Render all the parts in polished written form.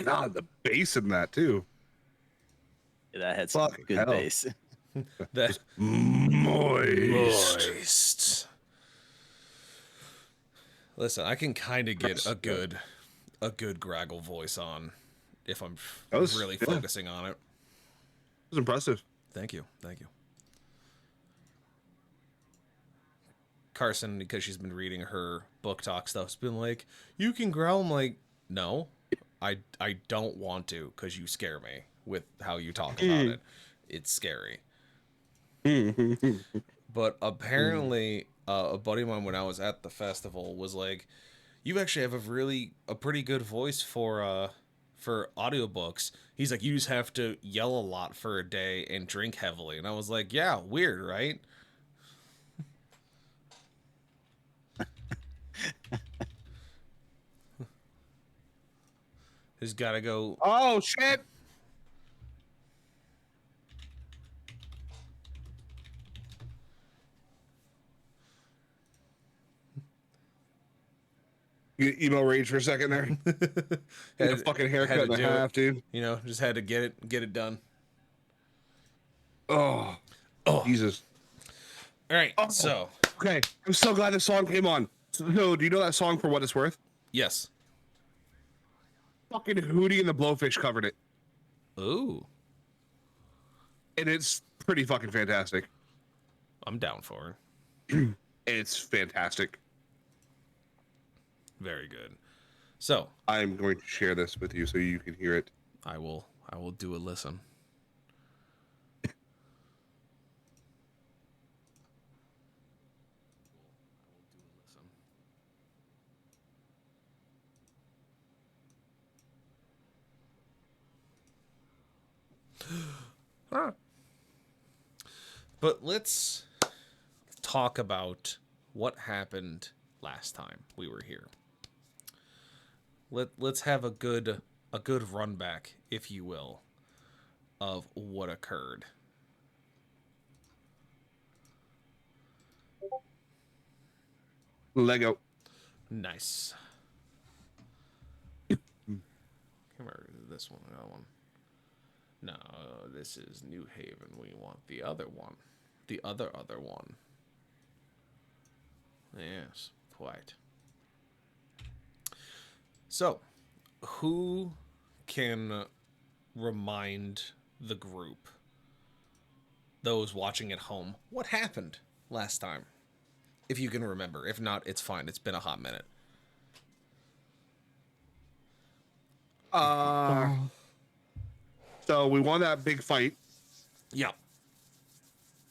God, the bass in that too. Yeah, that had some Fucking good hell. bass. That Moist. moist. Listen, I can kind of get a good Graggle voice on if I'm really Yeah, it focusing on it. was impressive. Thank you. Carson, because she's been reading her book talk stuff, has been like, "You can growl." I'm like, "No, I don't want to, because you scare me with how you talk about it. It's scary." But apparently, a buddy of mine when I was at the festival was like, "You actually have a pretty good voice for audiobooks." He's like, "You just have to yell a lot for a day and drink heavily." And I was like, "Yeah, weird, right?" He's got to go. Oh shit! You emo rage for a second there. Get a fucking Had haircut to and a do it. half, dude. You know, just had to get it done. Oh, Oh, Jesus. all right. Oh, So, okay. I'm so glad this song came on. So, do you know that song For What It's Worth? yes. Fucking Hootie and the Blowfish covered it, Ooh, and it's pretty fucking fantastic. I'm down for it. It's fantastic. Very good. So, I'm going to share this with you so you can hear it. I will do a listen. But let's talk about what happened last time we were here. Let's have a good run back, if you will, of what occurred. Lego. Nice. Where is this one? That one. No, this is New Haven. We want the other one. The other one. Yes, quite. So, who can remind the group, those watching at home, what happened last time? If you can remember. If not, it's fine. It's been a hot minute. So we won that big fight, Yeah.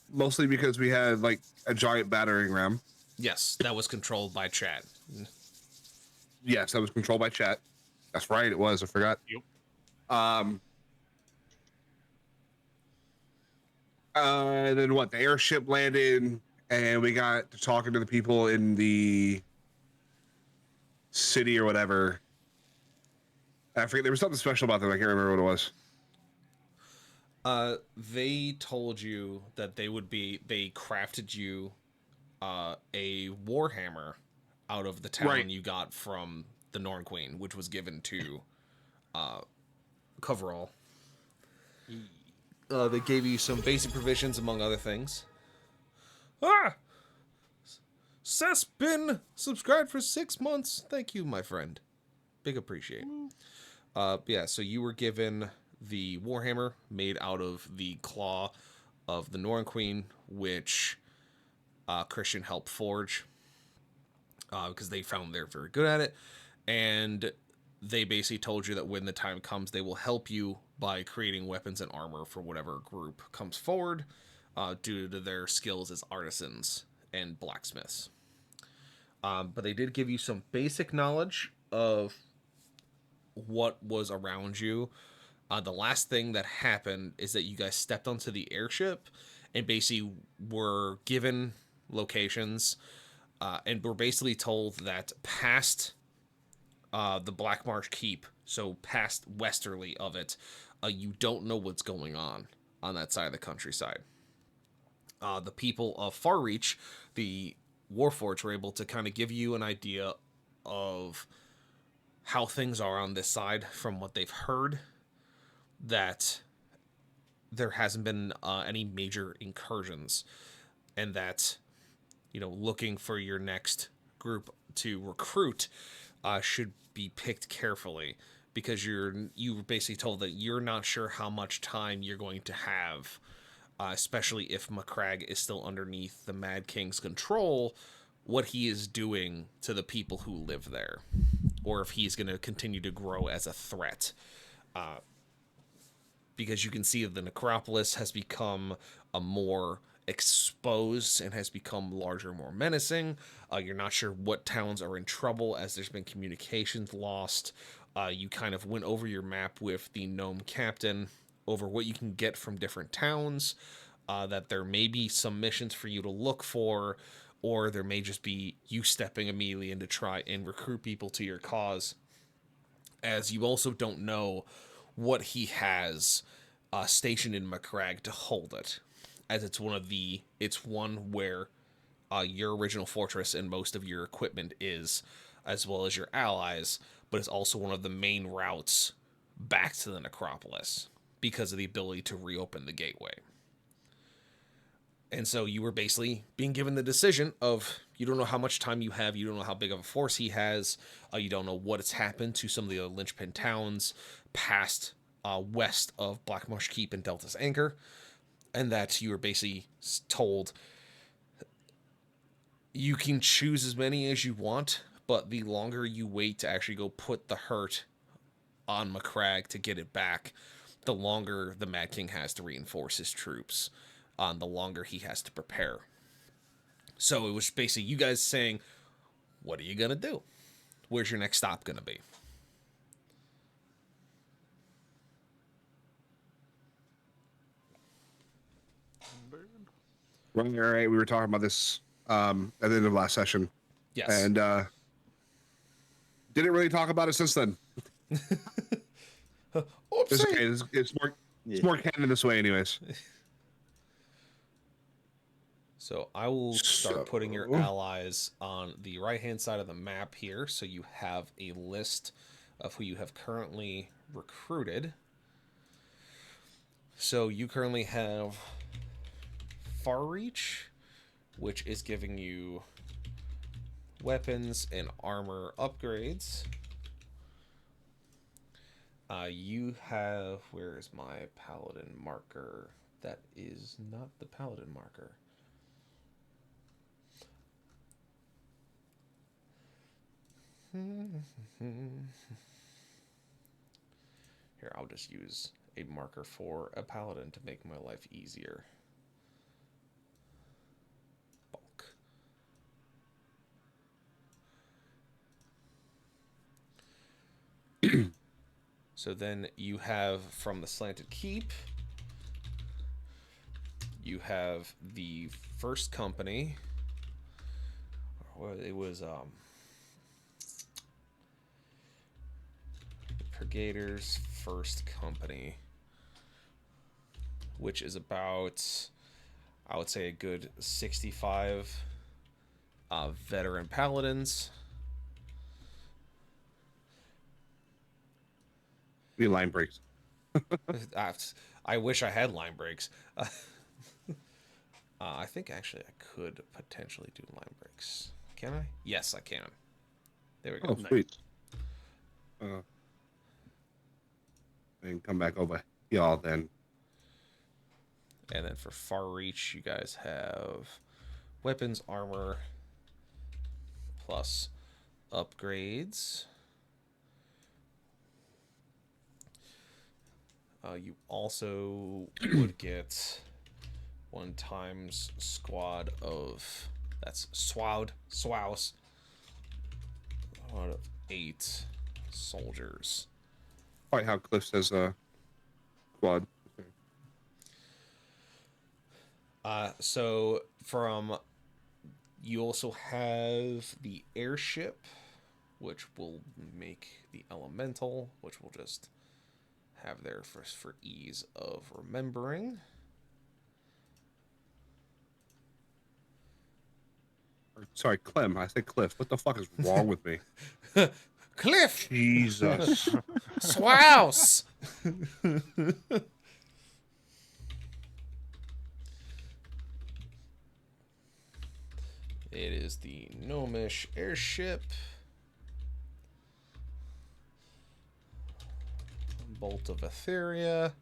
mostly because we had like a giant battering ram. Yes, that was controlled by Chad. Yes, that was controlled by chat. That's right, it was. I forgot. Yep. And then what? The airship landed, and we got to talking to the people in the city or whatever. I forget. There was something special about them. I can't remember what it was. They told you that they crafted you a warhammer out of the talon you got from the Norn Queen, which was given to Coverall. They gave you some basic provisions, among other things. Seth's been subscribed for 6 months. Thank you, my friend. Big appreciate. Yeah, so you were given the warhammer made out of the claw of the Norn Queen, which Christian helped forge because they found they're very good at it. And they basically told you that when the time comes, they will help you by creating weapons and armor for whatever group comes forward due to their skills as artisans and blacksmiths. But they did give you some basic knowledge of what was around you. The last thing that happened is that you guys stepped onto the airship and basically were given locations and were basically told that past the Black Marsh Keep, so past westerly of it, you don't know what's going on that side of the countryside. The people of Farreach, the Warforged, were able to kind of give you an idea of how things are on this side from what they've heard, that there hasn't been any major incursions, and that, you know, looking for your next group to recruit should be picked carefully, because you were basically told that you're not sure how much time you're going to have, especially if Macragge is still underneath the Mad King's control, what he is doing to the people who live there, or if he's going to continue to grow as a threat. Because you can see that the necropolis has become a more exposed and has become larger, more menacing. You're not sure what towns are in trouble, as there's been communications lost. You kind of went over your map with the gnome captain over what you can get from different towns, that there may be some missions for you to look for, or there may just be you stepping immediately in to try and recruit people to your cause, as you also don't know what he has stationed in Macragge to hold it, as it's one where your original fortress and most of your equipment is, as well as your allies, but it's also one of the main routes back to the necropolis because of the ability to reopen the gateway. And so you were basically being given the decision of, you don't know how much time you have, you don't know how big of a force he has, you don't know what has happened to some of the other linchpin towns past west of Blackmarsh Keep and Delta's Anchor, and that you were basically told you can choose as many as you want, but the longer you wait to actually go put the hurt on Macragge to get it back, the longer the Mad King has to reinforce his troops, the longer he has to prepare. So it was basically you guys saying, what are you going to do? Where's your next stop going to be? Right, all right. We were talking about this at the end of last session. Yes. And didn't really talk about it since then. It's okay. It's more canon this way, anyways. So I will start putting your allies on the right-hand side of the map here, so you have a list of who you have currently recruited. So you currently have Farreach, which is giving you weapons and armor upgrades. You have, where is my paladin marker? That is not the paladin marker. Here, I'll just use a marker for a paladin to make my life easier. Bulk. So then you have from the Slanted Keep, you have the first company. It was Brigaders First Company, which is about, I would say, a good 65 veteran paladins. Need line breaks. I wish I had line breaks. I think actually I could potentially do line breaks. Can I? Yes, I can. There we go. Oh, sweet. And come back over y'all then. And then for Farreach, you guys have weapons, armor, plus upgrades. You also would get 1 times squad of, that's SWOWs, out of 8 soldiers. Quite how Cliff says squad. So from, you also have the airship, which will make the elemental, which will just have there for ease of remembering. Sorry, Clem. I said Cliff. What the fuck is wrong with me? Cliff! Jesus. Swouse! It is the gnomish airship. Bolt of Etheria.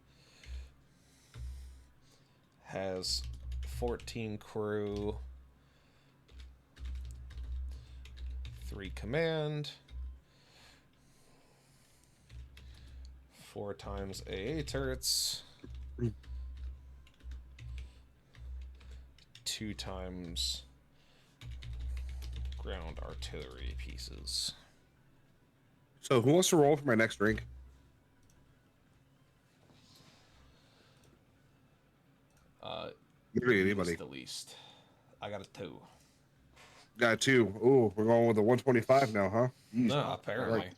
Has 14 crew. 3 command. 4 times AA turrets. 2 times ground artillery pieces. So who wants to roll for my next drink? Literally anybody. The least. I got a 2. Got 2. Ooh, we're going with the 125 now, huh? No, apparently.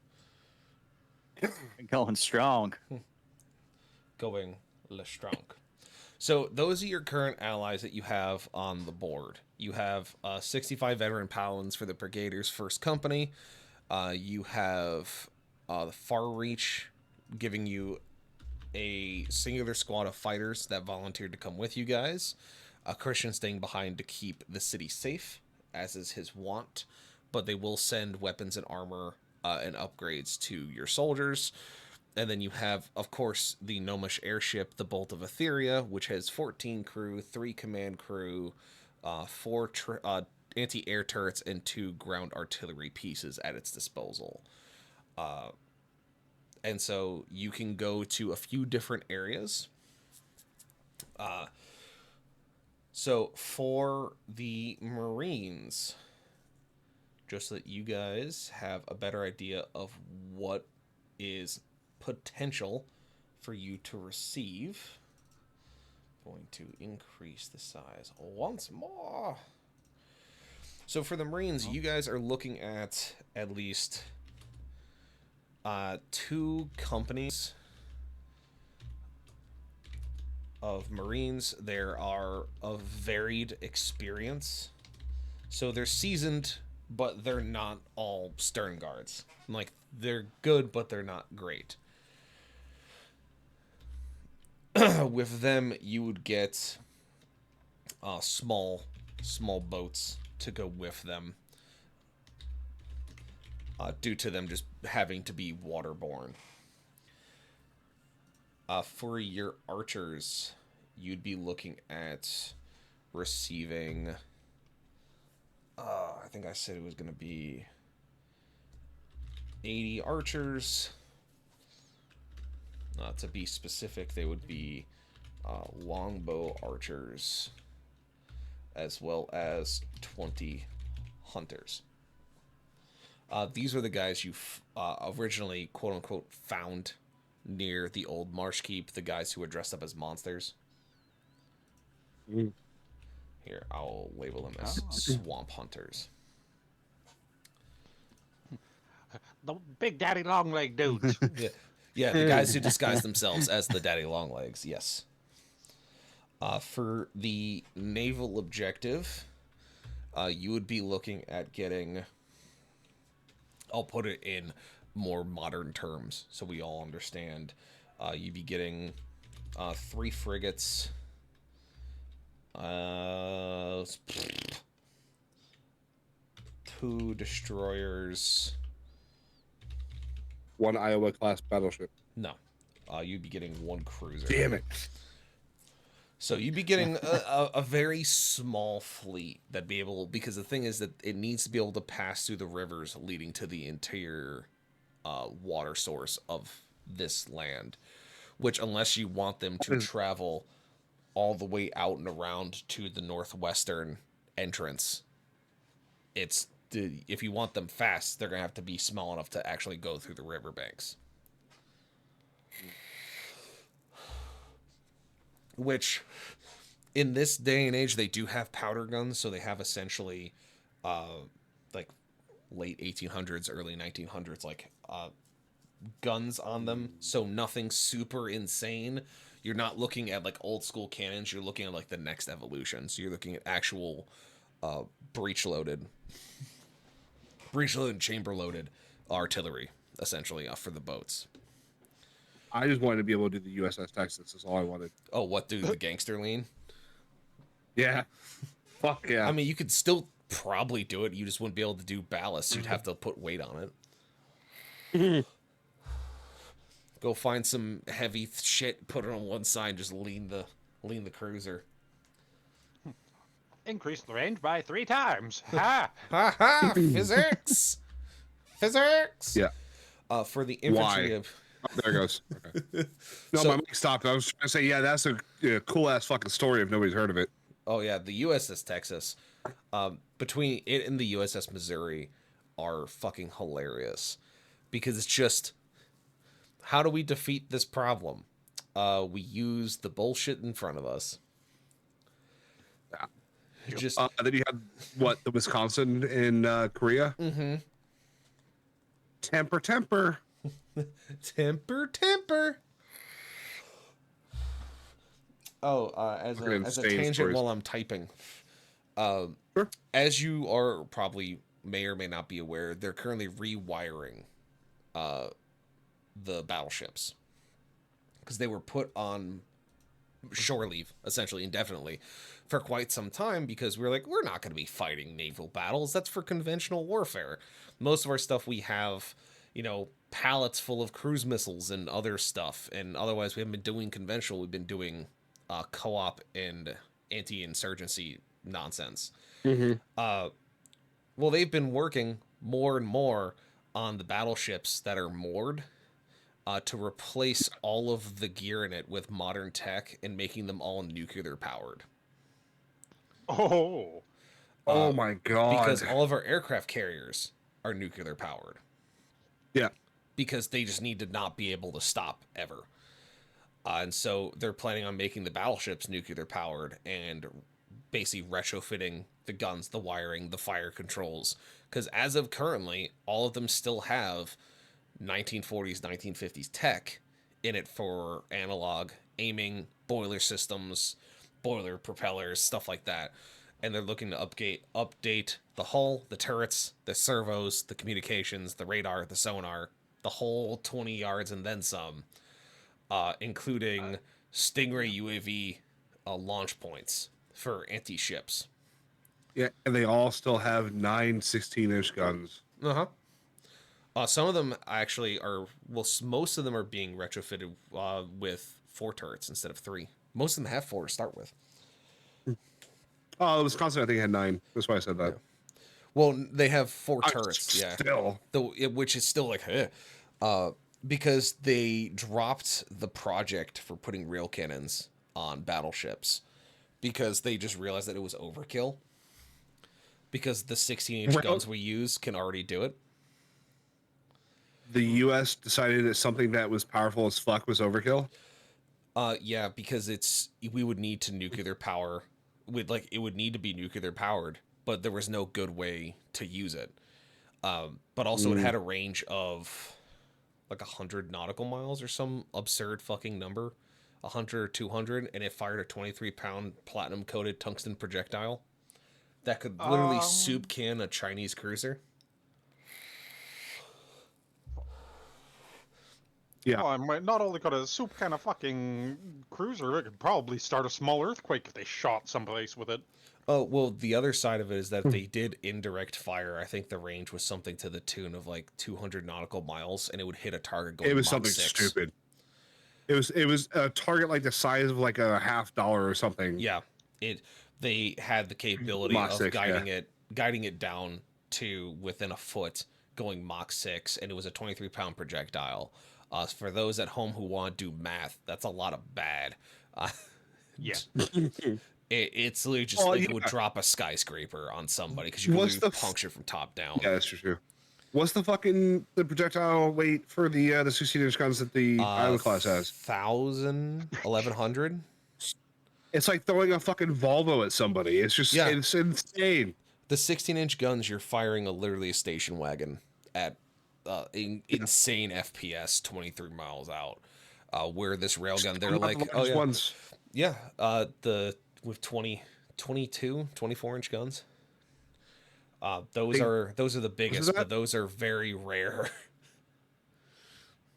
Going strong. Going le strong. So those are your current allies that you have on the board. You have 65 veteran paladins for the Brigaders' First Company. You have the Far Reach giving you a singular squad of fighters that volunteered to come with you guys. Christian staying behind to keep the city safe, as is his wont. But they will send weapons and armor and upgrades to your soldiers. And then you have, of course, the gnomish airship, the Bolt of Etheria, which has 14 crew, 3 command crew, 4 anti-air turrets, and 2 ground artillery pieces at its disposal. And so you can go to a few different areas. So for the Marines, just so that you guys have a better idea of what is potential for you to receive, going to increase the size once more. So for the Marines, you guys are looking at least 2 companies of Marines. There are of varied experience, so they're seasoned, but they're not all Stern Guards. Like, they're good, but they're not great. With them, you would get small boats to go with them, due to them just having to be waterborne. For your archers, you'd be looking at receiving, I think I said it was going to be 80 archers. To be specific, they would be longbow archers, as well as 20 hunters. These are the guys you originally, quote-unquote, found near the old Marsh Keep, the guys who were dressed up as monsters. Here, I'll label them as swamp hunters. The big daddy long leg dudes. Yeah, the guys who disguise themselves as the daddy longlegs, yes. For the naval objective, you would be looking at getting, I'll put it in more modern terms so we all understand. You'd be getting 3 frigates, 2 destroyers. 1 Iowa class battleship. No, you'd be getting 1 cruiser. Damn it. So you'd be getting a very small fleet that'd be able, because the thing is that it needs to be able to pass through the rivers leading to the interior water source of this land, which, unless you want them to travel all the way out and around to the northwestern entrance, if you want them fast, they're going to have to be small enough to actually go through the riverbanks. Which, in this day and age, they do have powder guns, so they have essentially, like, late 1800s, early 1900s, like, guns on them, so nothing super insane. You're not looking at, like, old school cannons, you're looking at, like, the next evolution, so you're looking at actual breech-loaded, chamber-loaded artillery, essentially, for the boats. I just wanted to be able to do the USS Texas. That's all I wanted. Oh, what, do the gangster lean? Yeah. Fuck yeah. I mean, you could still probably do it. You just wouldn't be able to do ballast. You'd have to put weight on it. Go find some heavy shit, put it on one side, and just lean the cruiser. Increase the range by 3 times. Ha! Ha ha! Physics! Physics! Yeah. For the infantry Why? of... Oh, there it goes. Okay. No, So- my mic stopped. I was trying to say, yeah, that's a cool ass fucking story if nobody's heard of it. Oh yeah, the USS Texas, between it and the USS Missouri, are fucking hilarious, because it's just, how do we defeat this problem? We use the bullshit in front of us. Just Then you had what, the Wisconsin in Korea. mm-hmm. Temper. temper. Oh, as Fucking a insane tangent stories. while I'm typing, Sure. as you are probably may or may not be aware, they're currently rewiring the battleships, because they were put on shore leave, essentially indefinitely, for quite some time, because we were like, we're not going to be fighting naval battles. That's for conventional warfare. Most of our stuff, we have, pallets full of cruise missiles and other stuff, and otherwise we haven't been doing conventional. We've been doing co-op and anti-insurgency nonsense. Mm-hmm. Well, they've been working more and more on the battleships that are moored, to replace all of the gear in it with modern tech and making them all nuclear powered. Oh. Oh my god. Because all of our aircraft carriers are nuclear powered. Yeah. Because they just need to not be able to stop ever. And so they're planning on making the battleships nuclear powered and basically retrofitting the guns, the wiring, the fire controls. Because as of currently, all of them still have 1940s, 1950s tech in it for analog aiming, boiler systems, boiler propellers, stuff like that. And they're looking to update the hull, the turrets, the servos, the communications, the radar, the sonar, the whole 20 yards and then some, including Stingray UAV launch points for anti-ships. Yeah, and they all still have 9 16-inch guns. Uh-huh. Some of them actually are, well, most of them are being retrofitted with 4 turrets instead of 3. Most of them have 4 to start with. Oh, Wisconsin, I think, had 9. That's why I said that. Yeah. Well, they have 4 turrets, yeah. Still. Which is still like, because they dropped the project for putting rail cannons on battleships because they just realized that it was overkill. Because the 16-inch guns we use can already do it. The U.S. decided that something that was powerful as fuck was overkill. Yeah, because we would need to nuclear power. It would need to be nuclear powered, but there was no good way to use it. But also it had a range of like 100 nautical miles or some absurd fucking number, 100 or 200, and it fired a 23-pound platinum coated tungsten projectile that could literally soup can a Chinese cruiser. Yeah. Well, I might not only got a soup can of fucking cruiser, it could probably start a small earthquake if they shot someplace with it. Oh, well, the other side of it is that they did indirect fire. I think the range was something to the tune of like 200 nautical miles, and it would hit a target going It was Mach something 6. stupid. It was a target like the size of like a $50 or something. Yeah, they had the capability Mach of 6, guiding it down to within a foot, going Mach 6, and it was a 23-pound projectile. For those at home who want to do math, that's a lot of bad. Yeah. It's literally just it would drop a skyscraper on somebody because you could literally puncture from top down. Yeah, that's true. What's the projectile weight for the 16-inch guns that the Iowa class has? 1,100. It's like throwing a fucking Volvo at somebody. It's just it's insane. The 16-inch guns, you're firing literally a station wagon at insane FPS 23 miles out. Where this railgun, they're like, ones. with 22, 24-inch guns. Those are the biggest, that? but those are very rare.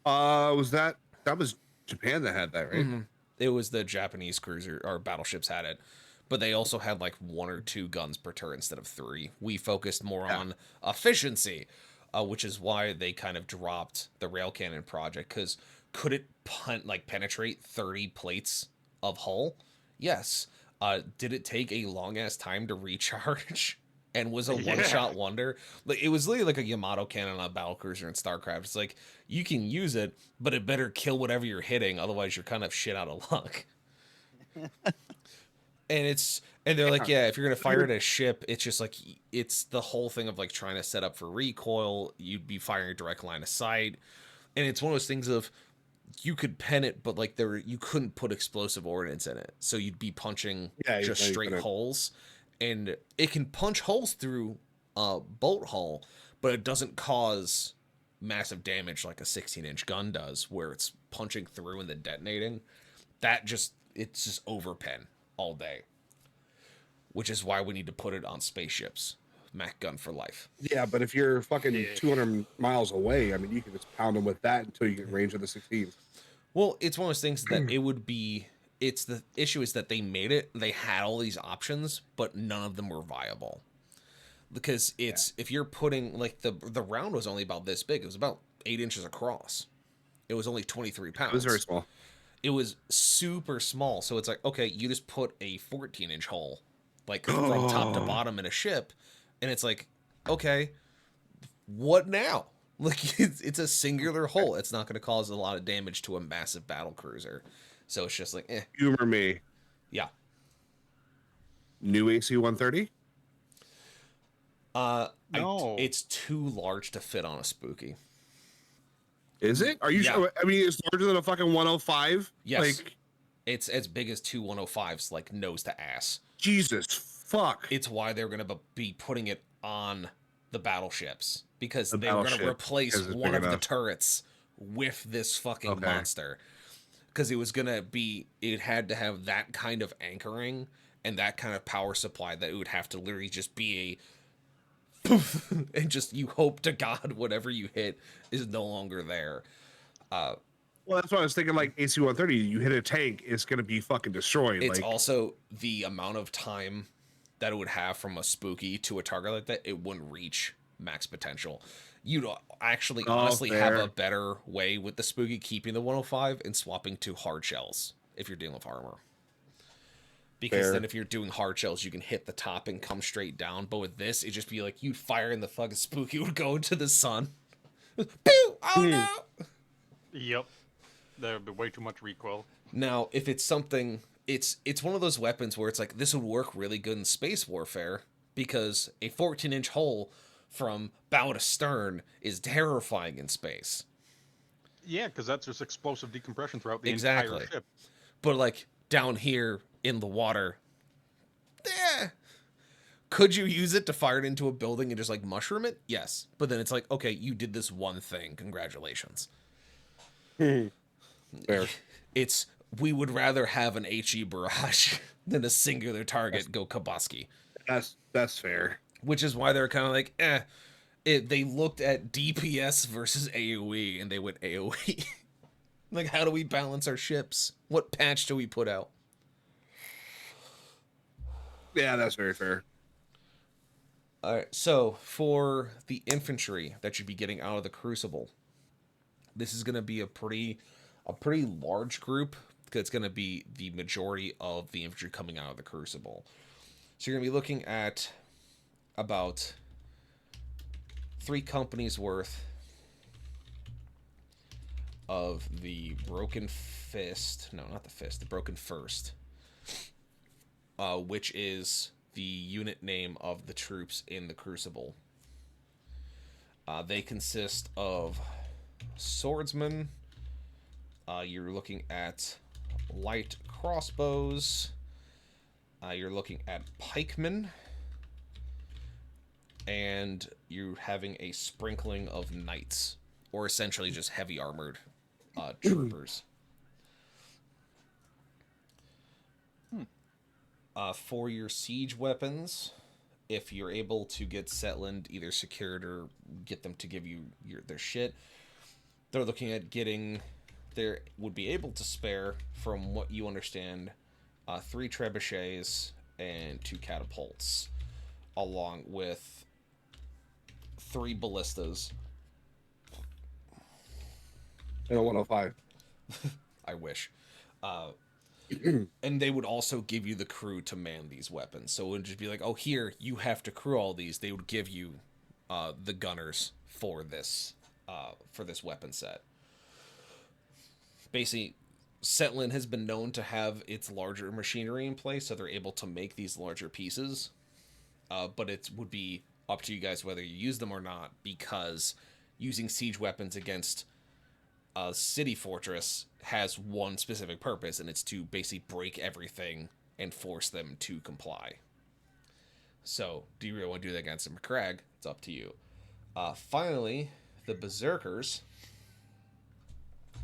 that was Japan that had that, right? Mhm. It was the Japanese cruiser or battleships had it, but they also had like 1 or 2 guns per turret instead of 3. We focused more on efficiency, which is why they kind of dropped the rail cannon project. Because could it penetrate 30 plates of hull? Yes. Did it take a long ass time to recharge? And was a Yeah. one-shot wonder. Like, it was literally like a Yamato cannon on a battlecruiser in StarCraft. It's like, you can use it, but it better kill whatever you're hitting, otherwise you're kind of shit out of luck. And they're like, yeah, if you're gonna fire at a ship, it's just like, it's the whole thing of like trying to set up for recoil. You'd be firing a direct line of sight, and it's one of those things of, you could pen it, but like you couldn't put explosive ordnance in it, so you'd be punching just straight holes, and it can punch holes through a bolt hull, but it doesn't cause massive damage like a 16-inch gun does, where it's punching through and then detonating. It's just overpen all day, which is why we need to put it on spaceships. Mac gun for life. Yeah, but if you're fucking 200 miles away, I mean, you can just pound them with that until you get range of the 16s. Well, it's one of those things that it would be. It's the issue is that they made it. They had all these options, but none of them were viable. Because if you're putting like the round was only about this big. It was about 8 inches across. It was only 23 pounds. It was very small. It was super small. So it's like, okay, you just put a 14-inch hole, like from top to bottom in a ship, and it's like, okay, what now? Like, it's a singular hole. It's not going to cause a lot of damage to a massive battle cruiser. So it's just like, eh. Humor me. Yeah. New AC-130? No. It's too large to fit on a Spooky. Is it? Are you sure? I mean, it's larger than a fucking 105? Yes. Like, it's as big as 2 105s, like nose to ass. Jesus fuck. It's why they're going to be putting it on the battleships, because they were going to replace one of the turrets with this fucking monster. Because it had to have that kind of anchoring and that kind of power supply that it would have to literally just be a poof, and just you hope to God whatever you hit is no longer there. Well, that's what I was thinking. Like AC-130, you hit a tank, it's gonna be fucking destroyed. It's also the amount of time that it would have from a Spooky to a target like that. It wouldn't reach max potential. You'd actually honestly have a better way with the Spooky keeping the 105 and swapping to hard shells if you're dealing with armor. Because then if you're doing hard shells, you can hit the top and come straight down. But with this, it'd just be like you'd fire and the fucking Spooky would go into the sun. Pew! Oh no! Yep. There would be way too much recoil. Now, if it's something, it's one of those weapons where it's like, this would work really good in space warfare, because a 14-inch hole from bow to stern is terrifying in space. Yeah, because that's just explosive decompression throughout the entire ship. But like down here in the water, could you use it to fire it into a building and just like mushroom it? Yes. But then it's like, okay, you did this one thing. Congratulations. Fair. We would rather have an HE barrage than a singular target go Kabuski. That's fair. Which is why they're kind of like, they looked at DPS versus AoE and they went AoE. Like, how do we balance our ships? What patch do we put out? Yeah, that's very fair. All right, so for the infantry that you'd be getting out of the Crucible, this is going to be a pretty large group, because it's going to be the majority of the infantry coming out of the Crucible. So you're going to be looking at about 3 companies worth of the Broken Fist. No, not the Fist. The Broken First. Which is the unit name of the troops in the Crucible. They consist of swordsmen. You're looking at light crossbows. You're looking at pikemen. And you're having a sprinkling of knights, or essentially just heavy armored troopers. For your siege weapons, if you're able to get Setland either secured or get them to give you their shit, they're looking at getting, they would be able to spare, from what you understand, 3 trebuchets and 2 catapults, along with 3 ballistas. And a 105. I wish. And they would also give you the crew to man these weapons. So it would just be like, oh, here, you have to crew all these. They would give you the gunners for this weapon set. Basically, Setland has been known to have its larger machinery in place, so they're able to make these larger pieces. But it would be up to you guys whether you use them or not, because using siege weapons against a city fortress has one specific purpose, and it's to basically break everything and force them to comply. So, do you really want to do that against Macragge? It's up to you. Finally, the Berserkers.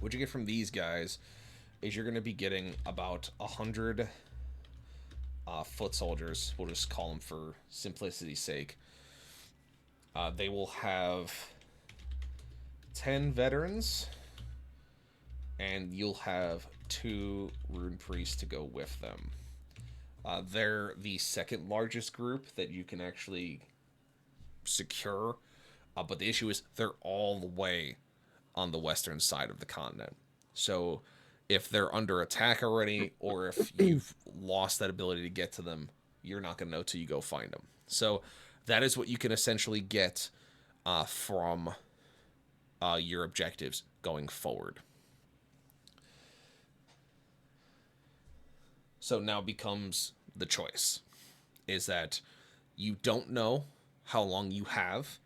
What you get from these guys is you're going to be getting about 100 foot soldiers. We'll just call them for simplicity's sake. They will have 10 veterans, and you'll have 2 rune priests to go with them. They're the second largest group that you can actually secure, but the issue is they're all the way on the western side of the continent. So if they're under attack already, or if you've lost that ability to get to them, you're not going to know till you go find them. So that is what you can essentially get from your objectives going forward. So now becomes the choice, is that you don't know how long you have.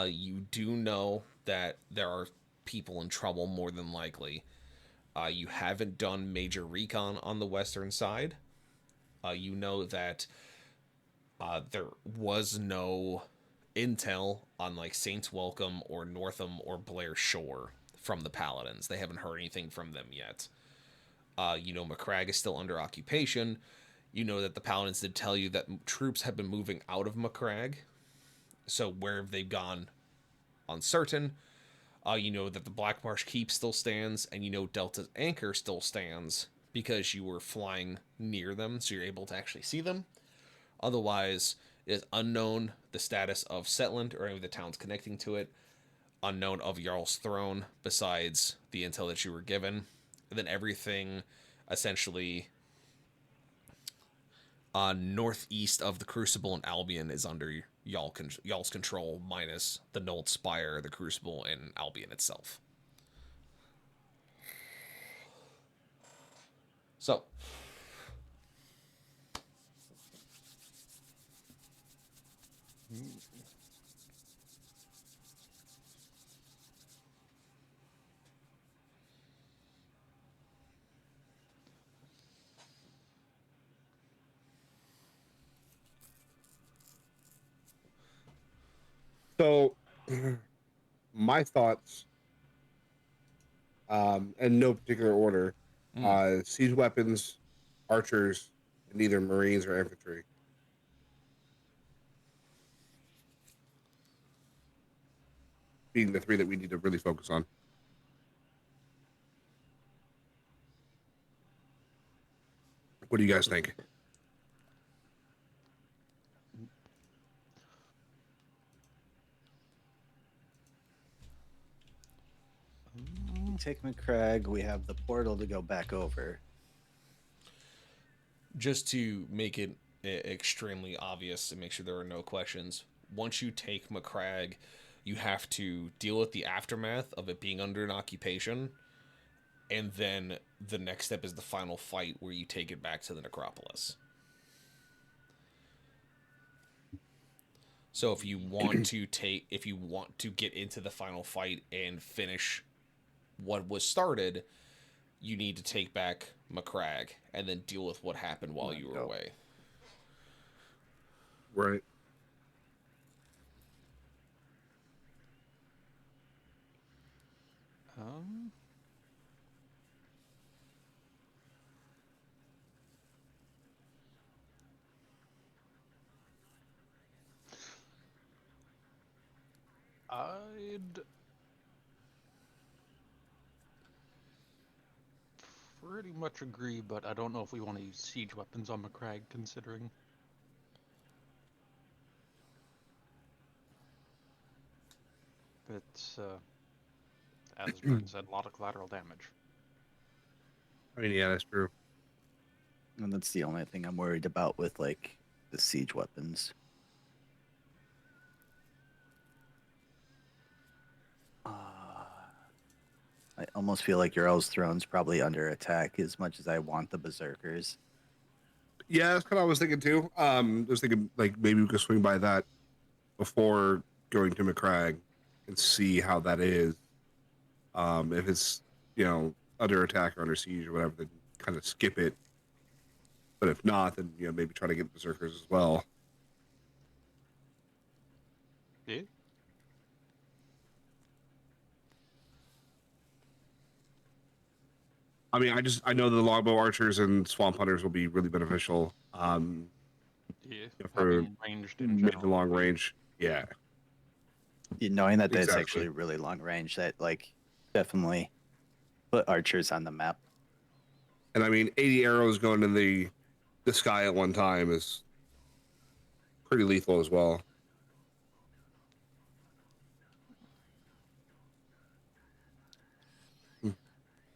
You do know that there are people in trouble, more than likely. You haven't done major recon on the western side. You know that there was no intel on like Saints Welcome or Northam or Blair Shore from the Paladins. They haven't heard anything from them yet. You know Macragge is still under occupation. You know that the Paladins did tell you that troops have been moving out of Macragge. So where have they gone? Uncertain. You know that the Black Marsh Keep still stands, and you know Delta's Anchor still stands because you were flying near them, so you're able to actually see them. Otherwise, it is unknown the status of Setland or any of the towns connecting to it. Unknown of Jarl's Throne, besides the intel that you were given. And then everything essentially northeast of the Crucible and Albion is under Jarl's control, minus the Nold Spire, the Crucible, and Albion itself. So, So, my thoughts, in no particular order, siege weapons, archers, and either Marines or infantry. Being the 3 that we need to really focus on. What do you guys think? Take Macragge. We have the portal to go back over. just to make it extremely obvious and make sure there are no questions, once you take Macragge, you have to deal with the aftermath of it being under an occupation, and then the next step is the final fight where you take it back to the necropolis. So if you want to get into the final fight and finish what was started, you need to take back Macragge and then deal with what happened while you were away. Right. I'd pretty much agree, but I don't know if we want to use siege weapons on McCrag, considering. It's, as Jordan said, a lot of collateral damage. I mean, yeah, that's true. And that's the only thing I'm worried about with like the siege weapons. I almost feel like your Earl's Throne's probably under attack as much as I want the Berserkers. Yeah, that's kind of what I was thinking too. I was thinking like maybe we could swing by that before going to McCrag and see how that is. If it's under attack or under siege or whatever, then kind of skip it. But if not, then maybe try to get Berserkers as well. Yeah. I mean, I know the longbow archers and swamp hunters will be really beneficial. Yeah. For Having ranged in mid to general. long range. Yeah. Knowing that that's Exactly. actually really long range, that like definitely put archers on the map. And I mean, 80 arrows going in the sky at one time is pretty lethal as well.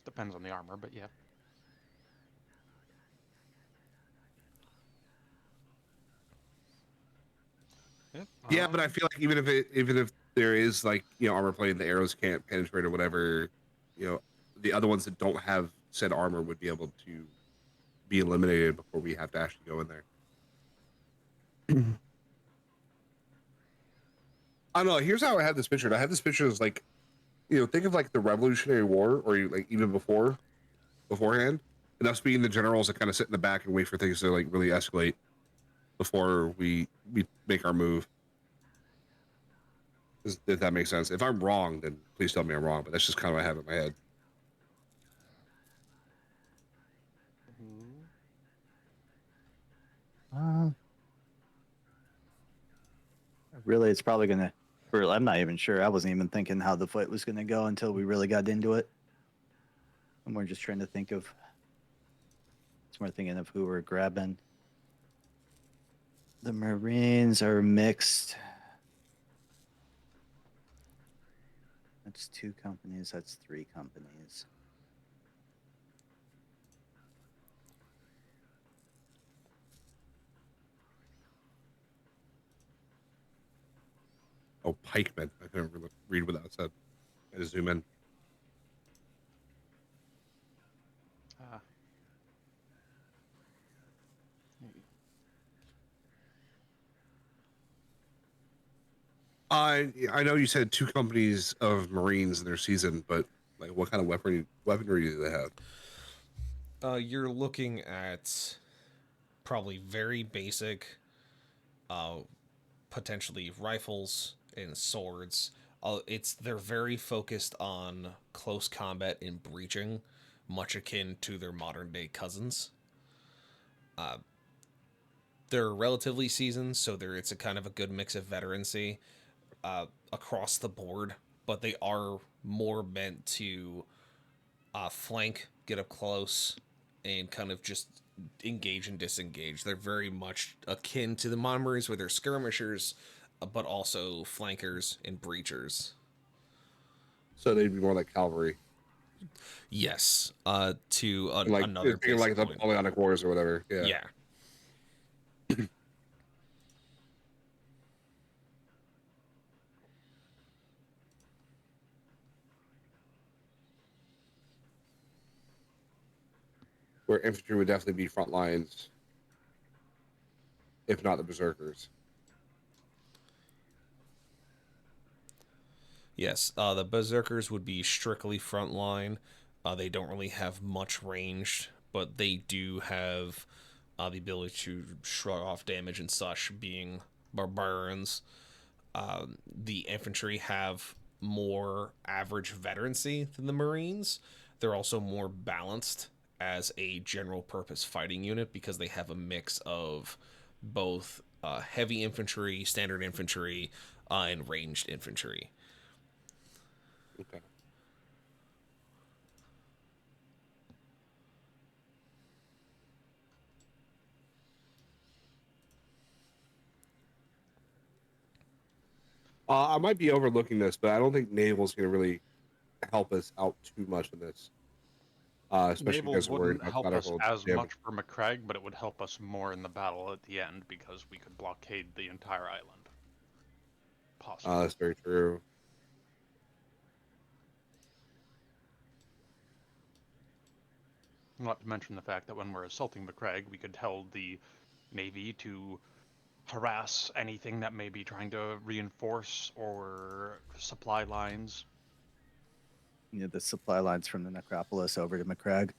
Depends on the armor, but yeah. Yeah, but I feel like even if there is like armor plate and the arrows can't penetrate or whatever, the other ones that don't have said armor would be able to be eliminated before we have to actually go in there. I don't know. Here's how I had this pictured. I had this picture as like, think of like the Revolutionary War, or like even beforehand, and us being the generals that kind of sit in the back and wait for things to like really escalate before we make our move. If that makes sense. If I'm wrong, then please tell me I'm wrong. But that's just kind of what I have in my head. Really, it's probably gonna. I'm not even sure. I wasn't even thinking how the fight was gonna go until we really got into it. And we're just trying to think of. It's more thinking of who we're grabbing. The Marines are mixed. That's 2 companies. That's 3 companies. Oh, pikemen. I couldn't really read what that said. I had to zoom in. I know you said 2 companies of Marines in their season, but like, what kind of weaponry do they have? You're looking at probably very basic, potentially rifles and swords. They're very focused on close combat and breaching, much akin to their modern day cousins. They're relatively seasoned, so it's a kind of a good mix of veterancy across the board, but they are more meant to flank, get up close, and kind of just engage and disengage. They're very much akin to the modern Marines, where they're skirmishers, but also flankers and breachers. So they'd be more like cavalry. Yes, to Like another thinking like the point. Napoleonic Wars or whatever. Yeah. Yeah. Where infantry would definitely be front lines, if not the Berserkers. Yes, the Berserkers would be strictly frontline. They don't really have much range, but they do have the ability to shrug off damage and such, being barbarians. The infantry have more average veterancy than the Marines. They're also more balanced as a general purpose fighting unit because they have a mix of both heavy infantry, standard infantry, and ranged infantry. Okay. I might be overlooking this, but I don't think naval's going to really help us out too much in this, especially Naval because we're worried wouldn't about help us collateral as damage. much for McCrag, but it would help us more in the battle at the end because we could blockade the entire island. Possibly. That's very true. Not to mention the fact that when we're assaulting McCrag, we could tell the Navy to harass anything that may be trying to reinforce or supply lines. The supply lines from the necropolis over to McCrag.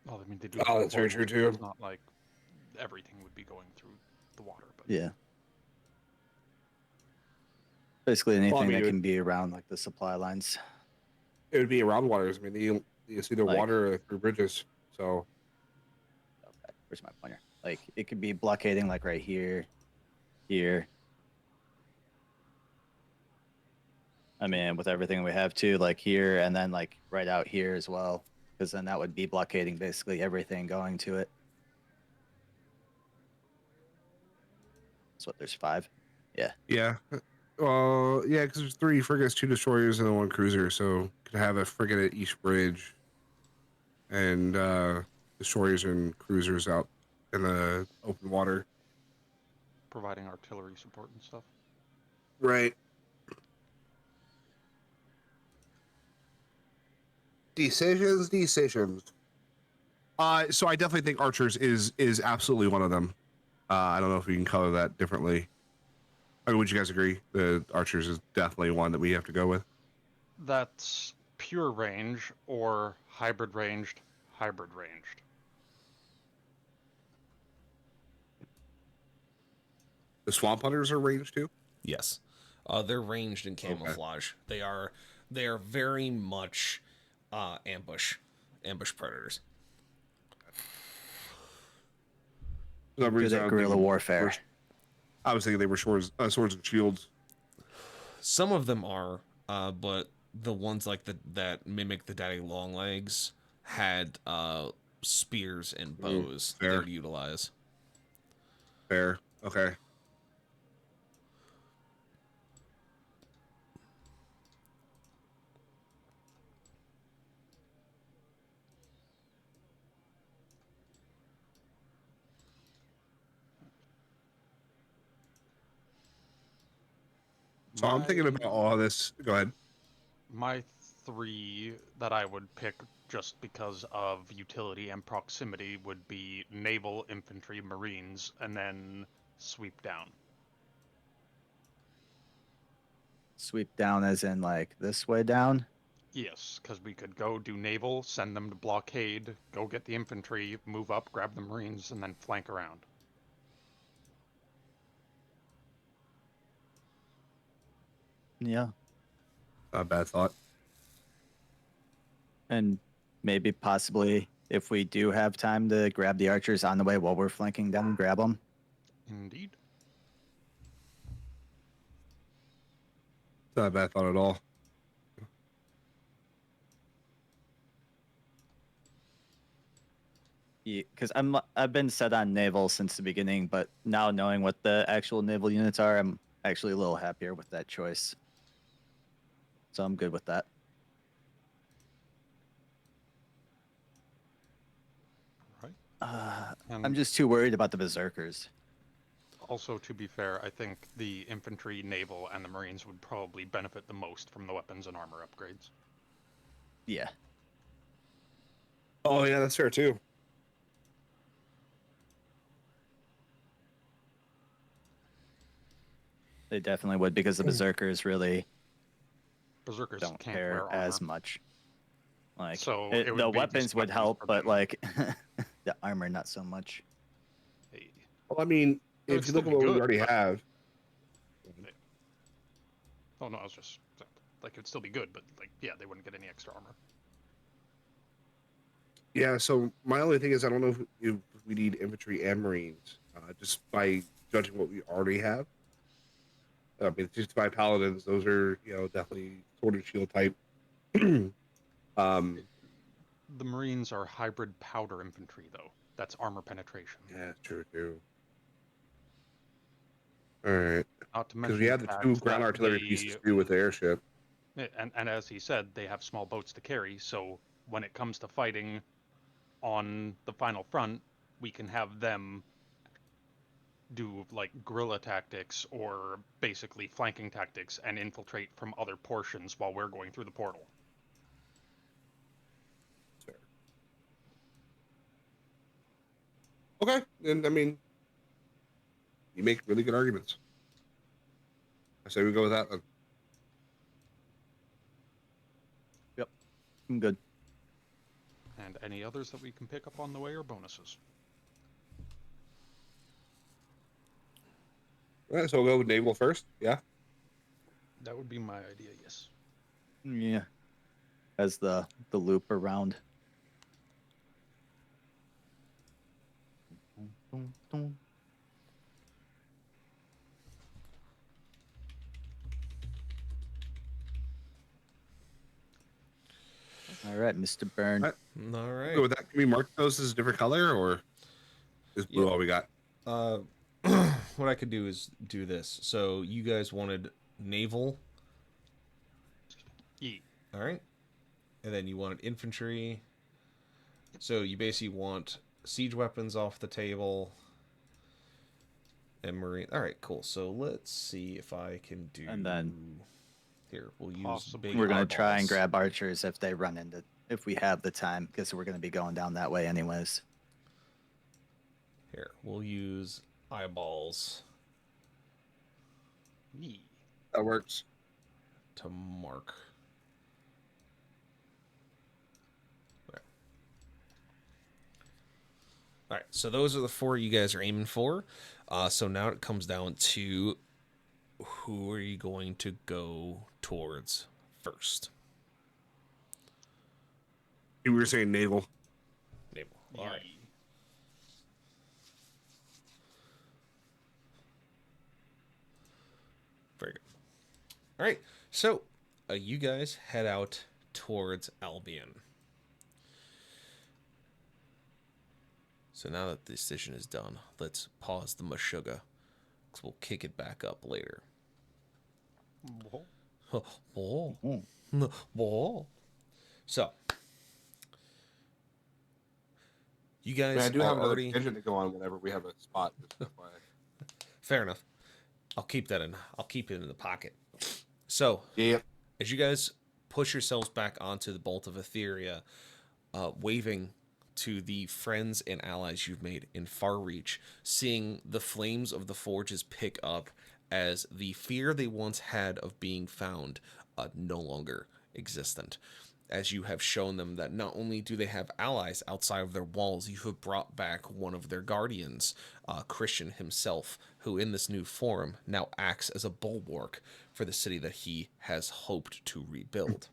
Well, I mean, they do have Oh, the that's very true portals, so too. it's not like everything would be going through the water. But Yeah. Basically anything Well, I mean, that can be around like the supply lines. it would be around waters. I mean, it's either Like- water or through bridges. So Okay, where's my pointer? Like it could be blockading like right here, here. I mean, with everything we have too, like here and then like right out here as well, because then that would be blockading basically everything going to it. So what? There's 5. Yeah. yeah, well, yeah, because there's 3 frigates, 2 destroyers, and then 1 cruiser. So could have a frigate at each bridge, and destroyers and cruisers out in the open water. providing artillery support and stuff. Right. Decisions. So I definitely think archers is absolutely one of them. I don't know if we can color that differently. I mean, would you guys agree? The archers is definitely one that we have to go with. That's pure range or hybrid ranged, hybrid ranged. The swamp hunters are ranged too. Yes. They're ranged in camouflage. They are very much ambush predators. For some Good reason, I at was guerrilla thinking- warfare. I was thinking they were swords and shields. Some of them are, but the ones like that mimic the daddy long legs had spears and bows that they fair. would utilize. Fair. Okay. So I'm thinking about all this. Go ahead. My 3 that I would pick just because of utility and proximity would be naval, infantry, marines, and then sweep down. Sweep down as in like this way down. Yes, because we could go do naval, send them to blockade, go get the infantry, move up, grab the marines, and then flank around. Yeah. Not a bad thought. And maybe possibly if we do have time to grab the archers on the way while we're flanking down, grab them. Indeed. Not a bad thought at all. Because I've been set on naval since the beginning, but now knowing what the actual naval units are, I'm actually a little happier with that choice. So I'm good with that. Right. I'm And just too worried about the berserkers. also, to be fair, I think the infantry, naval, and the marines would probably benefit the most from the weapons and armor upgrades. Yeah. Oh yeah, that's fair too. They definitely would because the berserkers really Berserkers don't can't care wear armor. as much. Like So it, it would the be weapons just would weapons help, for but them. like the armor not so much. Hey, Well, I mean, It would if you still look at be what we good, already but- have, oh no, I was just like it'd still be good, but like yeah, they wouldn't get any extra armor. yeah. So my only thing is, I don't know if we need infantry and marines, just by judging what we already have. I mean, 65 paladins. Those are definitely sword and shield type. um, The Marines are hybrid powder infantry, though. That's armor penetration. yeah, true too. All right, Not to because we mention have the the two fact ground that artillery pieces too with the airship. and as he said, they have small boats to carry. So when it comes to fighting on the final front, we can have them do like guerrilla tactics or basically flanking tactics and infiltrate from other portions while we're going through the portal. Okay, and I mean, you make really good arguments. I say we go with that then. Yep, I'm good. And any others that we can pick up on the way are bonuses. All right, so we'll go with naval first. Yeah. That would be my idea, yes. Yeah, as the loop around. All right, Mr. Byrne. All right, All we'll right. go with that. Can we mark those as a different color, or is blue Yeah. all we got? What I could do is do this. So you guys wanted naval, Ye. all right, and then you wanted infantry. So you basically want siege weapons off the table and marine. All right, cool. So let's see if I can do. And then here we'll use possibly big we're gonna try and eyeballs. grab archers if they run into, if we have the time, because we're gonna be going down that way anyways. Here we'll use eyeballs Ye. That works. to mark. There. All right, so those are the four you guys are aiming for. So now it comes down to who are you going to go towards first? We were saying naval. Naval. All right. Ye. Very good. All right, so you guys head out towards Albion. So now that the decision is done, let's pause the Meshuggah, because we'll kick it back up later. Oh. Oh. So, you guys I do are have another already... engine to go on whenever we have a spot. Fair enough. I'll keep that in. I'll keep it in the pocket. So, Yeah. as you guys push yourselves back onto the Bolt of Etheria, waving to the friends and allies you've made in far reach, seeing the flames of the forges pick up as the fear they once had of being found no longer existent. As you have shown them that not only do they have allies outside of their walls, you have brought back one of their guardians, Christian himself, who in this new form now acts as a bulwark for the city that he has hoped to rebuild.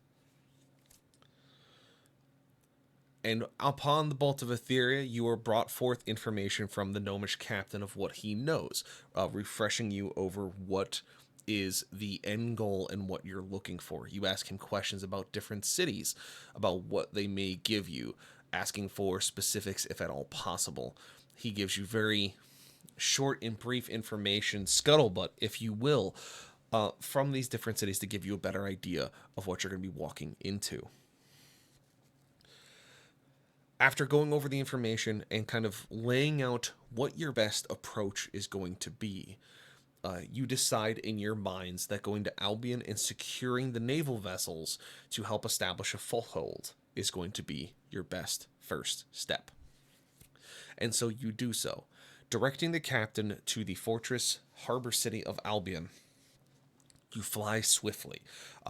And upon the Bolt of Etheria, you are brought forth information from the gnomish captain of what he knows, refreshing you over what is the end goal and what you're looking for. You ask him questions about different cities, about what they may give you, asking for specifics if at all possible. He gives you very short and brief information, scuttlebutt, if you will, from these different cities to give you a better idea of what you're going to be walking into. After going over the information and kind of laying out what your best approach is going to be, you decide in your minds that going to Albion and securing the naval vessels to help establish a foothold is going to be your best first step. And so you do so, directing the captain to the fortress harbor city of Albion. You fly swiftly,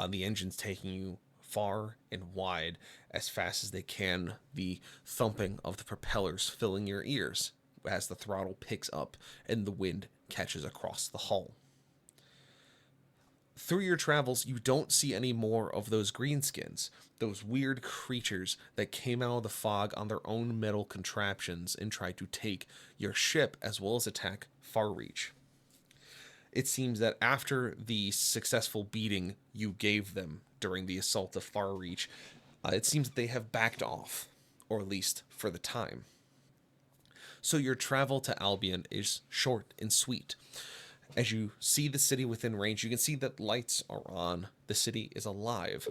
the engines taking you far and wide as fast as they can, the thumping of the propellers filling your ears as the throttle picks up and the wind catches across the hull. Through your travels, you don't see any more of those greenskins, those weird creatures that came out of the fog on their own metal contraptions and tried to take your ship as well as attack Farreach. it seems that after the successful beating you gave them during the assault of Farreach, it seems that they have backed off, or at least for the time. So your travel to Albion is short and sweet. As you see the city within range, you can see that lights are on. The city is alive.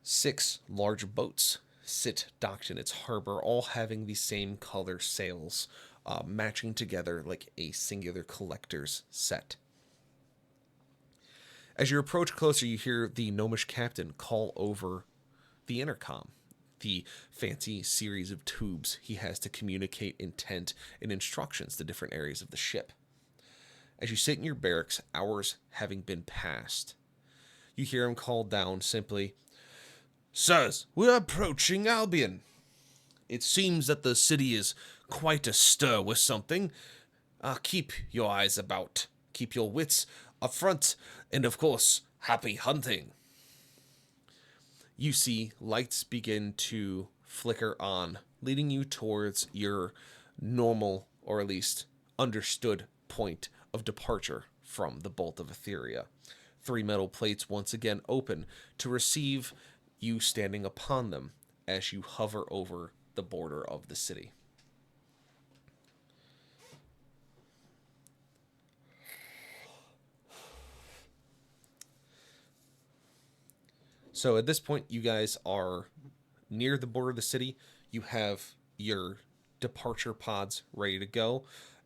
6 large boats sit docked in its harbor, all having the same color sails, matching together like a singular collector's set. As you approach closer, you hear the gnomish captain call over the intercom, the fancy series of tubes he has to communicate intent and instructions to different areas of the ship. As you sit in your barracks, hours having been passed, you hear him call down simply, "Sirs, we're approaching Albion. It seems that the city is quite astir with something. Keep your eyes about, keep your wits up front, and of course, happy hunting." You see lights begin to flicker on, leading you towards your normal, or at least understood, point of departure from the Bolt of Etheria. 3 metal plates once again open to receive you standing upon them as you hover over the border of the city. So at this point, you guys are near the border of the city. You have your departure pods ready to go.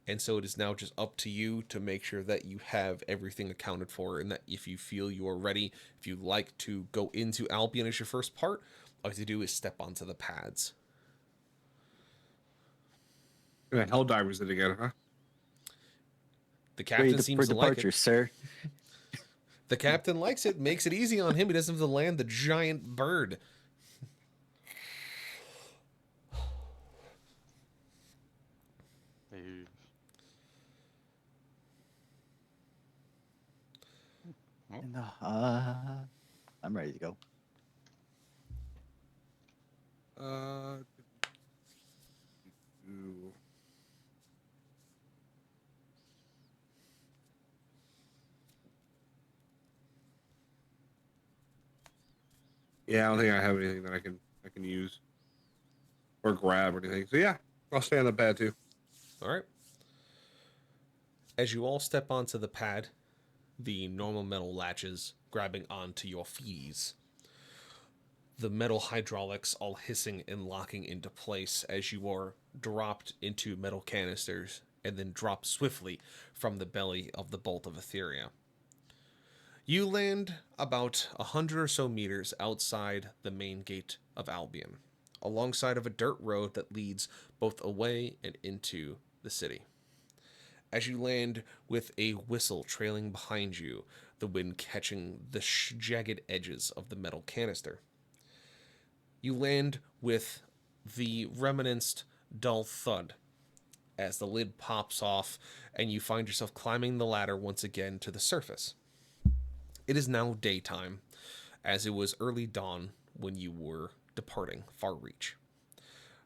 And so it is now just up to you to make sure that you have everything accounted for, and that if you feel you are ready, if you'd like to go into Albion as your first part, all you have to do is step onto the pads. The Helldivers it again, huh? The captain Ready seems for to like departure, it. sir. The captain likes it, makes it easy on him. He doesn't have to land the giant bird. They- And, I'm ready to go. Uh, yeah, I don't think I have anything that I can use or grab or anything. So yeah, I'll stay on the pad too. All right. As you all step onto the pad, the normal metal latches grabbing onto your fees. The metal hydraulics all hissing and locking into place as you are dropped into metal canisters and then dropped swiftly from the belly of the Bolt of Etheria. You land about 100 or so meters outside the main gate of Albion, alongside of a dirt road that leads both away and into the city. As you land with a whistle trailing behind you, the wind catching the jagged edges of the metal canister. You land with the reminiscent dull thud as the lid pops off and you find yourself climbing the ladder once again to the surface. It is now daytime, as it was early dawn when you were departing Farreach.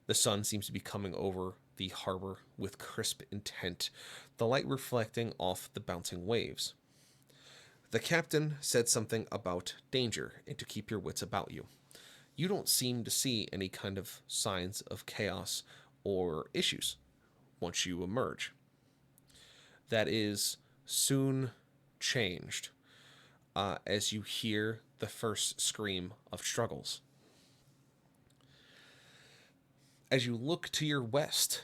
The sun seems to be coming over the harbor with crisp intent, the light reflecting off the bouncing waves. The captain said something about danger and to keep your wits about you. You don't seem to see any kind of signs of chaos or issues once you emerge. That is soon changed as you hear the first scream of struggles. As you look to your west,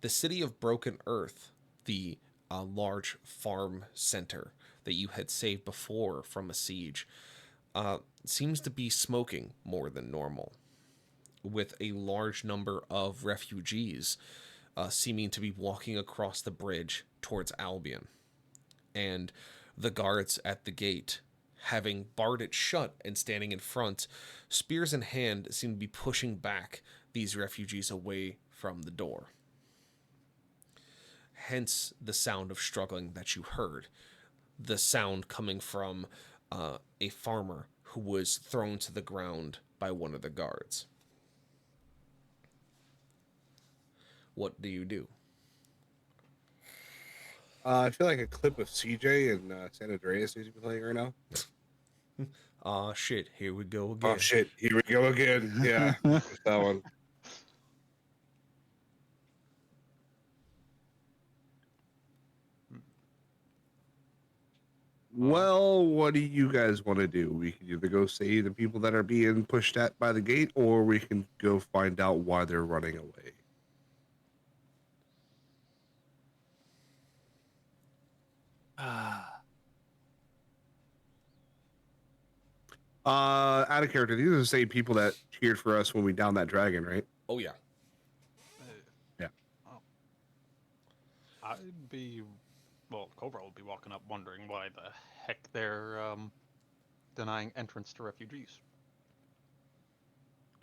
the city of Broken Earth, the large farm center that you had saved before from a siege, seems to be smoking more than normal, with a large number of refugees seeming to be walking across the bridge towards Albion, and the guards at the gate, having barred it shut and standing in front, spears in hand, seem to be pushing back these refugees away from the door. Hence the sound of struggling that you heard, the sound coming from a farmer who was thrown to the ground by one of the guards. What do you do? I feel like a clip of CJ and San Andreas needs to be playing right now. Aw, shit, here we go again. Oh shit! Here we go again. Yeah, just that one. Well, what do you guys want to do? We can either go save the people that are being pushed at by the gate, or we can go find out why they're running away. Out of character, these are the same people that cheered for us when we downed that dragon, right? Oh, yeah. Yeah. Oh. I'd be, well, Cobra would be walking up wondering why the heck they're denying entrance to refugees.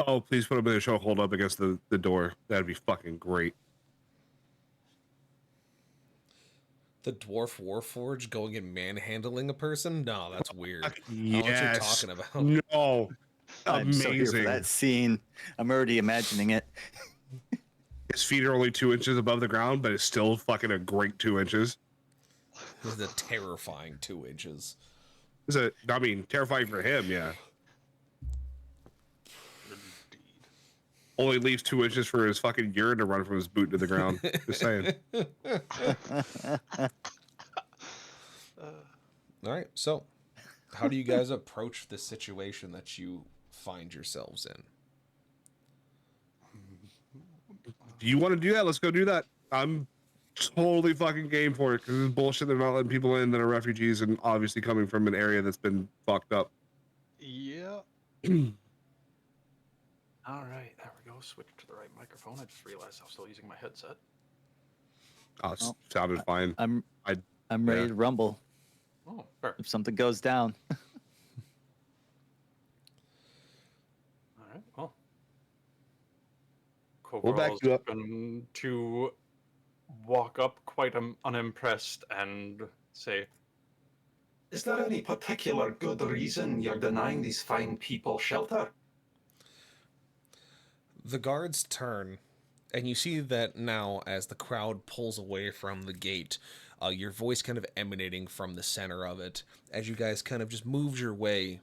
Oh, please put them in a show hold up against the door. That'd be fucking great. The Dwarf Warforged going and manhandling a person? No, that's weird. I don't know what you're Yes. talking about. No. I'm so here for Amazing. that scene. I'm already imagining it. His feet are only 2 inches above the ground, but it's still fucking a great 2 inches. This is a terrifying 2 inches. I mean, terrifying for him, yeah. Indeed. Only leaves 2 inches for his fucking urine to run from his boot to the ground. Just saying. All right, so how do you guys approach the situation that you find yourselves in? Do you want to do that? Let's go do that. I'm totally fucking game for it because it's bullshit. They're not letting people in that are refugees and obviously coming from an area that's been fucked up. Yeah. All right, there we go. Switch to the right microphone. I just realized I was still using my headset. Oh, it sounded fine. I'm ready to rumble Oh, fair. if something goes down. All right, well. We'll back Coverall's you up. going to walk up quite unimpressed and say, Is there any particular good reason you're denying these fine people shelter? The guards turn, and you see that now as the crowd pulls away from the gate, your voice kind of emanating from the center of it, as you guys kind of just moved your way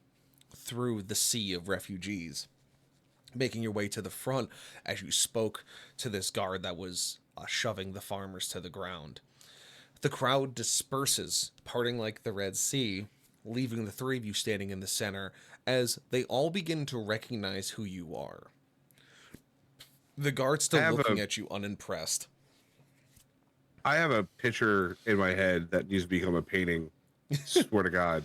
through the sea of refugees, making your way to the front as you spoke to this guard that was shoving the farmers to the ground. The crowd disperses, parting like the Red Sea, leaving the three of you standing in the center as they all begin to recognize who you are. The guard's still looking at you unimpressed. I have a picture in my head that needs to become a painting. Swear to God.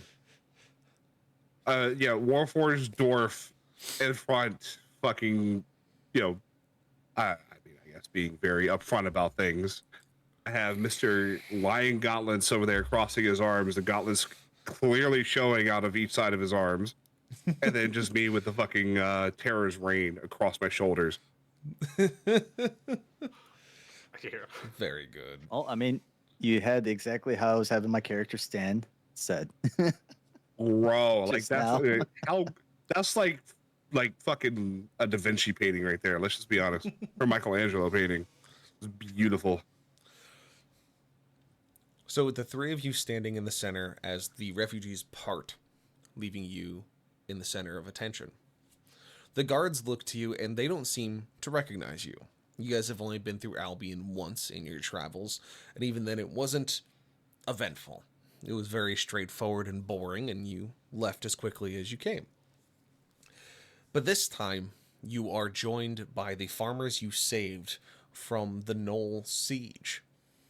Yeah, Warforged dwarf in front, fucking, I guess being very upfront about things. I have Mr. Lion Gauntlets over there crossing his arms, the gauntlets clearly showing out of each side of his arms, and then just me with the fucking Terror's Reign across my shoulders. Very good. Well, I mean, you had exactly how I was having my character stand said. Bro, like Just that's now. that's like fucking a Da Vinci painting right there. Let's just be honest. Or Michelangelo painting. It's beautiful. So with the three of you standing in the center as the refugees part, leaving you in the center of attention. The guards look to you and they don't seem to recognize you. You guys have only been through Albion once in your travels, and even then it wasn't eventful. It was very straightforward and boring, and you left as quickly as you came. But this time, you are joined by the farmers you saved from the Knoll siege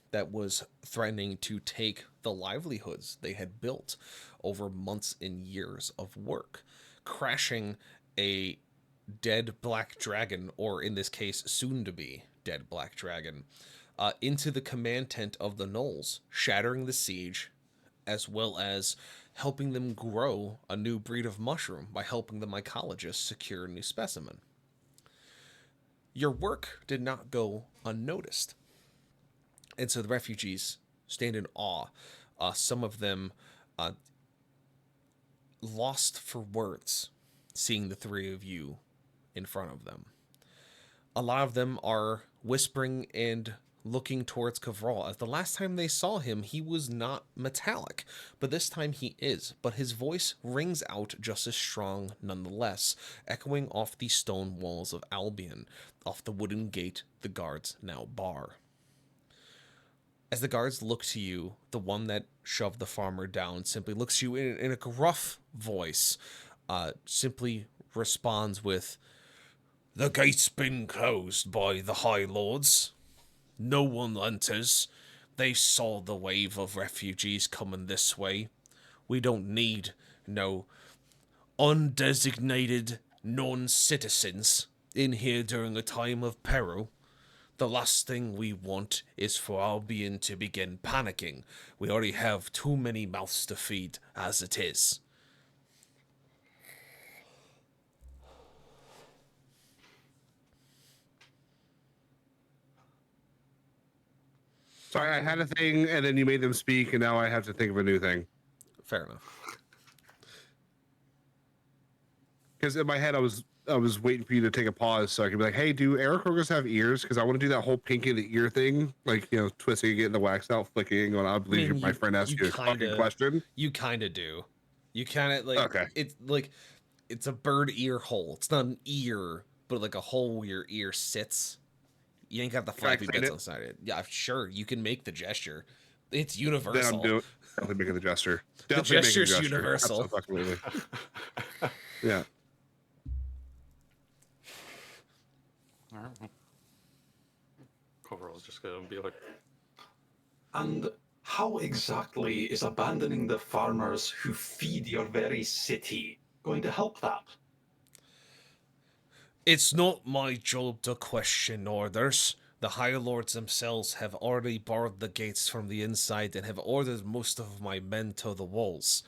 that was threatening to take the livelihoods they had built over months and years of work, crashing a dead black dragon, or in this case, soon to be dead black dragon, into the command tent of the Knolls, shattering the siege, as well as helping them grow a new breed of mushroom by helping the mycologist secure a new specimen. Your work did not go unnoticed. And so the refugees stand in awe. Some of them lost for words seeing the three of you in front of them. A lot of them are whispering and looking towards Kavral, as the last time they saw him, he was not metallic, but this time he is. But his voice rings out just as strong nonetheless, echoing off the stone walls of Albion, off the wooden gate the guards now bar. As the guards look to you, the one that shoved the farmer down simply looks to you in a gruff voice, simply responds with, "The gate's been closed by the High Lords. No one enters. They saw the wave of refugees coming this way. We don't need no undesignated non-citizens in here during a time of peril. The last thing we want is for Albion to begin panicking. We already have too many mouths to feed as it is." Sorry, I had a thing, and then you made them speak, and now I have to think of a new thing. Fair enough. Because in my head, I was waiting for you to take a pause so I could be like, "Hey, do Aarakocras have ears?" Because I want to do that whole pinky the ear thing, like twisting, getting the wax out, flicking. Going, I believe my friend asked you a fucking question. You kind of do. You kind of like. Okay. It's like it's a bird ear hole. It's not an ear, but like a hole where your ear sits. You ain't got the flappy bits inside it. Yeah, sure. You can make the gesture. It's universal. Then I'm doing definitely making the gesture. The gesture's universal. Absolutely. Yeah. Coverall's just gonna be like, And how exactly is abandoning the farmers who feed your very city going to help that? It's not my job to question orders. The High Lords themselves have already barred the gates from the inside and have ordered most of my men to the walls.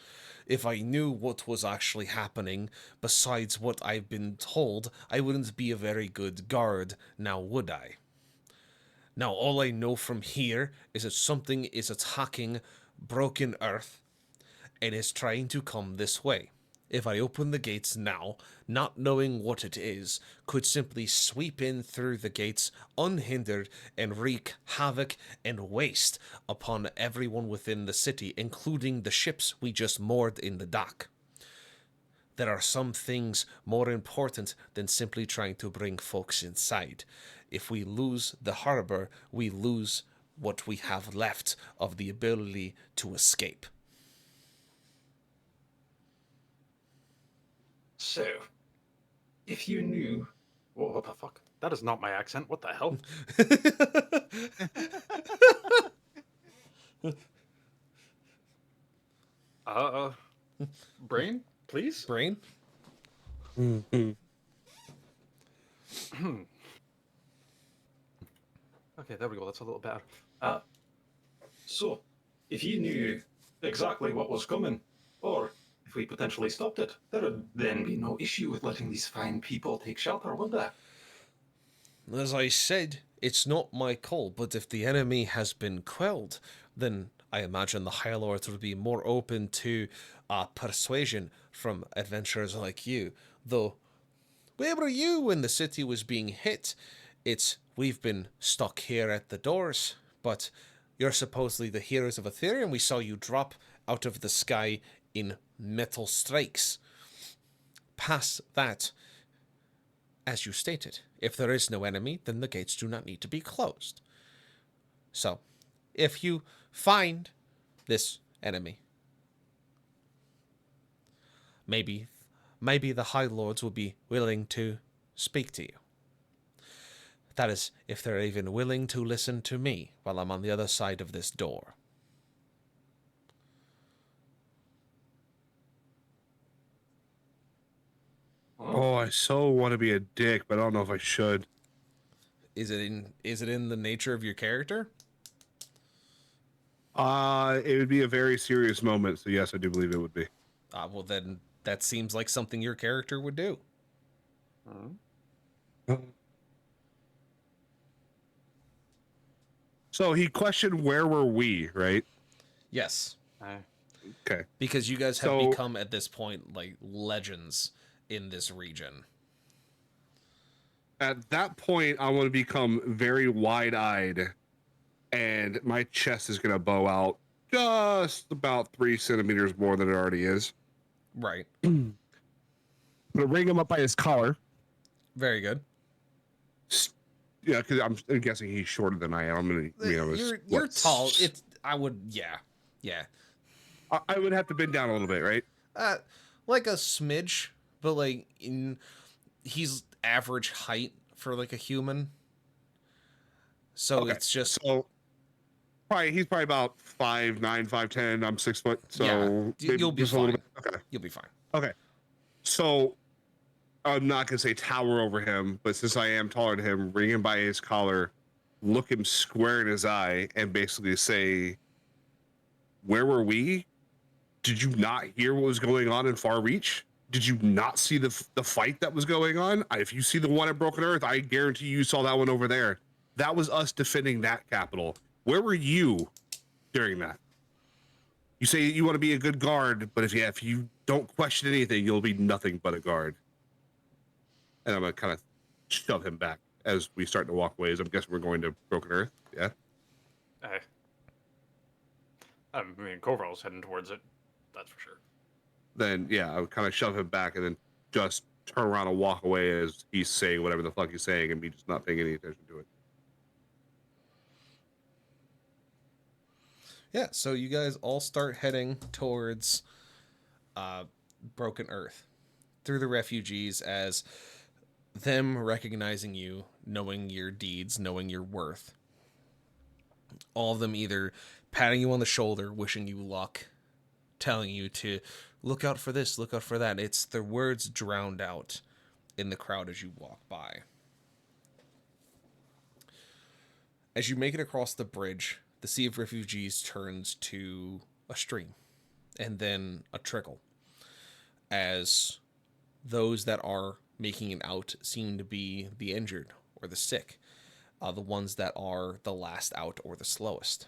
If I knew what was actually happening, besides what I've been told, I wouldn't be a very good guard, now would I? Now all I know from here is that something is attacking Broken Earth and is trying to come this way. If I open the gates now, not knowing what it is, could simply sweep in through the gates unhindered and wreak havoc and waste upon everyone within the city, including the ships we just moored in the dock. There are some things more important than simply trying to bring folks inside. If we lose the harbor, we lose what we have left of the ability to escape. So, if you knew... whoa, what the fuck? That is not my accent. What the hell? Brain, please? Brain? Okay, there we go. That's a little better. So, if you knew exactly what was coming, or if we potentially stopped it, there would then be no issue with letting these fine people take shelter, would there? As I said, it's not my call, but if the enemy has been quelled, then I imagine the High Lords would be more open to persuasion from adventurers like you. Though, where were you when the city was being hit? We've been stuck here at the doors, but you're supposedly the heroes of Etheria, and we saw you drop out of the sky in metal strikes. Past that, as you stated, if there is no enemy, then the gates do not need to be closed. So, if you find this enemy, maybe the High Lords will be willing to speak to you. That is, if they're even willing to listen to me while I'm on the other side of this door. Oh, I so want to be a dick, but I don't know if I should. Is it in the nature of your character? It would be a very serious moment, so yes, I do believe it would be. Well, then that seems like something your character would do. So he questioned where were we, right? Yes. Okay. Because you guys have become, at this point, like legends in this region. At that point, I want to become very wide-eyed and my chest is going to bow out just about 3 centimeters more than it already is. Right. I'm going to ring him up by his collar. Very good. Yeah, because I'm guessing he's shorter than I am. I'm going to, You're tall. I would, yeah. I would have to bend down a little bit, right? Like a smidge, but like he's average height for like a human. So Okay. it's just So he's probably about 5'9", 5'10". I'm 6 foot, so yeah, maybe you'll be just a little fine. bit. Okay. You'll be fine. Okay. So I'm not gonna say tower over him, but since I am taller than him, ring him by his collar, look him square in his eye, and basically say, "Where were we? Did you not hear what was going on in Far Reach? Did you not see the fight that was going on? If you see the one at Broken Earth, I guarantee you saw that one over there. That was us defending that capital. Where were you during that? You say you want to be a good guard, but if you don't question anything, you'll be nothing but a guard." And I'm gonna kind of shove him back as we start to walk ways. I'm guessing we're going to Broken Earth. Yeah. I mean, Corval's heading towards it. That's for sure. Then yeah, I would kind of shove him back and then just turn around and walk away as he's saying whatever the fuck he's saying and me just not paying any attention to it. Yeah, so you guys all start heading towards Broken Earth through the refugees, as them recognizing you, knowing your deeds, knowing your worth. All of them either patting you on the shoulder, wishing you luck, telling you to look out for this, look out for that. It's their words drowned out in the crowd as you walk by. As you make it across the bridge, the Sea of Refugees turns to a stream and then a trickle, as those that are making it out seem to be the injured or the sick, the ones that are the last out or the slowest.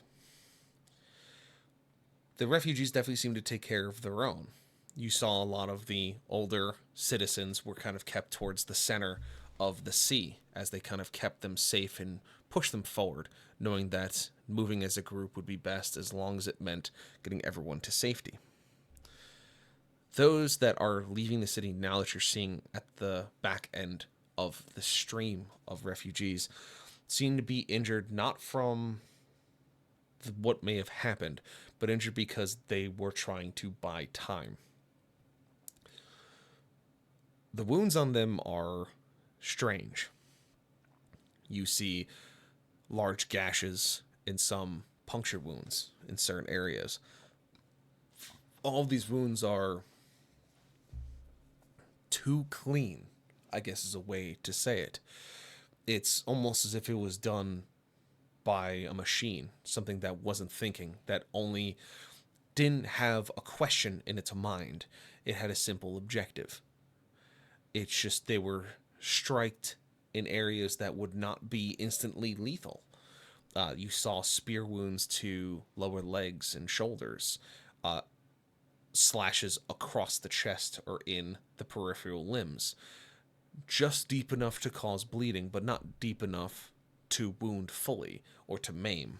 The refugees definitely seem to take care of their own. You saw a lot of the older citizens were kind of kept towards the center of the sea, as they kind of kept them safe and pushed them forward, knowing that moving as a group would be best as long as it meant getting everyone to safety. Those that are leaving the city now that you're seeing at the back end of the stream of refugees seem to be injured not from what may have happened, but injured because they were trying to buy time. The wounds on them are strange. You see large gashes and some puncture wounds in certain areas. All of these wounds are too clean, I guess is a way to say it. It's almost as if it was done by a machine, something that wasn't thinking, that only didn't have a question in its mind. It had a simple objective. It's just they were striked in areas that would not be instantly lethal. You saw spear wounds to lower legs and shoulders, slashes across the chest or in the peripheral limbs, just deep enough to cause bleeding, but not deep enough to wound fully or to maim.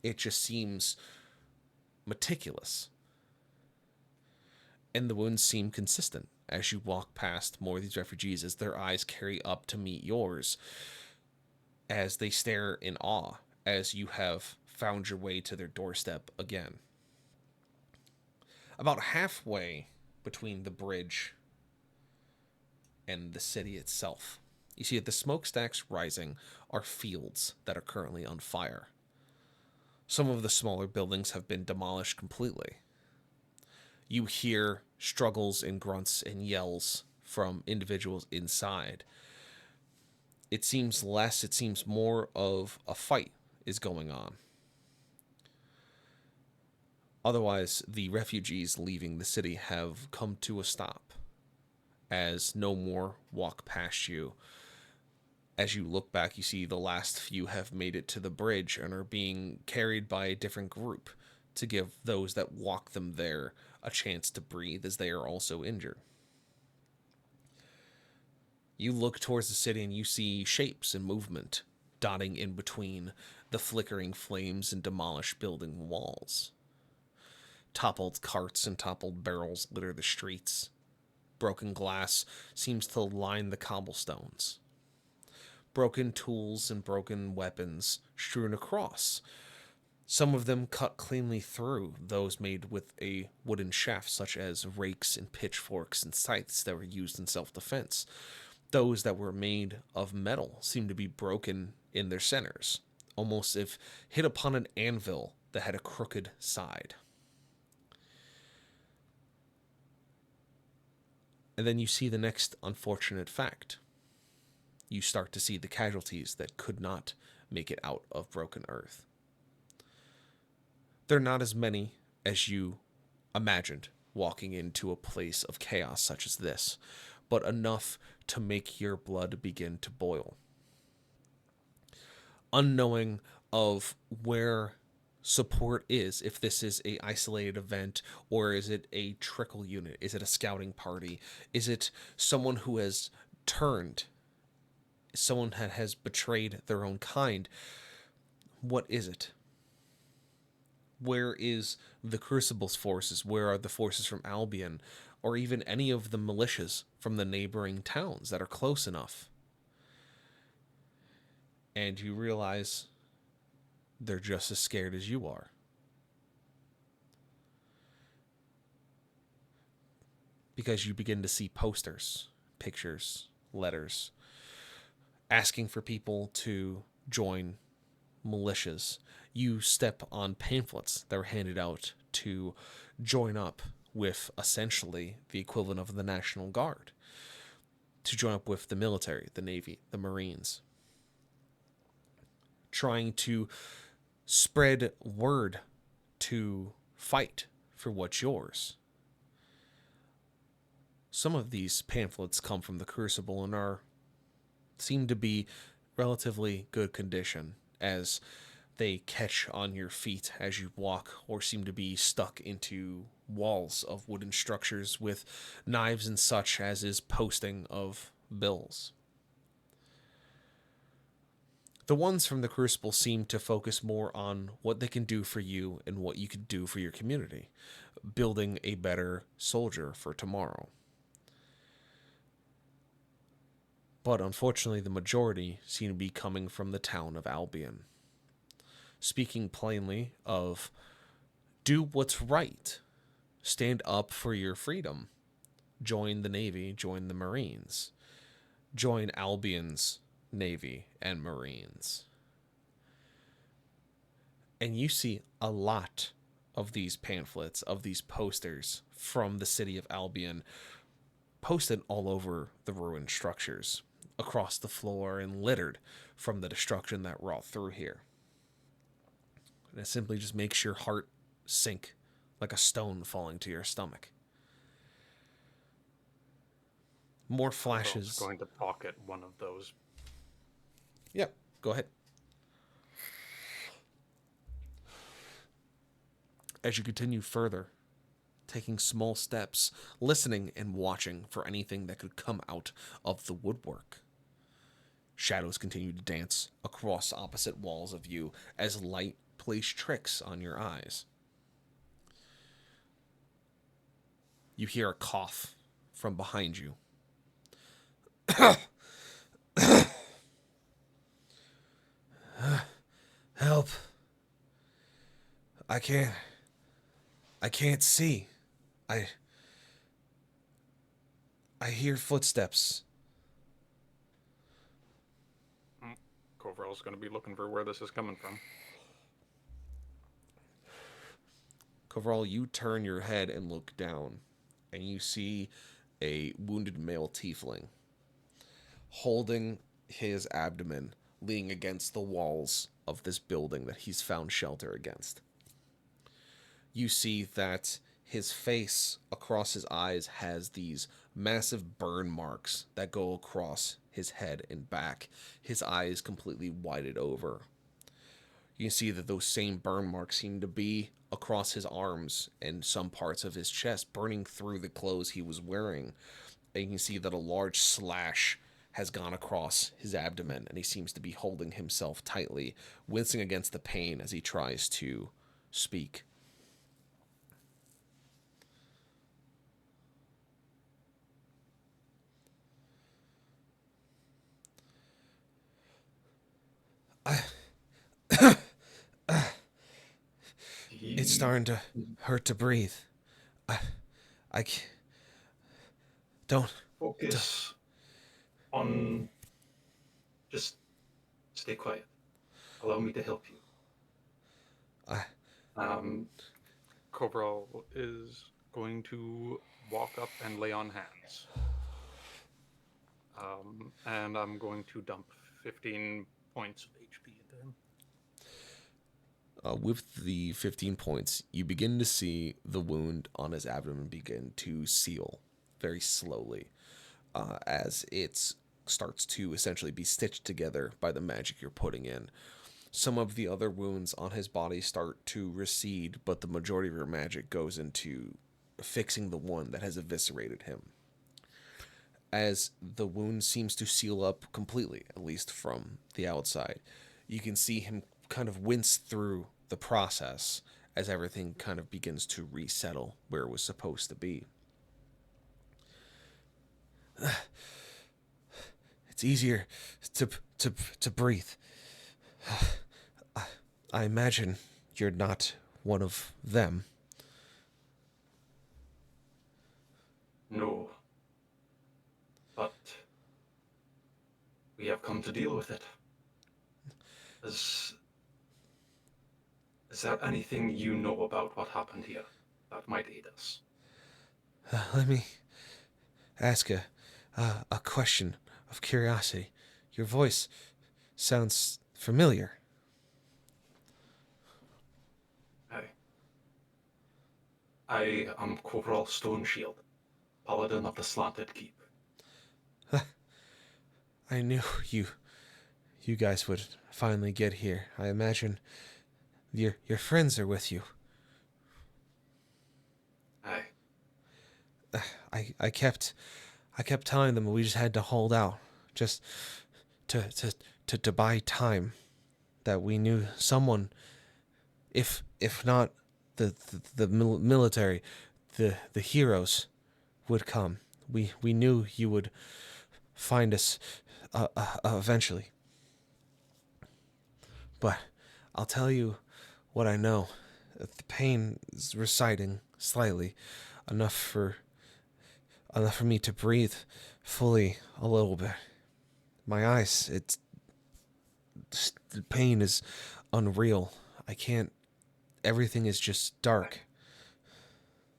It just seems meticulous. And the wounds seem consistent as you walk past more of these refugees, as their eyes carry up to meet yours, as they stare in awe as you have found your way to their doorstep again. About halfway between the bridge and the city itself, you see that the smokestacks rising are fields that are currently on fire. Some of the smaller buildings have been demolished completely. You hear struggles and grunts and yells from individuals inside. It seems more of a fight is going on. Otherwise, the refugees leaving the city have come to a stop, as no more walk past you. As you look back, you see the last few have made it to the bridge and are being carried by a different group to give those that walk them there a chance to breathe, as they are also injured. You look towards the city and you see shapes and movement dotting in between the flickering flames and demolished building walls. Toppled carts and toppled barrels litter the streets. Broken glass seems to line the cobblestones. Broken tools and broken weapons strewn across. Some of them cut cleanly through those made with a wooden shaft, such as rakes and pitchforks and scythes that were used in self-defense. Those that were made of metal seemed to be broken in their centers, almost if hit upon an anvil that had a crooked side. And then you see the next unfortunate fact. You start to see the casualties that could not make it out of broken earth. They're not as many as you imagined walking into a place of chaos such as this, but enough to make your blood begin to boil. Unknowing of where support is, if this is a isolated event, or is it a trickle unit? Is it a scouting party? Is it someone who has turned? Someone that has betrayed their own kind? What is it? Where is the Crucible's forces? Where are the forces from Albion? Or even any of the militias from the neighboring towns that are close enough? And you realize they're just as scared as you are. Because you begin to see posters, pictures, letters, asking for people to join militias. You step on pamphlets that were handed out to join up with essentially the equivalent of the National Guard, to join up with the military, the Navy, the Marines, trying to spread word to fight for what's yours. Some of these pamphlets come from the Crucible and seem to be relatively good condition, as they catch on your feet as you walk, or seem to be stuck into walls of wooden structures with knives and such, as is posting of bills. The ones from the Crucible seem to focus more on what they can do for you and what you can do for your community, building a better soldier for tomorrow. But unfortunately, the majority seem to be coming from the town of Albion, speaking plainly of do what's right, stand up for your freedom, join the Navy, join the Marines, join Albion's Navy and Marines. And you see a lot of these pamphlets, of these posters from the city of Albion, posted all over the ruined structures, across the floor, and littered from the destruction that wrought through here. And it simply just makes your heart sink like a stone falling to your stomach. More flashes. Going to pocket one of those. Yep, go ahead. As you continue further, taking small steps, listening and watching for anything that could come out of the woodwork. Shadows continue to dance across opposite walls of you as light plays tricks on your eyes. You hear a cough from behind you. Help. I can't see. I hear footsteps. Coverall's going to be looking for where this is coming from. Coverall, you turn your head and look down, and you see a wounded male tiefling holding his abdomen, leaning against the walls of this building that he's found shelter against. You see that his face across his eyes has these massive burn marks that go across his head and back, his eyes completely whited over. You can see that those same burn marks seem to be across his arms and some parts of his chest, burning through the clothes he was wearing. And you can see that a large slash has gone across his abdomen, and he seems to be holding himself tightly, wincing against the pain as he tries to speak. It's starting to hurt to breathe. I don't. Focus on. Just stay quiet. Allow me to help you. Cobra is going to walk up and lay on hands. And I'm going to dump 15 points of HP into him. With the 15 points, you begin to see the wound on his abdomen begin to seal very slowly as it starts to essentially be stitched together by the magic you're putting in. Some of the other wounds on his body start to recede, but the majority of your magic goes into fixing the one that has eviscerated him. As the wound seems to seal up completely, at least from the outside, you can see him kind of wince through the process as everything kind of begins to resettle where it was supposed to be. It's easier to breathe. I imagine you're not one of them. No. But we have come to deal with it. Is there anything you know about what happened here that might aid us? Let me ask a question of curiosity. Your voice sounds familiar. I am Corporal Stoneshield, Paladin of the Slanted Keep. I knew you guys would finally get here. I imagine your friends are with you. I kept telling them we just had to hold out, just to buy time. That we knew someone, if not the military, the heroes would come. We knew you would find us eventually. But I'll tell you what I know. The pain is receding slightly, enough for me to breathe fully a little bit. My eyes, the pain is unreal. I can't. Everything is just dark.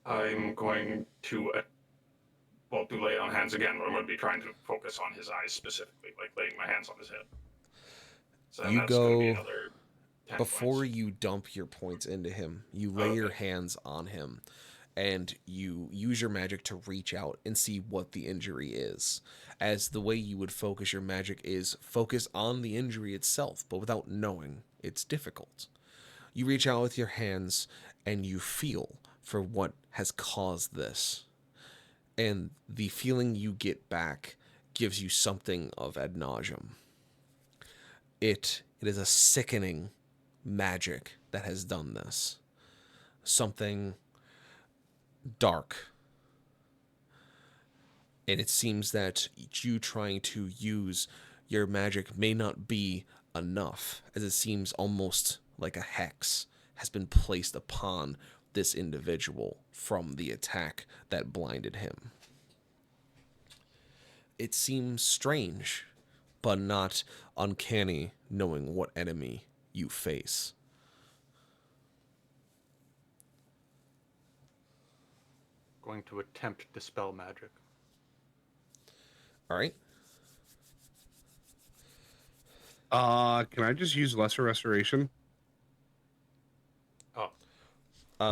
I'm going to, do lay on hands again, but I'm going to be trying to focus on his eyes specifically, like laying my hands on his head. So You that's going to be go another 10 before points. you dump your points into him. You lay your hands on him, and you use your magic to reach out and see what the injury is. As the way you would focus your magic is focus on the injury itself, but without knowing. It's difficult. You reach out with your hands and you feel for what has caused this. And the feeling you get back gives you something of ad nauseum. It is a sickening magic that has done this. Something dark. And it seems that you trying to use your magic may not be enough, as it seems almost like a hex has been placed upon this individual from the attack that blinded him. It seems strange, but not uncanny, knowing what enemy you face. Going to attempt dispel magic. All right. Can I just use lesser restoration?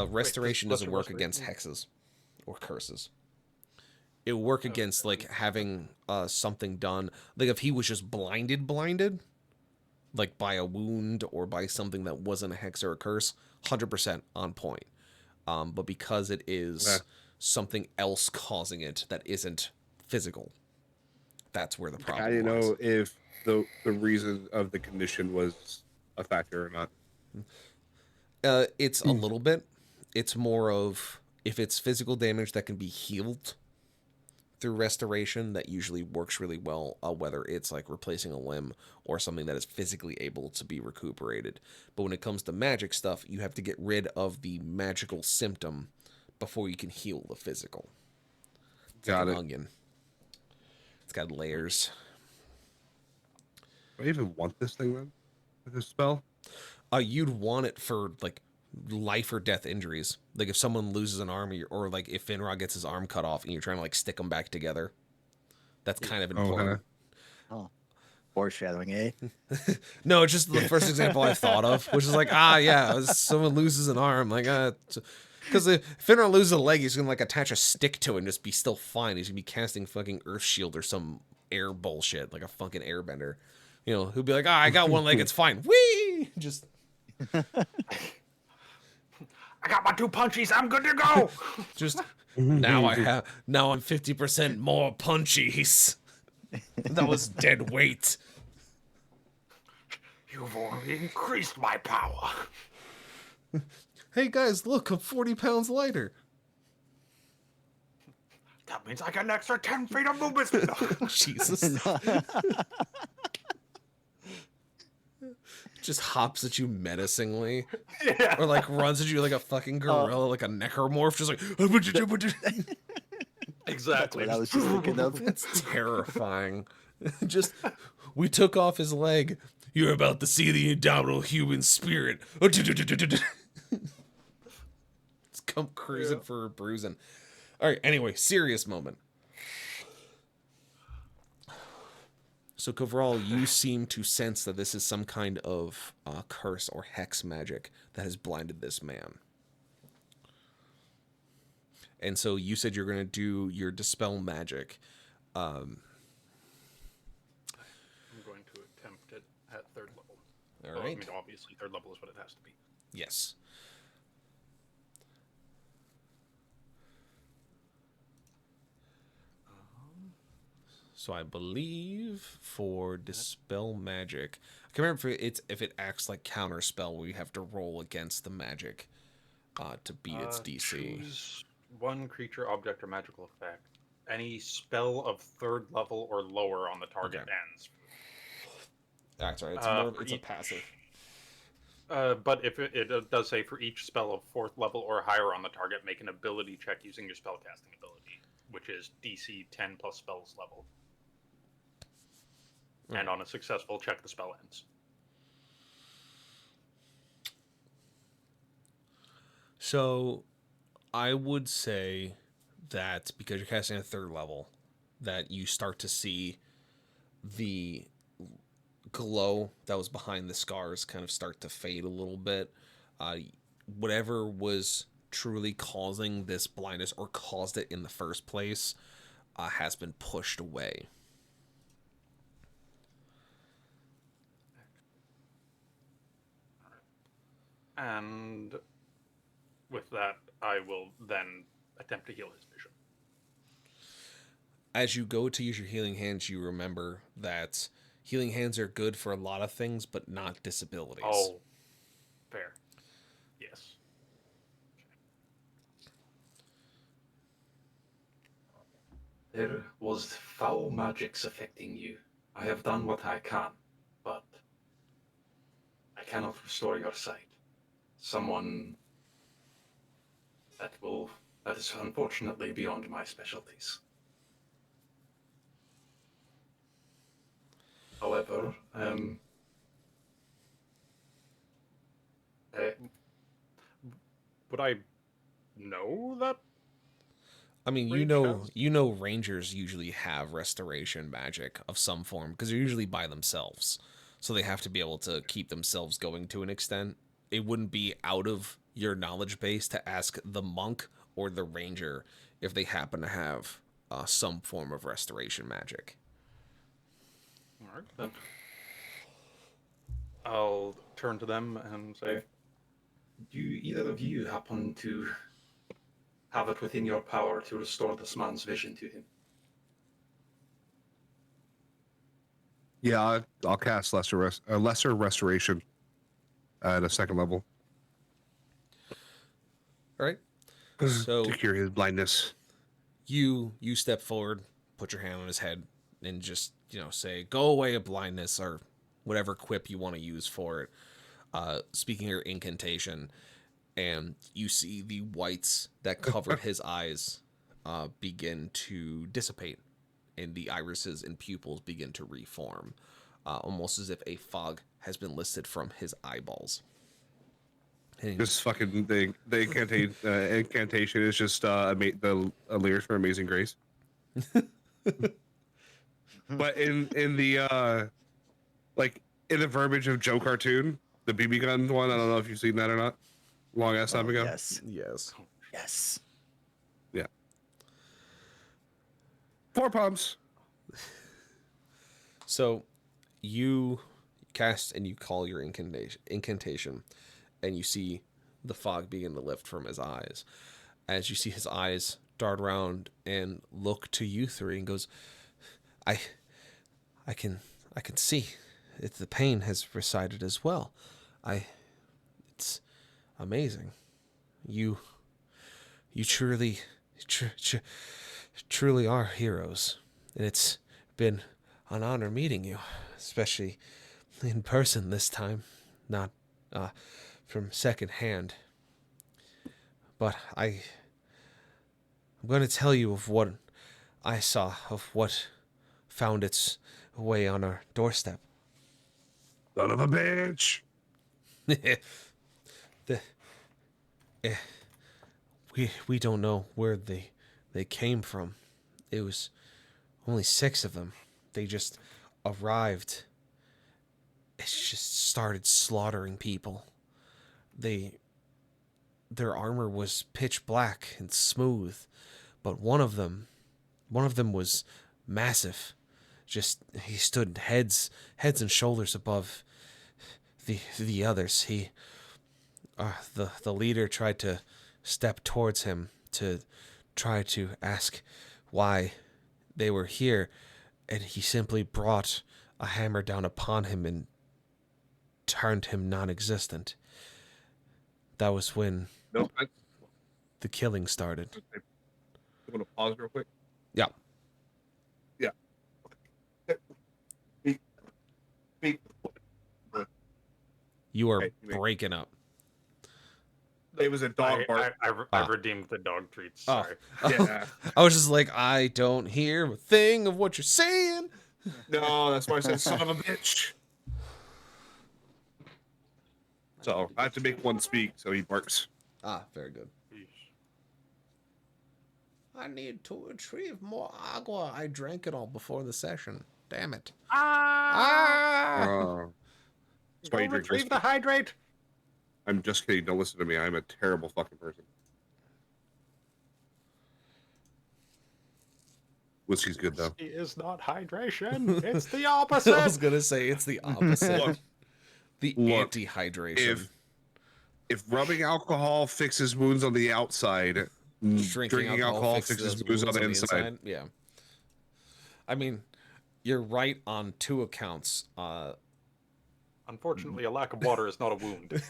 Restoration Wait, doesn't lesser work against restoration? hexes or curses. It would work against like having something done. Like if he was just blinded, like by a wound or by something that wasn't a hex or a curse, 100% on point. But because it is something else causing it that isn't physical, That's where the I problem didn't lies. know if the reason of the condition was a factor or not. It's a little bit. It's more of if it's physical damage that can be healed through restoration, that usually works really well, whether it's like replacing a limb or something that is physically able to be recuperated. But when it comes to magic stuff, you have to get rid of the magical symptom before you can heal the physical. It's like Got an it. onion. It's got layers. Do I even want this thing then? With this spell? You'd want it for like life or death injuries. Like if someone loses an arm, or like if Finrod gets his arm cut off and you're trying to like stick them back together. That's kind of important. Okay. Oh, foreshadowing, eh? No, it's just the first example I thought of, which is like, yeah, someone loses an arm, like, because if Finrod loses a leg, he's gonna like attach a stick to it and just be still fine. He's gonna be casting fucking Earth Shield or some air bullshit, like a fucking airbender. You know, who'd be like, I got one leg, it's fine. Whee! Just I got my 2 punchies. I'm good to go. Just now I'm 50% more punchies. That was dead weight. You've only increased my power. Hey guys, look, I'm 40 pounds lighter. That means I get an extra 10 feet of movement speed. Jesus. Just hops at you menacingly. Yeah. Or like runs at you like a fucking gorilla, like a necromorph, just like Exactly. What I was just thinking of. It's terrifying. Just we took off his leg. You're about to see the indomitable human spirit. Just come cruising for a bruising. All right, anyway, serious moment. So, Kovral, you seem to sense that this is some kind of curse or hex magic that has blinded this man. And so you said you're going to do your dispel magic. I'm going to attempt it at 3rd level. All Well, right. I mean, obviously, 3rd level is what it has to be. Yes. So I believe for dispel magic, I can't remember if it acts like counterspell, where you have to roll against the magic to beat its DC. Choose one creature, object, or magical effect. Any spell of 3rd level or lower on the target Okay. ends. That's right. It's For it's a each- passive. But if it does say for each spell of 4th level or higher on the target, make an ability check using your spellcasting ability, which is DC 10 plus spells level. And on a successful check, the spell ends. So I would say that because you're casting at 3rd level, that you start to see the glow that was behind the scars kind of start to fade a little bit. Whatever was truly causing this blindness or caused it in the first place has been pushed away. And with that, I will then attempt to heal his vision. As you go to use your healing hands, you remember that healing hands are good for a lot of things, but not disabilities. Oh, fair. Yes. There was foul magics affecting you. I have done what I can, but I cannot restore your sight. Someone that is unfortunately beyond my specialties. However, would I know that? I mean, Range you know, rangers usually have restoration magic of some form because they're usually by themselves, so they have to be able to keep themselves going to an extent. It wouldn't be out of your knowledge base to ask the monk or the ranger if they happen to have some form of restoration magic. All right, then. I'll turn to them and say, do either of you happen to have it within your power to restore this man's vision to him? Yeah, I'll cast lesser restoration at a second level All right. to So cure his blindness. you step forward, put your hand on his head, and just say, "Go away, a blindness," or whatever quip you want to use for it. Speaking your incantation, and you see the whites that covered his eyes begin to dissipate, and the irises and pupils begin to reform, almost as if a fog has been lifted from his eyeballs. And This fucking thing, the incantation is just the lyrics for Amazing Grace. But in the like in the verbiage of Joe Cartoon, the BB gun one, I don't know if you've seen that or not. Long ass time ago. Yes. yes. Yes. Yeah. 4 pumps. So you cast and you call your incantation, and you see the fog begin to lift from his eyes. As you see his eyes dart around and look to you three, and goes, I can see it. The pain has receded as well. It's amazing. You truly truly are heroes, and it's been an honor meeting you, especially in person this time, not from second hand. But I'm going to tell you of what I saw, of what found its way on our doorstep. Son of a bitch. We don't know where they came from. It was only 6 of them. They just arrived. It just started slaughtering people. Their armor was pitch black and smooth, but one of them was massive. Just he stood heads and shoulders above the others. The leader tried to step towards him to try to ask why they were here, and he simply brought a hammer down upon him and turned him non-existent. That was when No, the killing started. I'm gonna pause real quick. Yeah. Yeah. Beep. You are Okay, you may- breaking up. It was a dog bark. I redeemed the dog treats. Oh. Sorry. Yeah. I was just like, I don't hear a thing of what you're saying. No, that's why I said son of a bitch. So I have to make one speak, so he barks. Ah, very good. I need to retrieve more agua. I drank it all before the session. Damn it. Ah! That's why you drink Retrieve whiskey. the hydrate. I'm just kidding. Don't listen to me. I'm a terrible fucking person. Whiskey's good though. It is not hydration. It's the I was opposite. gonna say it's the opposite. Look, The Look, anti-hydration. if rubbing alcohol fixes wounds on the outside, drinking alcohol fixes wounds on the inside. Yeah. I mean, you're right on 2 accounts. Unfortunately, a lack of water is not a wound.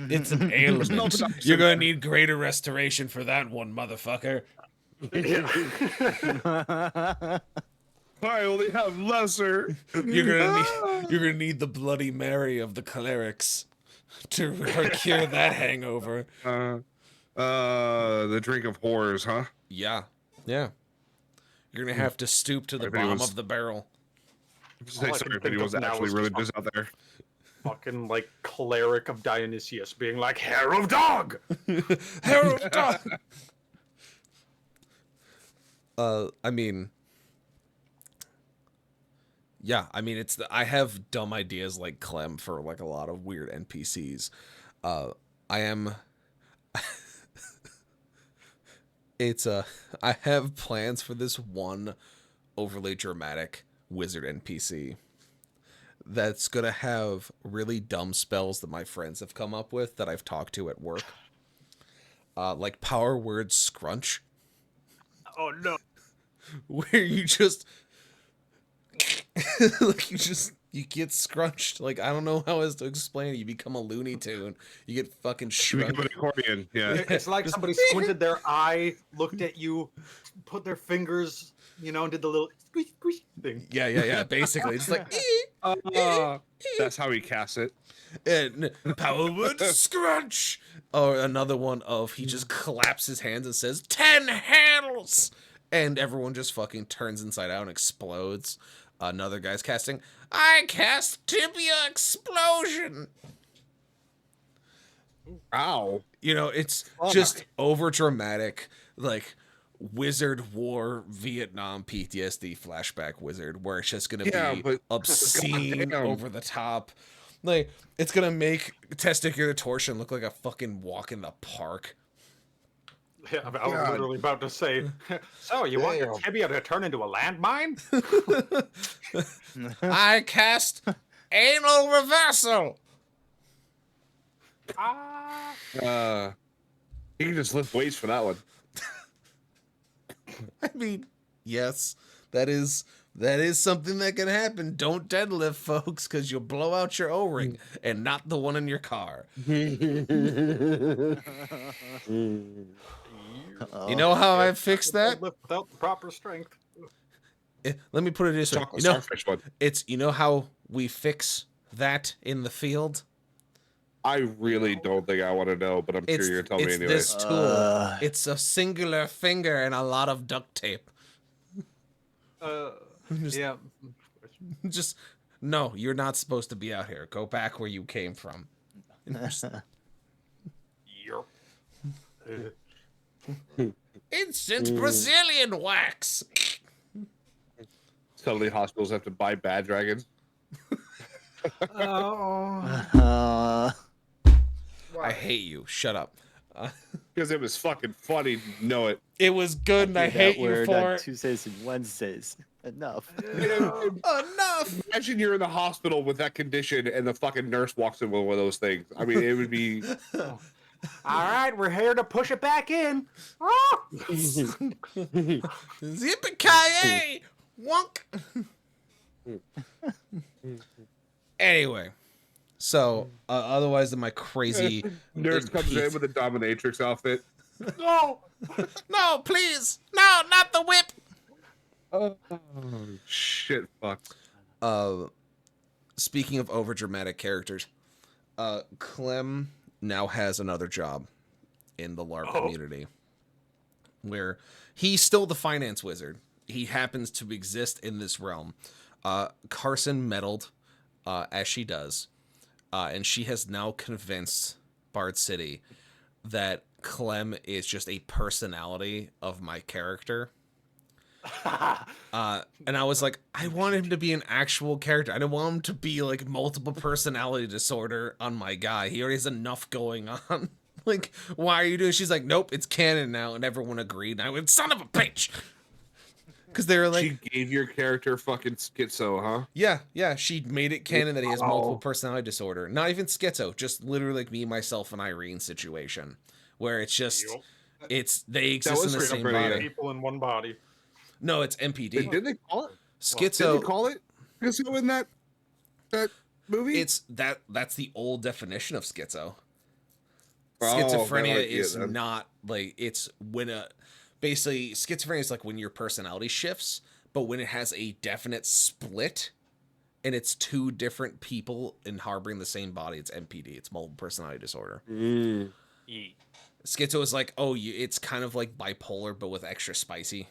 It's an ailment. You're gonna need greater restoration for that one, motherfucker. I only have lesser. You're gonna need the Bloody Mary of the clerics to cure that hangover. The drink of horrors, huh? Yeah. You're gonna have to stoop to the I think it bottom was- of the barrel. All I Sorry can if think anyone's of now actually is religious out there. Fucking like cleric of Dionysius being like hair of dog. Hair of dog. I mean, yeah, I mean, I have dumb ideas like Clem for like a lot of weird NPCs. I have plans for this one overly dramatic wizard NPC that's gonna have really dumb spells that my friends have come up with that I've talked to at work. Like power word scrunch. Oh no. Where you just Like you get scrunched. Like I don't know how else to explain it. You become a Looney Tune. You get fucking You become shrunk. an accordion. Yeah. It's like Just- somebody squinted their eye, looked at you, put their fingers, and did the little squish squish thing. Yeah. Basically, it's like That's how he casts it. and power word scrunch. Or another one of he just claps his hands and says 10 handles, and everyone just fucking turns inside out and explodes. Another guy's casting, I cast tibia explosion. Ow. It's just over dramatic, like Wizard War Vietnam PTSD flashback wizard, where it's just gonna be obscene, goddamn. over the top. Like it's gonna make testicular torsion look like a fucking walk in the park. Yeah, I was God. literally about to say, so you want your Damn. tibia to turn into a landmine? I cast anal reversal. Ah. You can just lift weights for that one. I mean, yes, that is something that can happen. Don't deadlift, folks, because you'll blow out your O-ring and not the one in your car. You know how I fixed that? Lift without the proper strength. Let me put it this way. Chocolate starfish one. You know how we fix that in the field? I really don't think I want to know, but I'm sure you're telling me It's anyway. this tool. It's a singular finger and a lot of duct tape. Just- Yeah. Just no, you're not supposed to be out here. Go back where you came from. Just- Yep. Instant Brazilian wax. Suddenly hospitals have to buy bad dragons. Oh. I hate you. Shut up. Because it was fucking funny. Know it. It was good, and I Do that hate you word for on it. Tuesdays and Wednesdays. Enough. Enough. Imagine you're in the hospital with that condition and the fucking nurse walks in with one of those things. I mean, it would be. All right, we're here to push it back in. Ah! Zippy-ki-yay! Wonk. Anyway, so otherwise than my crazy Nurse comes in with a dominatrix outfit. No. No, please, no, not the whip. Oh shit! Fuck. Speaking of overdramatic characters, Clem now has another job in the LARP community, where he's still the finance wizard. He happens to exist in this realm. Carson meddled, as she does, and she has now convinced Bard City that Clem is just a personality of my character. And I was like, I want him to be an actual character. I don't want him to be like multiple personality disorder on my guy. He already has enough going on. Like, why are you doing? She's like, nope, it's canon now, and everyone agreed. And I went, son of a bitch, because they were like, She gave your character fucking schizo, huh? yeah, she made it canon that he has multiple personality disorder. Not even schizo, just literally like me, myself, and Irene situation, where it's just, they exist in the same schizophrenia. body. People in one body. No, it's MPD. Did they call it? Did Schizo. they call it schizo in that movie? It's that's the old definition of schizo. Oh, Schizophrenia that might be is it then. not like, it's when basically schizophrenia is like when your personality shifts, but when it has a definite split and it's two different people and harboring the same body, it's MPD. It's multiple personality disorder. Schizo is like, it's kind of like bipolar but with extra spicy.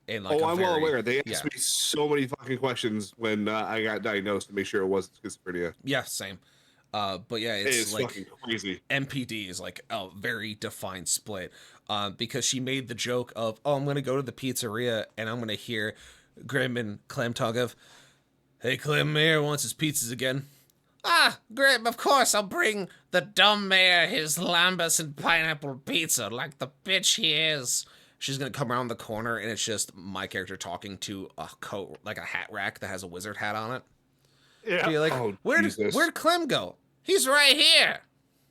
And like I'm well aware. They asked yeah. me so many fucking questions when I got diagnosed to make sure it wasn't schizophrenia. Yeah, same. But yeah, It it's is like fucking crazy. MPD is like a very defined split. Because she made the joke of, I'm gonna go to the pizzeria and I'm gonna hear Grim and Clem talk of, hey, Clem, Mayor wants his pizzas again. Ah, Grim, of course I'll bring the dumb mayor his lambus and pineapple pizza like the bitch he is. She's gonna come around the corner and it's just my character talking to a coat, like a hat rack that has a wizard hat on it. Yeah. You're like, Oh, where'd Jesus. Clem go? He's right here.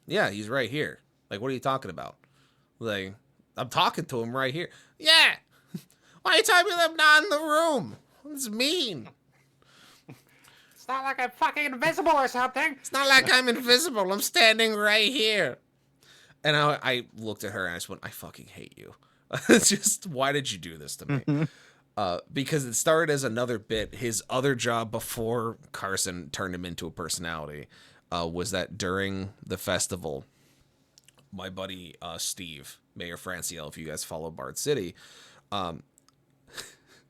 Yeah, he's right here. Like, what are you talking about? Like, I'm talking to him right here. Yeah. Why are you telling me that I'm not in the room? It's mean. not like I'm fucking invisible or something. It's not like I'm invisible. I'm standing right here. And I looked at her and I just went, I fucking hate you. It's just, why did you do this to me? Because it started as another bit. His other job before Carson turned him into a personality was that during the festival, my buddy Steve, Mayor Franciel, if you guys follow Bard City,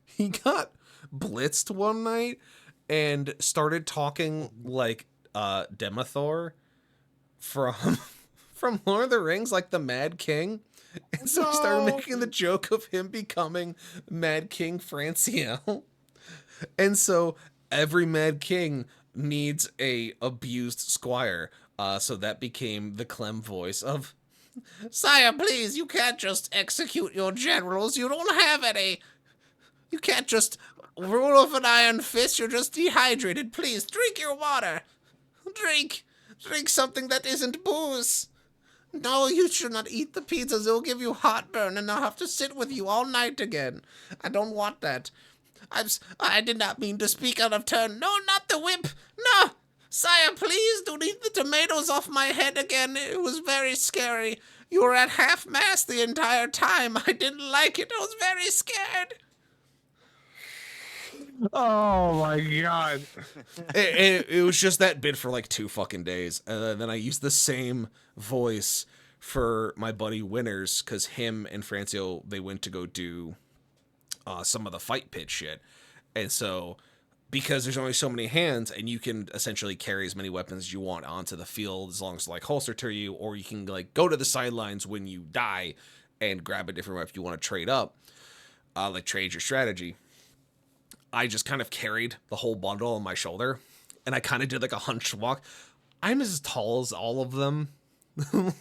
he got blitzed one night and started talking like Denethor from Lord of the Rings, like the Mad King. And so he started making the joke of him becoming Mad King Franciel. And so every Mad King needs a abused squire. So that became the Clem voice of, Sire, please, you can't just execute your generals. You don't have any. You can't just rule with an iron fist. You're just dehydrated. Please, drink your water. Drink something that isn't booze. No, you should not eat the pizzas. It'll give you heartburn, and I'll have to sit with you all night again. I don't want that. I did not mean to speak out of turn. No, not the whip. No! Sire, please don't eat the tomatoes off my head again. It was very scary. You were at half-mast the entire time. I didn't like it. I was very scared. Oh my god. It was just that bit for like 2 fucking days. And then I used the same voice for my buddy Winners, because him and Francio, they went to go do some of the fight pit shit. And so, because there's only so many hands, and you can essentially carry as many weapons as you want onto the field, as long as like holster to you, or you can like go to the sidelines when you die and grab a different weapon if you want to trade up, like trade your strategy. I just kind of carried the whole bundle on my shoulder, and I kind of did like a hunched walk. I'm as tall as all of them.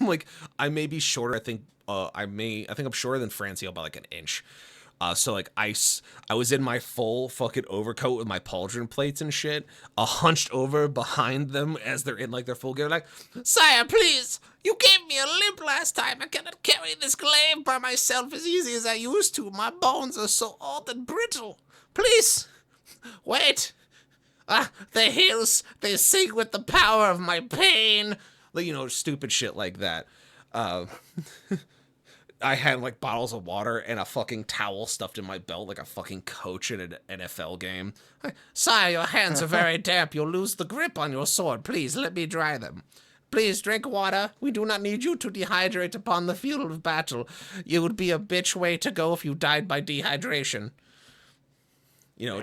Like, I may be shorter. I think I'm shorter than Francio by like an inch. So like I was in my full fucking overcoat with my pauldron plates and shit, hunched over behind them as they're in like their full gear, like, Sire, please, you gave me a limp last time. I cannot carry this glaive by myself as easy as I used to. My bones are so old and brittle. Please, wait. The hills, they sing with the power of my pain. Like, you know, stupid shit like that. I had like bottles of water and a fucking towel stuffed in my belt like a fucking coach in an NFL game. Sire, your hands are very damp. You'll lose the grip on your sword. Please, let me dry them. Please drink water. We do not need you to dehydrate upon the field of battle. It would be a bitch way to go if you died by dehydration. You know,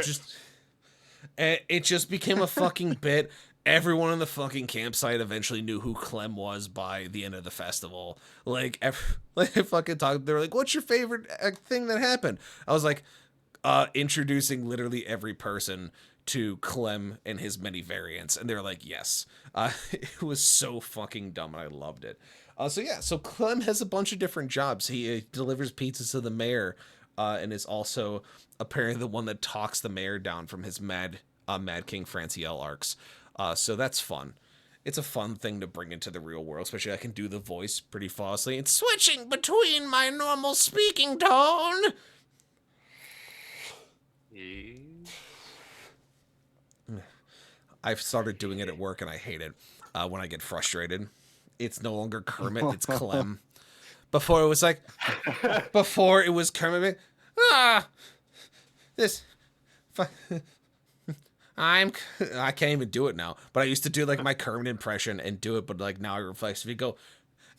it just became a fucking bit. Everyone in the fucking campsite eventually knew who Clem was by the end of the festival. Like I fucking talked. They were like, "What's your favorite thing that happened?" I was like, introducing literally every person to Clem and his many variants, and they're like, "Yes." It was so fucking dumb, and I loved it. So Clem has a bunch of different jobs. He delivers pizzas to the mayor, and is also apparently the one that talks the mayor down from his Mad King Franciel arcs. So that's fun. It's a fun thing to bring into the real world, especially I can do the voice pretty flawlessly. It's switching between my normal speaking tone. I've started doing it at work and I hate it when I get frustrated. It's no longer Kermit, it's Clem. Before it was Kermit. I can't even do it now, but I used to do like my Kermit impression and do it, but like now I reflexively go,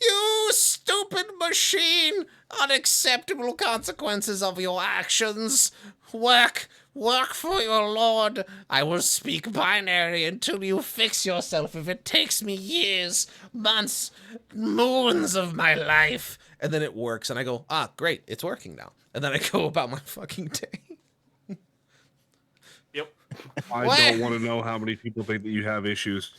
"You stupid machine! Unacceptable consequences of your actions. Work for your lord. I will speak binary until you fix yourself if it takes me years, months, moons of my life." And then it works, and I go, great, it's working now. And then I go about my fucking day. Yep. I don't want to know how many people think that you have issues.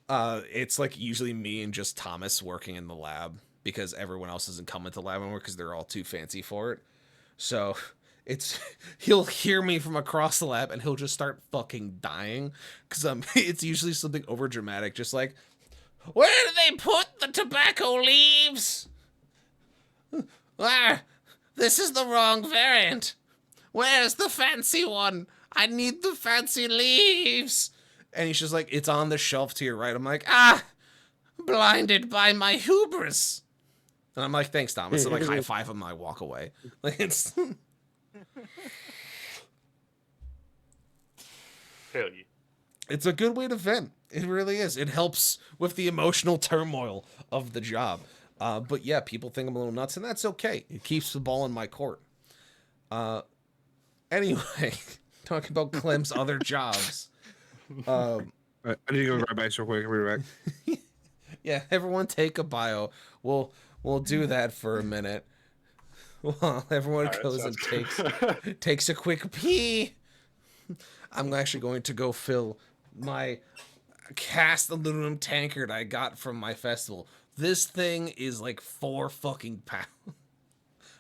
It's like usually me and just Thomas working in the lab, because everyone else doesn't come into the lab anymore because they're all too fancy for it. So he'll hear me from across the lab and he'll just start fucking dying because it's usually something over dramatic, just like, "Where do they put the tobacco leaves? This is the wrong variant. Where's the fancy one? I need the fancy leaves." And he's just like, it's on the shelf to your right. I'm like, ah, blinded by my hubris. And I'm like, thanks, Thomas. And like high five him and I walk away. Like it's Hell yeah. it's a good way to vent. It really is. It helps with the emotional turmoil of the job. But yeah, people think I'm a little nuts, and that's okay. It keeps the ball in my court. Anyway, talking about Clem's other jobs. I need to go grab ice real quick. I'll be right back. Yeah, everyone take a bio. We'll do that for a minute. While everyone Alright, goes and sounds takes a quick pee. I'm actually going to go fill my cast aluminum tankard I got from my festival. This thing is like 4 fucking pounds.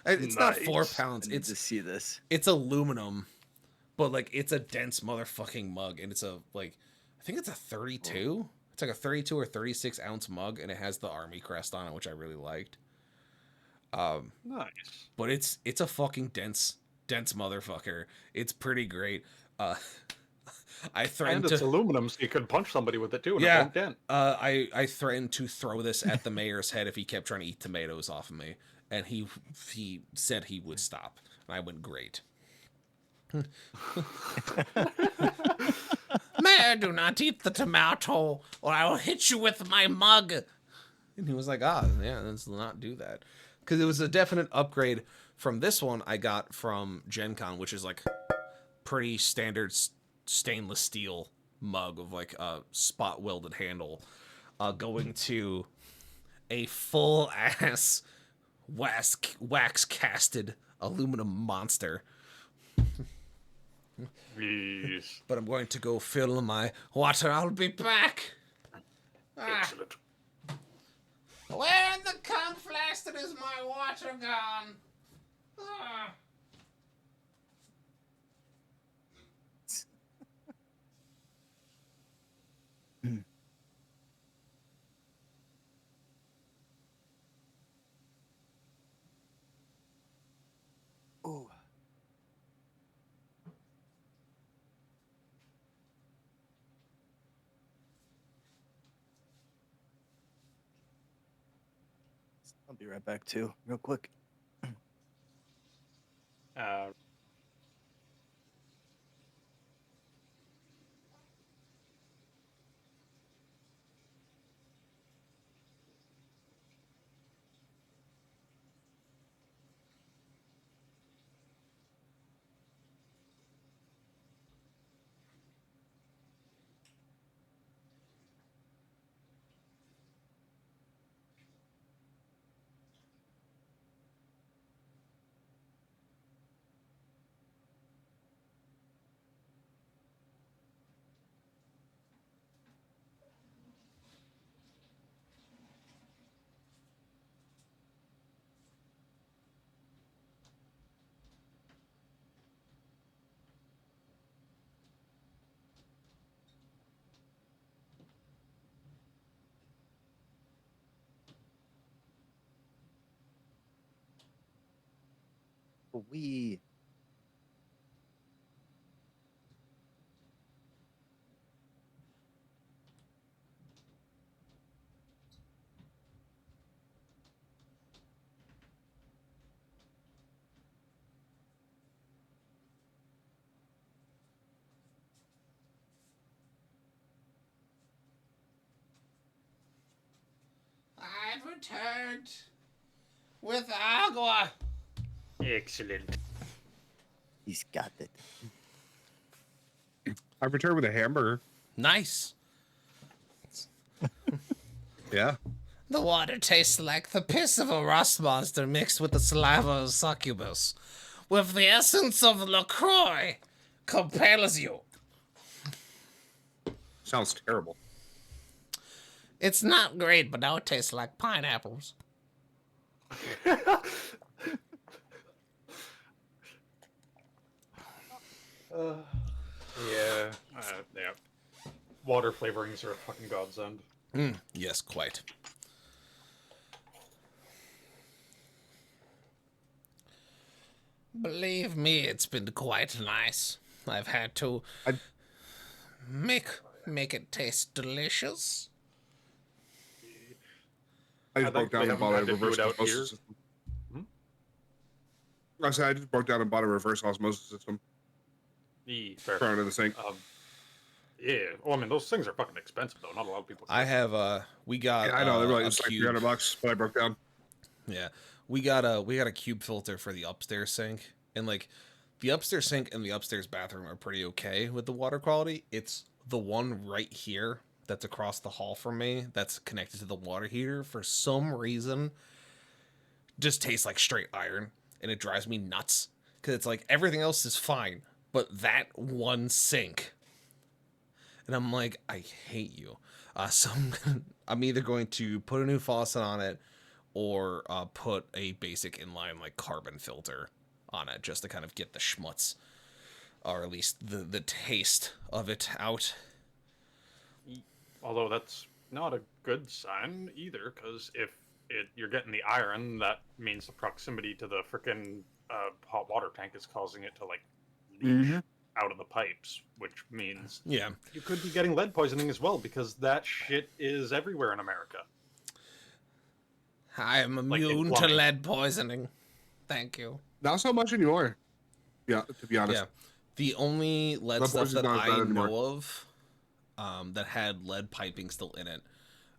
It's not 4 Nice. pounds. I need It's to see this. it's aluminum, but like it's a dense motherfucking mug, and it's a like I think it's a 32. It's like a 32 or 36 ounce mug, and it has the army crest on it, which I really liked. Nice. But it's a fucking dense motherfucker. It's pretty great. I threatened And it's to aluminum, so you could punch somebody with it too, and Yeah. it won't dent. I threatened to throw this at the mayor's head if he kept trying to eat tomatoes off of me, and he said he would stop. And I went, great. Mayor, do not eat the tomato, or I will hit you with my mug. And he was like, yeah, let's not do that. Because it was a definite upgrade from this one I got from Gen Con, which is like pretty standard stainless steel mug of like a spot welded handle, going to a full ass wax casted aluminum monster. Yes. But I'm going to go fill my water. I'll be back. Excellent. Where in the conflasted is my water gone? Ah. Ooh. I'll be right back too, real quick. Uh, We. I've returned with agua. excellent. He's got it. I've returned with a hamburger. Nice. Yeah. The water tastes like the piss of a rust monster mixed with the saliva of succubus, with the essence of LaCroix, compels you. Sounds terrible. It's not great, but now it tastes like pineapples. Yeah. Yeah. Water flavorings are a fucking godsend. Yes, quite. Believe me, it's been quite nice. I've had to make make it taste delicious. I just broke down and bought a had to do reverse it out osmosis here. system. Hmm? I said I just broke down and bought a reverse osmosis system. Fair. Throw it in the sink. Yeah. Well, I mean, those things are fucking expensive, though. Not a lot of people. I have we got Yeah, I know. They're like, a it's like cube. $300, but I broke down. Yeah, we got a cube filter for the upstairs sink, and like the upstairs sink and the upstairs bathroom are pretty okay with the water quality. It's the one right here that's across the hall from me that's connected to the water heater for some reason just tastes like straight iron, and it drives me nuts because it's like everything else is fine, but that one sink, and I'm like, I hate you. So I'm either going to put a new faucet on it or put a basic inline like carbon filter on it just to kind of get the schmutz, or at least the taste of it out. Although that's not a good sign either, because if you're getting the iron, that means the proximity to the frickin' hot water tank is causing it to like leach out of the pipes, which means Yeah. you could be getting lead poisoning as well, because that shit is everywhere in America. I am Like in immune to plumbing. lead poisoning. Thank you. Not so much anymore. Yeah, to be honest. Yeah. The only lead Lead stuff poison's that not as I bad anymore. know of that had lead piping still in it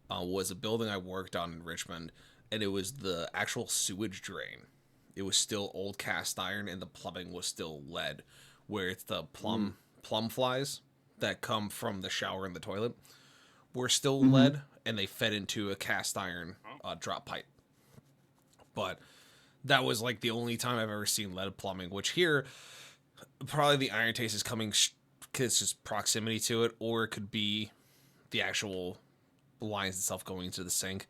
was a building I worked on in Richmond, and it was the actual sewage drain. It was still old cast iron, and the plumbing was still lead, where it's the plum flies that come from the shower and the toilet were still lead, and they fed into a cast iron drop pipe. But that was like the only time I've ever seen lead plumbing, which here probably the iron taste is coming because it's just proximity to it, or it could be the actual lines itself going into the sink.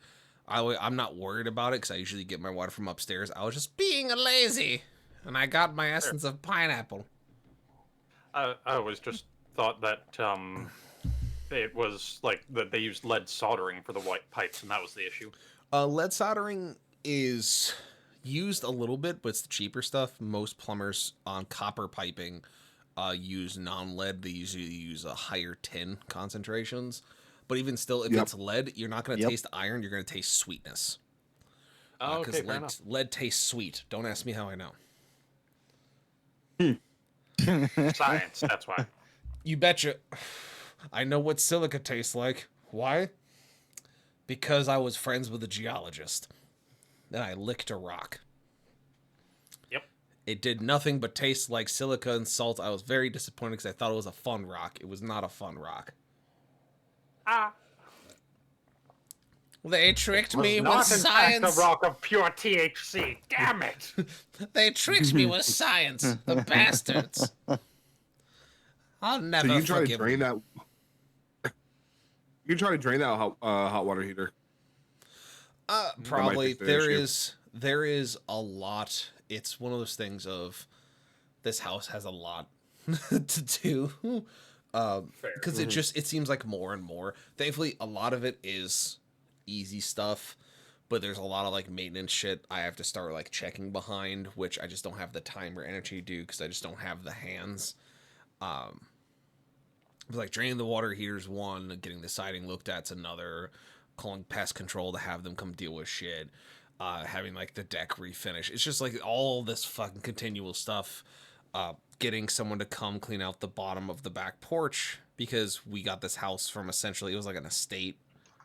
I'm not worried about it because I usually get my water from upstairs. I was just being lazy, and I got my essence of pineapple. I always just thought that it was like that they used lead soldering for the white pipes, and that was the issue. Lead soldering is used a little bit, but it's the cheaper stuff. Most plumbers on copper piping use non-lead. They usually use higher tin concentrations. But even still, if it's lead, you're not going to taste iron. You're going to taste sweetness. Oh, okay, fair lead, enough. lead tastes sweet. Don't ask me how I know. Science, that's why. You betcha. I know what silica tastes like. Why? Because I was friends with a geologist. Then I licked a rock. Yep. It did nothing but taste like silica and salt. I was very disappointed because I thought it was a fun rock. It was not a fun rock. They tricked me with science. A rock of pure THC. Damn it! They tricked me with science. The bastards. I'll never So you try to forgive drain them. that. You try to drain that hot water heater. Probably the there issue. is a lot. It's one of those things of this house has a lot to do. Because it seems like more and more. Thankfully, a lot of it is easy stuff, but there's a lot of like maintenance shit I have to start like checking behind, which I just don't have the time or energy to do because I just don't have the hands. Like draining the water heater's one, getting the siding looked at's another, calling pest control to have them come deal with shit, having like the deck refinish. It's just like all this fucking continual stuff. Getting someone to come clean out the bottom of the back porch because we got this house from essentially, it was like an estate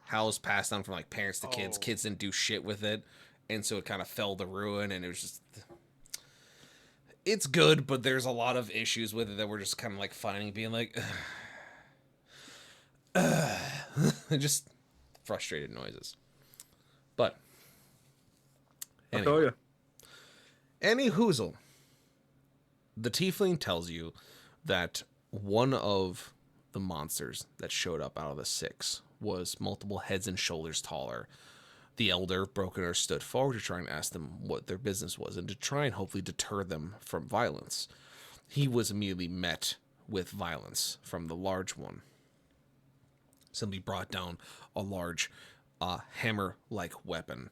house passed down from like parents to kids. Kids didn't do shit with it, and so it kind of fell to ruin, and it was just, it's good, but there's a lot of issues with it that we're just kind of like finding, being like just frustrated noises. But I tell you. any hoozle, the tiefling tells you that one of the monsters that showed up out of the 6 was multiple heads and shoulders taller. The elder Brokener stood forward to try and ask them what their business was and to try and hopefully deter them from violence. He was immediately met with violence from the large one. Somebody brought down a large hammer-like weapon,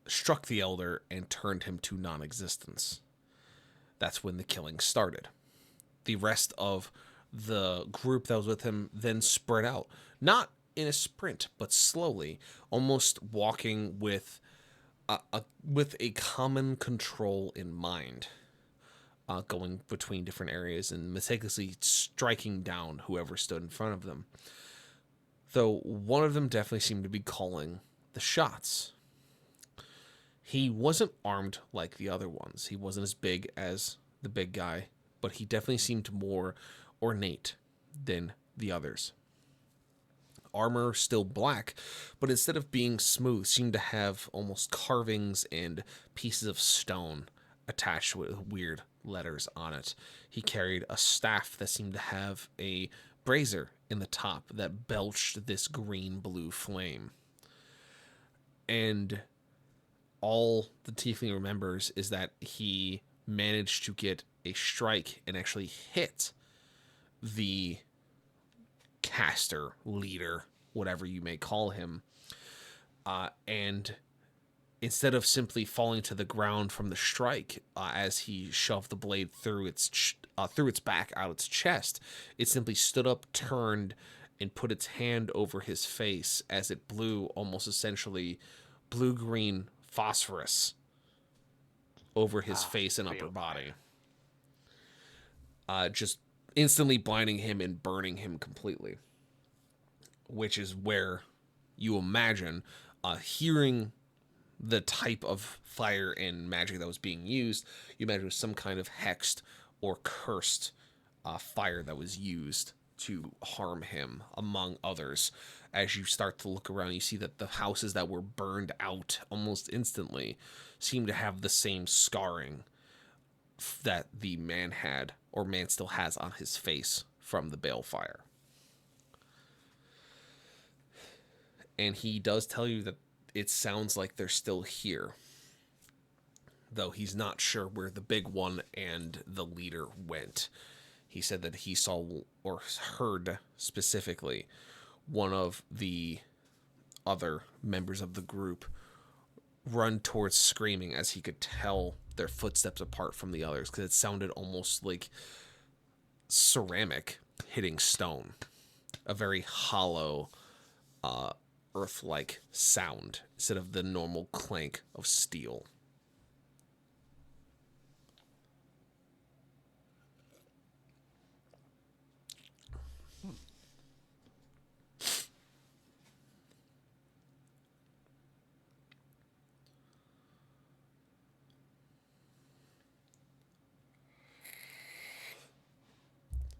struck the elder, and turned him to non-existence. That's when the killing started. The rest of the group that was with him then spread out, not in a sprint, but slowly, almost walking with a common control in mind, going between different areas and meticulously striking down whoever stood in front of them. Though one of them definitely seemed to be calling the shots. He wasn't armed like the other ones. He wasn't as big as the big guy, but he definitely seemed more ornate than the others. Armor still black, but instead of being smooth, seemed to have almost carvings and pieces of stone attached with weird letters on it. He carried a staff that seemed to have a brazier in the top that belched this green-blue flame. And all the tiefling remembers is that he managed to get a strike and actually hit the caster, leader, whatever you may call him. And instead of simply falling to the ground from the strike, as he shoved the blade through its back out its chest, it simply stood up, turned, and put its hand over his face as it blew almost essentially blue-green phosphorus over his face and upper body. Just instantly blinding him and burning him completely. Which is where you imagine, hearing the type of fire and magic that was being used, you imagine it was some kind of hexed or cursed fire that was used to harm him, among others. As you start to look around, you see that the houses that were burned out almost instantly seem to have the same scarring that the man had, or man still has, on his face from the balefire. And he does tell you that it sounds like they're still here, though he's not sure where the big one and the leader went. He said that he saw, or heard specifically, one of the other members of the group run towards screaming, as he could tell their footsteps apart from the others, because it sounded almost like ceramic hitting stone. A very hollow, earth-like sound instead of the normal clank of steel.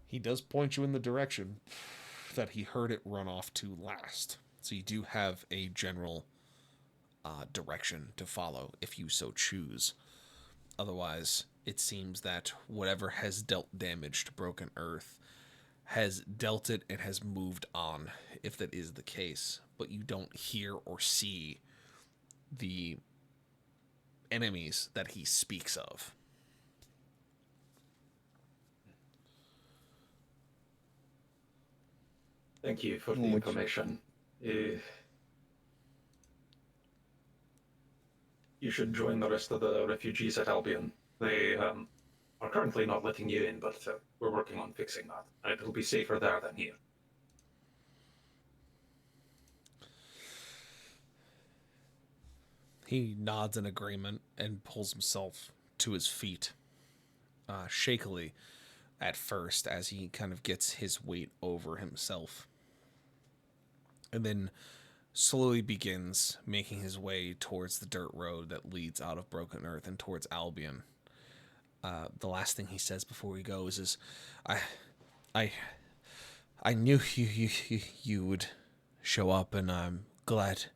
He does point you in the direction that he heard it run off to last. So you do have a general direction to follow if you so choose. Otherwise, it seems that whatever has dealt damage to Broken Earth has dealt it and has moved on, if that is the case. But you don't hear or see the enemies that he speaks of. Thank you for the information. You should join the rest of the refugees at Albion. They are currently not letting you in, but we're working on fixing that. It'll be safer there than here. He nods in agreement and pulls himself to his feet, shakily at first, as he kind of gets his weight over himself. And then slowly begins making his way towards the dirt road that leads out of Broken Earth and towards Albion. The last thing he says before he goes is, I knew you would show up, and I'm glad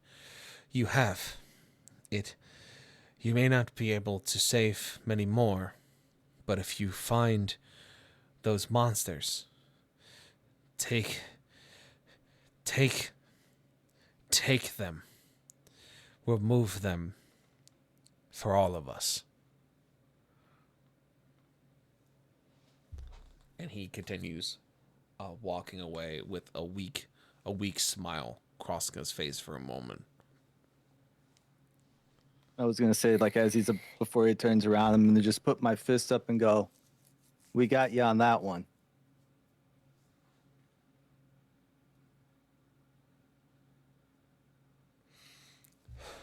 you have. You may not be able to save many more, but if you find those monsters, take them. Remove them for all of us. And he continues walking away with a weak smile crossing his face for a moment. I was gonna say, like, as before he turns around, I'm gonna just put my fist up and go, "We got you on that one."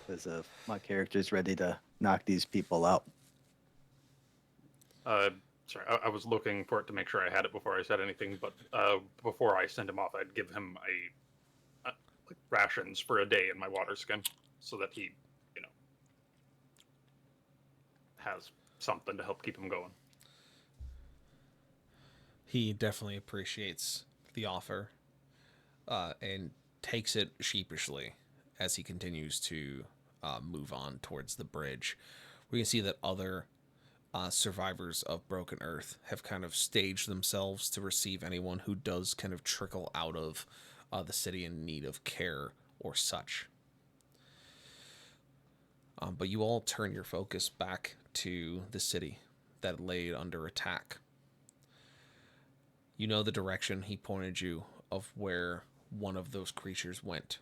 Because my character's ready to knock these people out. Sorry, I was looking for it to make sure I had it before I said anything. But before I send him off, I'd give him like rations for a day in my water skin, so that he, has something to help keep him going. He definitely appreciates the offer, and takes it sheepishly as he continues to move on towards the bridge. We can see that other survivors of Broken Earth have kind of staged themselves to receive anyone who does kind of trickle out of the city in need of care or such. But you all turn your focus back to the city that lay under attack. You know the direction he pointed you of where one of those creatures went.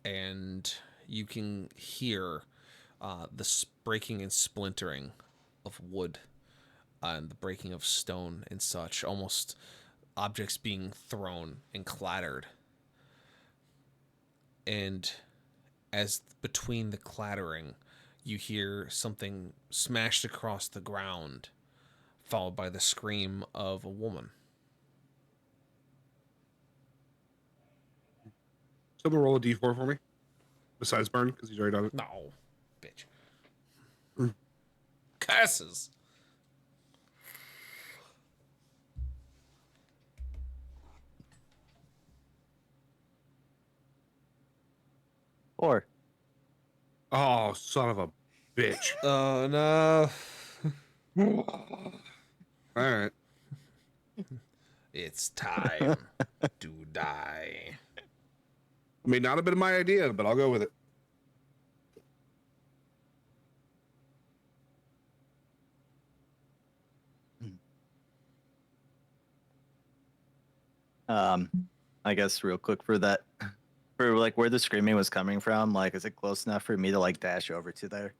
And you can hear the breaking and splintering of wood and the breaking of stone and such, almost objects being thrown and clattered. And as between the clattering, you hear something smashed across the ground, followed by the scream of a woman. Someone roll a d4 for me. Besides burn, because he's already done it. No, bitch. Curses. Or Oh, son of a bitch. Oh, no. All right. It's time to die. May not have been my idea, but I'll go with it. I guess real quick for that, for like where the screaming was coming from, like is it close enough for me to like dash over to there?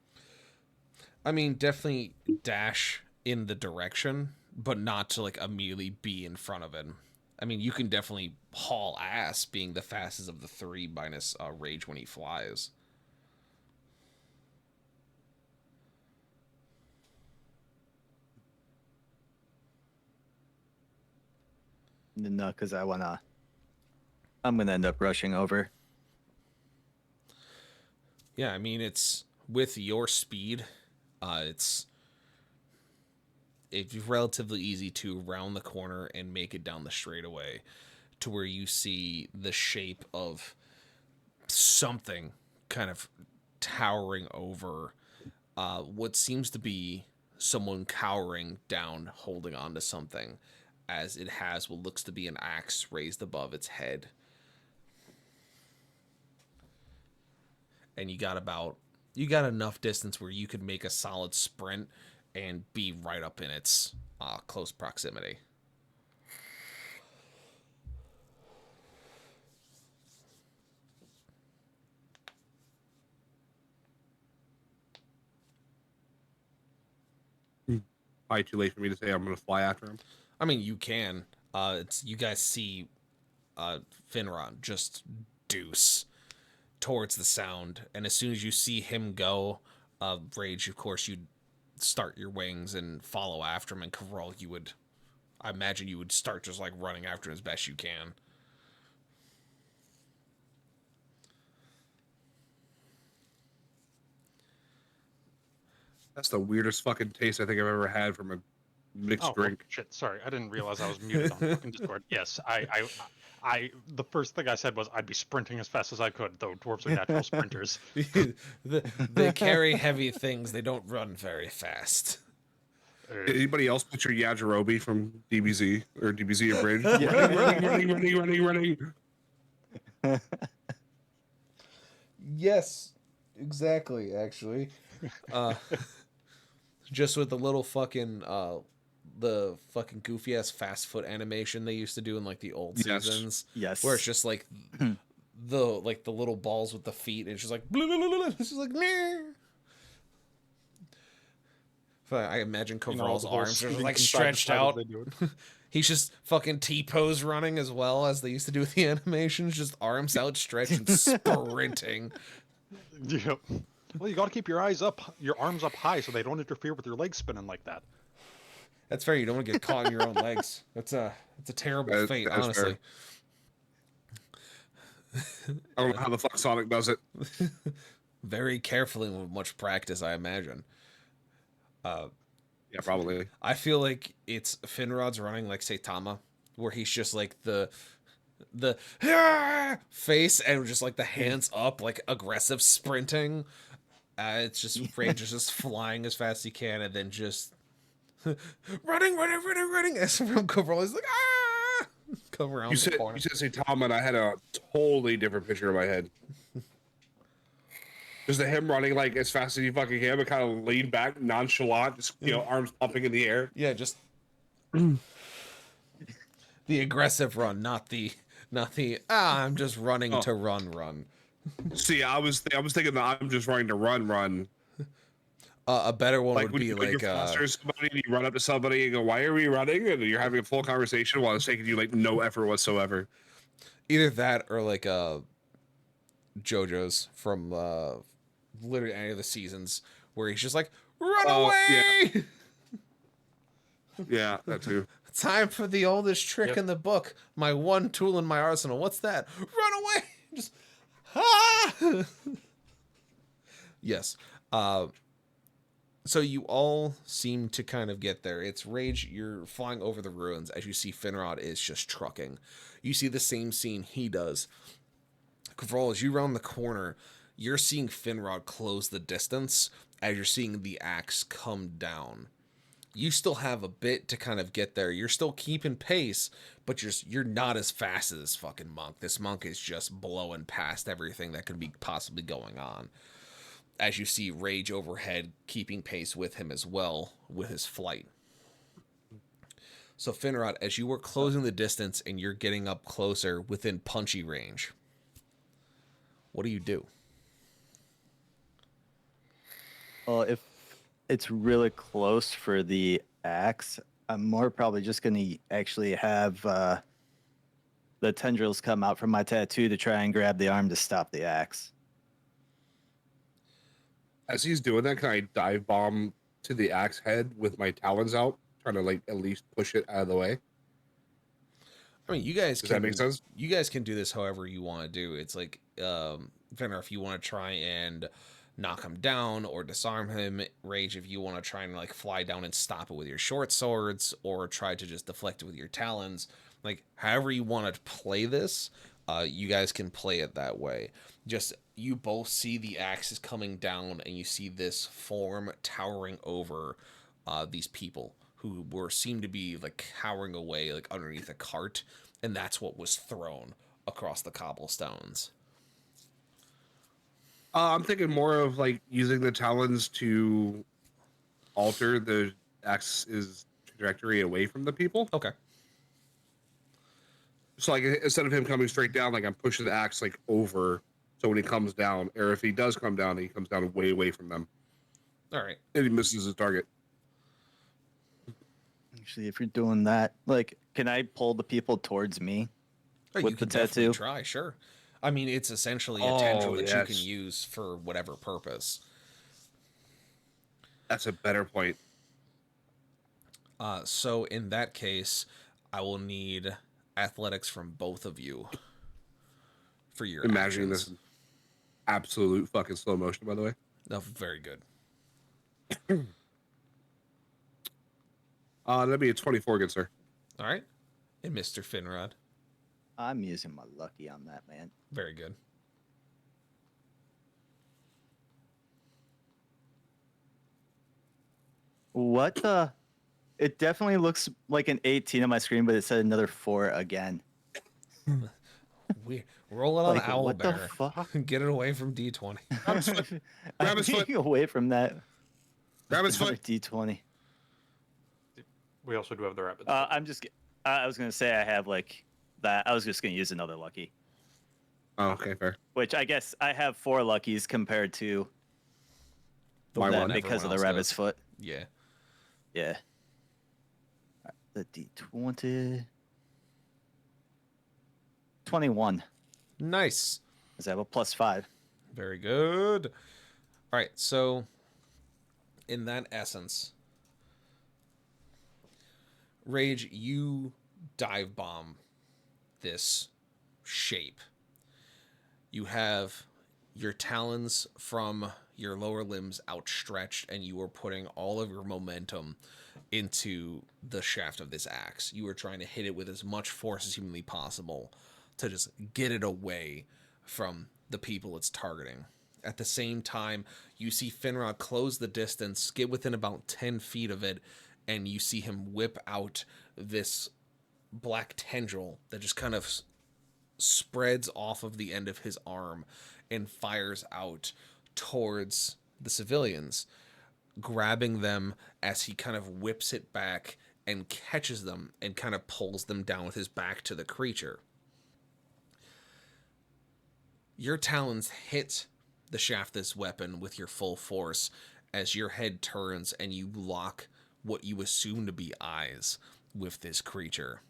I mean, definitely dash in the direction, but not to like immediately be in front of him. I mean, you can definitely haul ass, being the fastest of the three minus rage when he flies. No, because I'm gonna end up rushing over. Yeah, I mean, it's with your speed, it's relatively easy to round the corner and make it down the straightaway to where you see the shape of something kind of towering over what seems to be someone cowering down, holding on to something, as it has what looks to be an axe raised above its head. And you got enough distance where you could make a solid sprint and be right up in its close proximity. Probably too late for me to say I'm going to fly after him. I mean, you can. You guys see Finron just deuce towards the sound, and as soon as you see him go, Rage, of course, you'd start your wings and follow after him, and Kavral, I imagine you would start just like running after him as best you can. That's the weirdest fucking taste I think I've ever had from a mixed drink. Shit, sorry, I didn't realize I was muted on fucking Discord. Yes, the first thing I said was I'd be sprinting as fast as I could, though dwarves are natural sprinters. They carry heavy things. They don't run very fast. Anybody else picture Yajirobe from DBZ or DBZ Abridged? Running. Yes, exactly, actually. Just with the little fucking the fucking goofy ass fast foot animation they used to do in like the old seasons. Yes. Where it's just like the little balls with the feet, and it's just like blah, blah, blah, blah. It's just like meh. I imagine Kovral's arms are like stretched out. He's just fucking T-pose running as well as they used to do with the animations, just arms outstretched and sprinting. Yep. Well, you got to keep your arms up high, so they don't interfere with your legs spinning like that. That's fair. You don't want to get caught in your own legs. That's a terrible fate, That's honestly. I don't know how the fuck Sonic does it. Very carefully and with much practice, I imagine. Yeah, probably. I feel like it's Finrod's running like Saitama, where he's just like the face and just like the hands up, like aggressive sprinting. It's just Rage is just flying as fast as he can, and then just running. As from Cobra is like come around the corner. You said Saitama, and I had a totally different picture in my head. Just him running like as fast as he fucking can, but kind of laid back, nonchalant, just arms pumping in the air. Yeah, just the aggressive run, not the I'm just running to run. See, I was thinking that I'm just running to run. A better one Like would when be you're like fostering somebody, and you run up to somebody and go, "Why are we running?" And you're having a full conversation while it's taking you like no effort whatsoever. either that or like JoJo's from literally any of the seasons where he's just like run away. Yeah, that too. Time for the oldest trick in the book. My one tool in my arsenal. What's that? Run away. Just yes. So you all seem to kind of get there. It's Rage. You're flying over the ruins as you see Finrod is just trucking. You see the same scene he does. Kvrol, as you round the corner, you're seeing Finrod close the distance as you're seeing the axe come down. You still have a bit to kind of get there. You're still keeping pace, but you're not as fast as this fucking monk. This monk is just blowing past everything that could be possibly going on. As you see Rage overhead keeping pace with him as well with his flight. So Finrod, as you were closing the distance and you're getting up closer within punchy range, what do you do? Well, if it's really close for the axe, I'm more probably just going to actually have the tendrils come out from my tattoo to try and grab the arm to stop the axe. As he's doing that, can I dive bomb to the axe head with my talons out, trying to like at least push it out of the way? I mean, you guys Does that make sense? You guys can do this however you want to do. It's like, Fenrir, if you want to try and knock him down or disarm him, Rage, if you want to try and like fly down and stop it with your short swords or try to just deflect it with your talons, like however you want to play this, you guys can play it that way. Just you both see the axes coming down and you see this form towering over these people who seemed to be like cowering away like underneath a cart, and that's what was thrown across the cobblestones. I'm thinking more of like using the talons to alter the axe's trajectory away from the people. Okay. So like instead of him coming straight down, like I'm pushing the axe like over, so when he comes down, or if he does come down, he comes down way away from them. All right. And he misses his target. Actually, if you're doing that, like, can I pull the people towards me You with the can definitely tattoo? try, sure. I mean, it's essentially a Oh, tendril that you yes. can use for whatever purpose. That's a better point. So in that case, I will need athletics from both of you for your Imagining actions. this in absolute fucking slow motion, by the way. Oh, very good. That'd be a 24, good sir. All right. And Mr. Finrod. I'm using my lucky on that, man. Very good. What the? It definitely looks like an 18 on my screen, but it said another 4 again. We roll it on Like, Owl what the Bear. fuck? Get it away from D20. Grab his foot. Grab I'm his foot. getting away from that. Grab his Another foot. D20. We also do have the rapid. I was gonna say I have like that. I was just gonna use another lucky, Oh, okay, fair. which I guess I have 4 luckies compared to My that one. because of the Everyone else rabbit's does. foot. Yeah. Yeah. The D20. 21. Nice. Does that have a +5? Very good. All right, so in that essence, Rage, you dive bomb this shape. You have your talons from your lower limbs outstretched, and you are putting all of your momentum into the shaft of this axe. You are trying to hit it with as much force as humanly possible to just get it away from the people it's targeting. At the same time, you see Finrod close the distance, get within about 10 feet of it, and you see him whip out this black tendril that just kind of spreads off of the end of his arm and fires out towards the civilians, grabbing them as he kind of whips it back and catches them and kind of pulls them down with his back to the creature. Your talons hit the shaft of this weapon with your full force as your head turns and you lock what you assume to be eyes with this creature.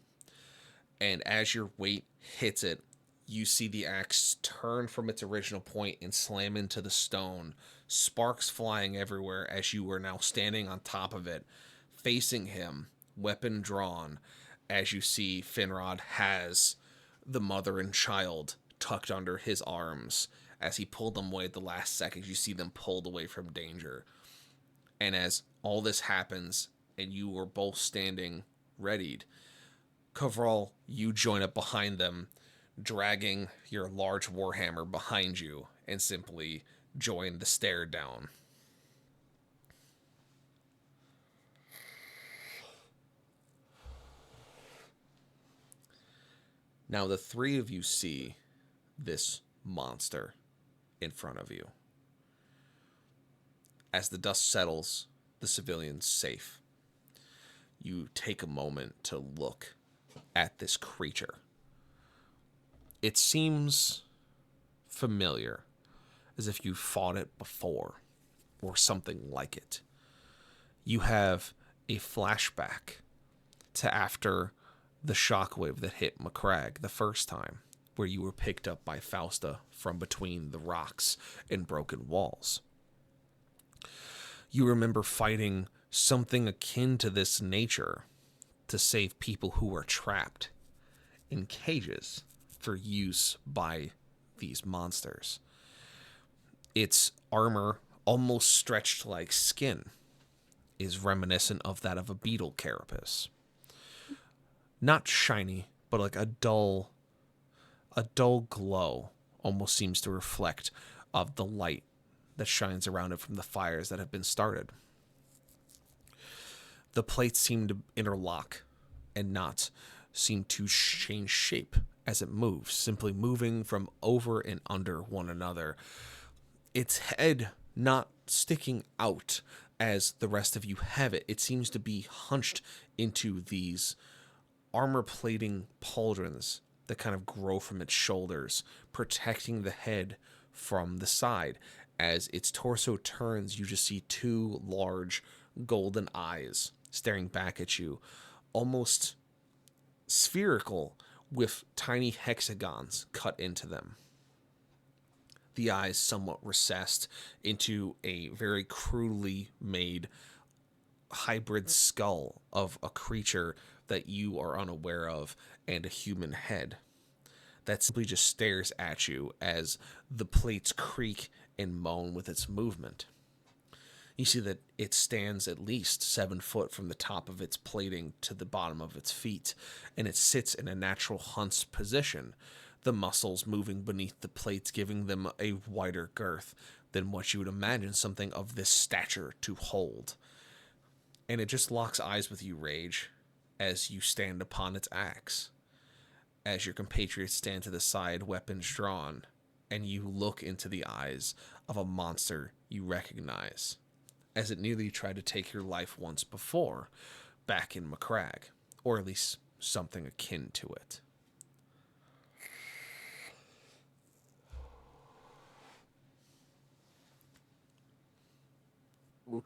And as your weight hits it, you see the axe turn from its original point and slam into the stone, sparks flying everywhere as you are now standing on top of it, facing him, weapon drawn, as you see Finrod has the mother and child tucked under his arms. As he pulled them away at the last second, you see them pulled away from danger. And as all this happens, and you are both standing readied, Kovral, you join up behind them, dragging your large warhammer behind you, and simply join the stare down. Now the three of you see this monster in front of you. As the dust settles, the civilian's safe. You take a moment to look at this creature. It seems familiar, as if you fought it before, or something like it. You have a flashback to after the shockwave that hit Macragge the first time, where you were picked up by Fausta from between the rocks and broken walls. You remember fighting something akin to this nature to save people who were trapped in cages for use by these monsters. Its armor, almost stretched like skin, is reminiscent of that of a beetle carapace. Not shiny, but like a dull glow almost seems to reflect of the light that shines around it from the fires that have been started. The plates seem to interlock and not seem to change shape as it moves, simply moving from over and under one another. Its head not sticking out as the rest of you have it. It seems to be hunched into these armor plating pauldrons that kind of grow from its shoulders, protecting the head from the side. As its torso turns, you just see two large golden eyes staring back at you, almost spherical with tiny hexagons cut into them. The eyes somewhat recessed into a very crudely made hybrid skull of a creature that you are unaware of, and a human head that simply just stares at you as the plates creak and moan with its movement. You see that it stands at least 7 foot from the top of its plating to the bottom of its feet, and it sits in a natural hunched position, the muscles moving beneath the plates giving them a wider girth than what you would imagine something of this stature to hold. And it just locks eyes with you, Rage, as you stand upon its axe. As your compatriots stand to the side, weapons drawn, and you look into the eyes of a monster you recognize, as it nearly tried to take your life once before, back in Macragge, or at least something akin to it. Oof.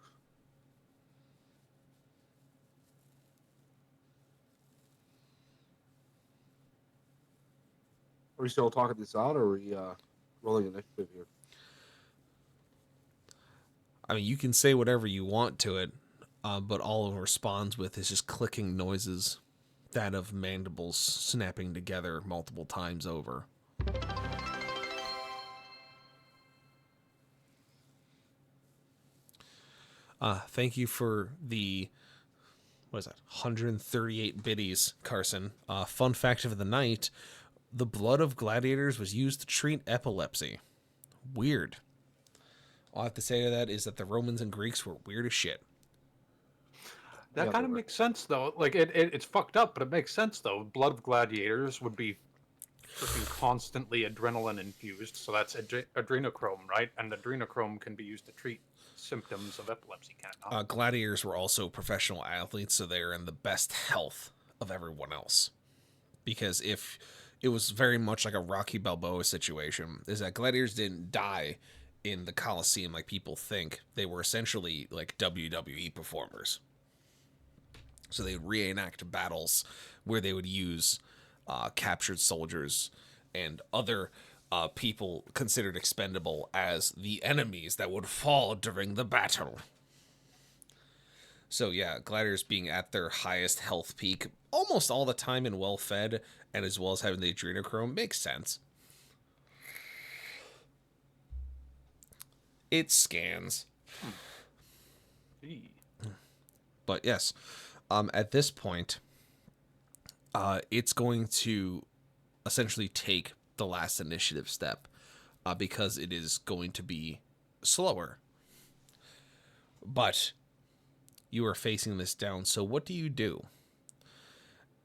Are we still talking this out, or are we rolling initiative here? I mean, you can say whatever you want to it, but all it responds with is just clicking noises, that of mandibles snapping together multiple times over. Thank you for the, what is that, 138 biddies, Carson. Fun fact of the night, the blood of gladiators was used to treat epilepsy. Weird. All I have to say to that is that the Romans and Greeks were weird as shit. That Yeah, kind they of were. makes sense, though. Like, it's fucked up, but it makes sense, though. Blood of gladiators would be freaking constantly adrenaline infused, so that's adrenochrome, right? And adrenochrome can be used to treat symptoms of epilepsy, can it not? Gladiators were also professional athletes, so they're in the best health of everyone else. Because if it was very much like a Rocky Balboa situation, is that gladiators didn't die in the Colosseum like people think. They were essentially like WWE performers. So they would reenact battles where they would use captured soldiers and other people considered expendable as the enemies that would fall during the battle. So yeah, gladiators being at their highest health peak almost all the time and well fed, and as well as having the adrenochrome makes sense. It scans. Gee. But yes, at this point, it's going to essentially take the last initiative step because it is going to be slower. But you are facing this down, so what do you do?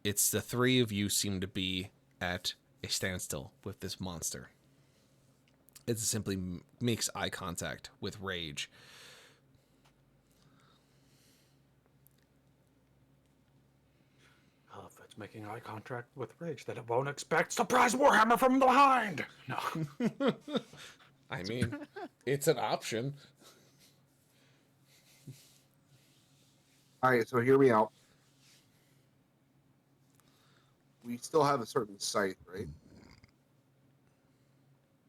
It's the three of you seem to be at a standstill with this monster. It simply makes eye contact with Rage. Oh, if it's making eye contact with Rage, then it won't expect surprise Warhammer from behind! No. I mean, it's an option. All right, so hear me out. We still have a certain sight, right?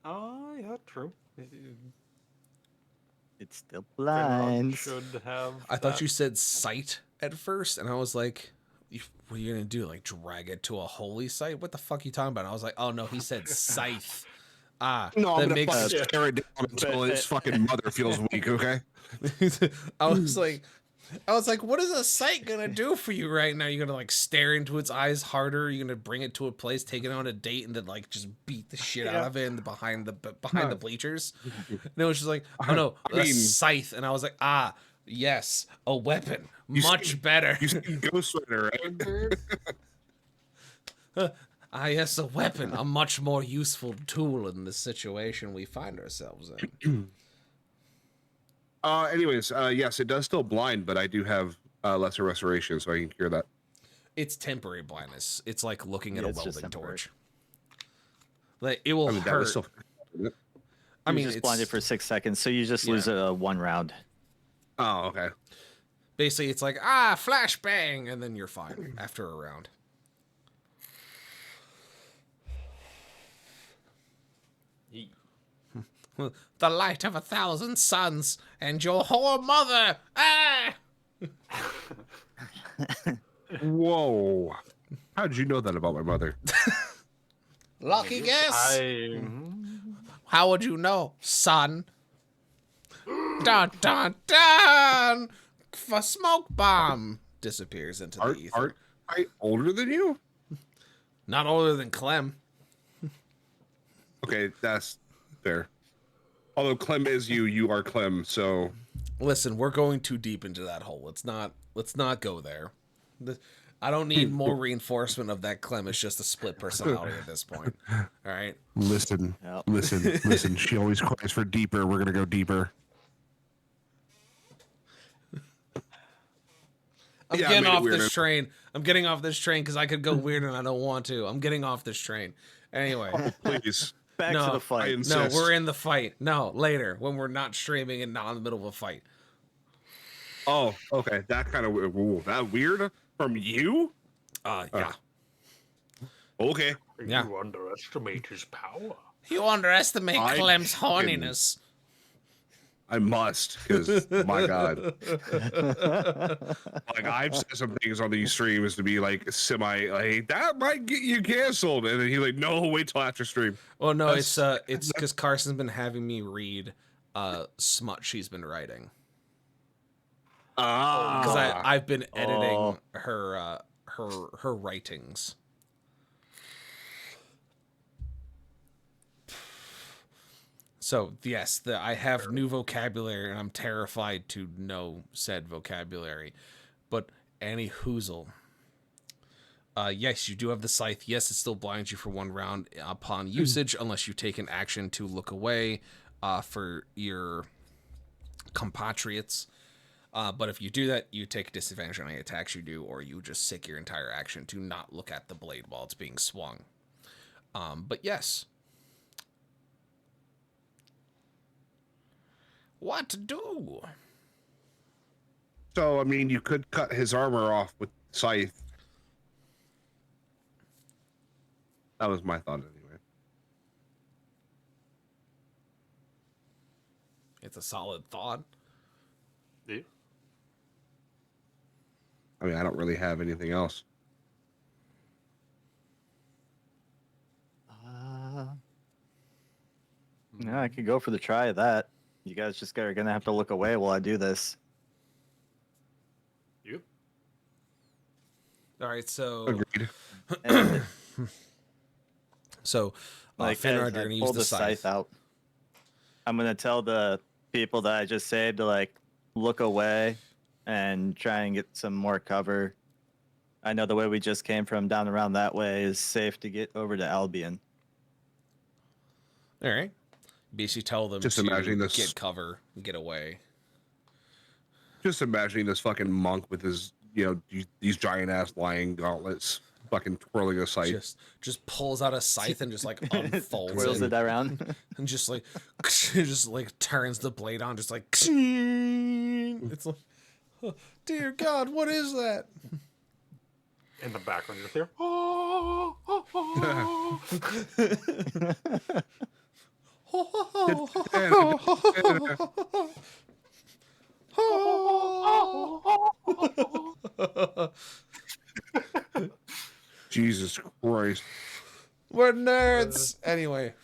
Oh, yeah, true. It's still Finrod blind. should have. I thought that. you said sight at first, and I was like, what are you going to do? Like, drag it to a holy site? What the fuck are you talking about? And I was like, oh no, he said scythe. No, that I'm gonna makes fucking stare it down until its fucking mother feels weak. Okay. I was like, what is a sight gonna do for you right now? You're gonna like stare into its eyes harder. You're gonna bring it to a place, take it on a date, and then like just beat the shit out of it in the, behind the bleachers. And it was just like, oh no, I a mean- scythe. And I was like, yes, a weapon, You much see- better. You see Ghost Rider, right? Yes, a weapon, a much more useful tool in the situation we find ourselves in. Anyways, yes, it does still blind, but I do have lesser restoration, so I can cure that. It's temporary blindness. It's like looking at Yeah, a it's just welding temporary. torch. Like it will I mean, that hurt. was still. I You're mean, just it's blinded for 6 seconds, so you just lose one round. Oh, okay. basically it's like flashbang, and then you're fine after a round. The light of 1,000 suns and your whore mother. Whoa! How did you know that about my mother? Lucky guess. Mm-hmm. How would you know, son? Dun dun dun! A smoke bomb disappears into the ether. Aren't I older than you? Not older than Clem. Okay, that's fair. Although Clem is you, you are Clem, so Listen, we're going too deep into that hole. Let's not go there. I don't need more reinforcement of that Clem is just a split personality at this point. All right. listen, Yep. listen. She always cries for deeper. We're gonna go deeper. I'm Yeah, I getting made it off weird. this train. I'm getting off this train because I could go weird and I don't want to. I'm getting off this train. Anyway. Please. Back No, to the fight. I No, insist. we're in the fight. No, later when we're not streaming and not in the middle of a fight. Oh, okay. That kind of that weird from you. Yeah. Okay. Yeah. You underestimate his power. You underestimate I Clem's fucking- horniness. I must, because my God, like I've said some things on these streams to be like semi, like that might get you canceled, and then he's like, no, wait till after stream. Well, no, That's- it's because Carson's been having me read smut she's been writing. Because I've been editing her writings. So yes, I have new vocabulary, and I'm terrified to know said vocabulary. But any hoozle. Yes, you do have the scythe. Yes, it still blinds you for 1 round upon usage, unless you take an action to look away for your compatriots. But if you do that, you take a disadvantage on any attacks you do, or you just sick your entire action to not look at the blade while it's being swung. But yes. What to do? So I mean, you could cut his armor off with scythe. That was my thought anyway. It's a solid thought. Yeah. I mean, I don't really have anything else. Yeah, I could go for the try of that. You guys just are gonna have to look away while I do this. Yep. All right, so Agreed. And, so Finrod, as you're I gonna pull use the scythe. out. I'm gonna tell the people that I just saved to like look away and try and get some more cover. I know the way we just came from down around that way is safe to get over to Albion. All right. Basically, tell them Just to imagining this- get cover, and get away. Just imagining this fucking monk with his, these giant ass lying gauntlets, fucking twirling a scythe. Just pulls out a scythe and just like unfolds Twirls it, it around. and just like turns the blade on, just like it's like, oh, dear God, what is that? In the background, you hear, oh, oh, oh. Jesus Christ. We're nerds. Anyway,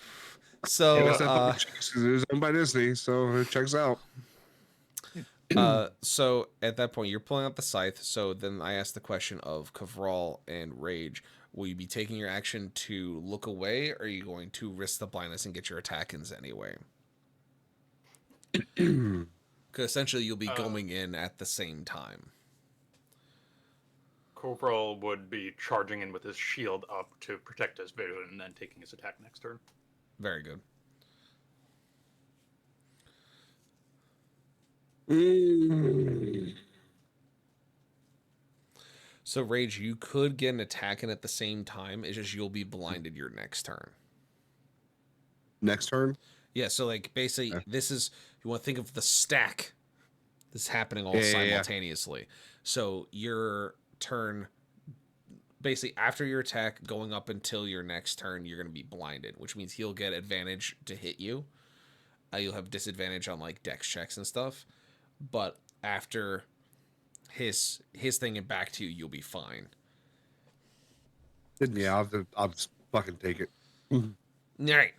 so I guess that fucking checks 'cause it was owned by Disney, so it checks out. so at that point, you're pulling out the scythe. So then I asked the question of Kavral and Rage. Will you be taking your action to look away, or are you going to risk the blindness and get your attack ins anyway? Because essentially, you'll be going in at the same time. Corporal would be charging in with his shield up to protect his vision and then taking his attack next turn. Very good. So, Rage, you could get an attack in at the same time. It's just you'll be blinded your next turn. Next turn? Yeah, so like basically this is, you want to think of the stack that's happening all Yeah. simultaneously. So your turn, basically after your attack going up until your next turn, you're going to be blinded, which means he'll get advantage to hit you. You'll have disadvantage on like dex checks and stuff. But after his thing and back to you, you'll be fine. Yeah, I'll just fucking take it. All right.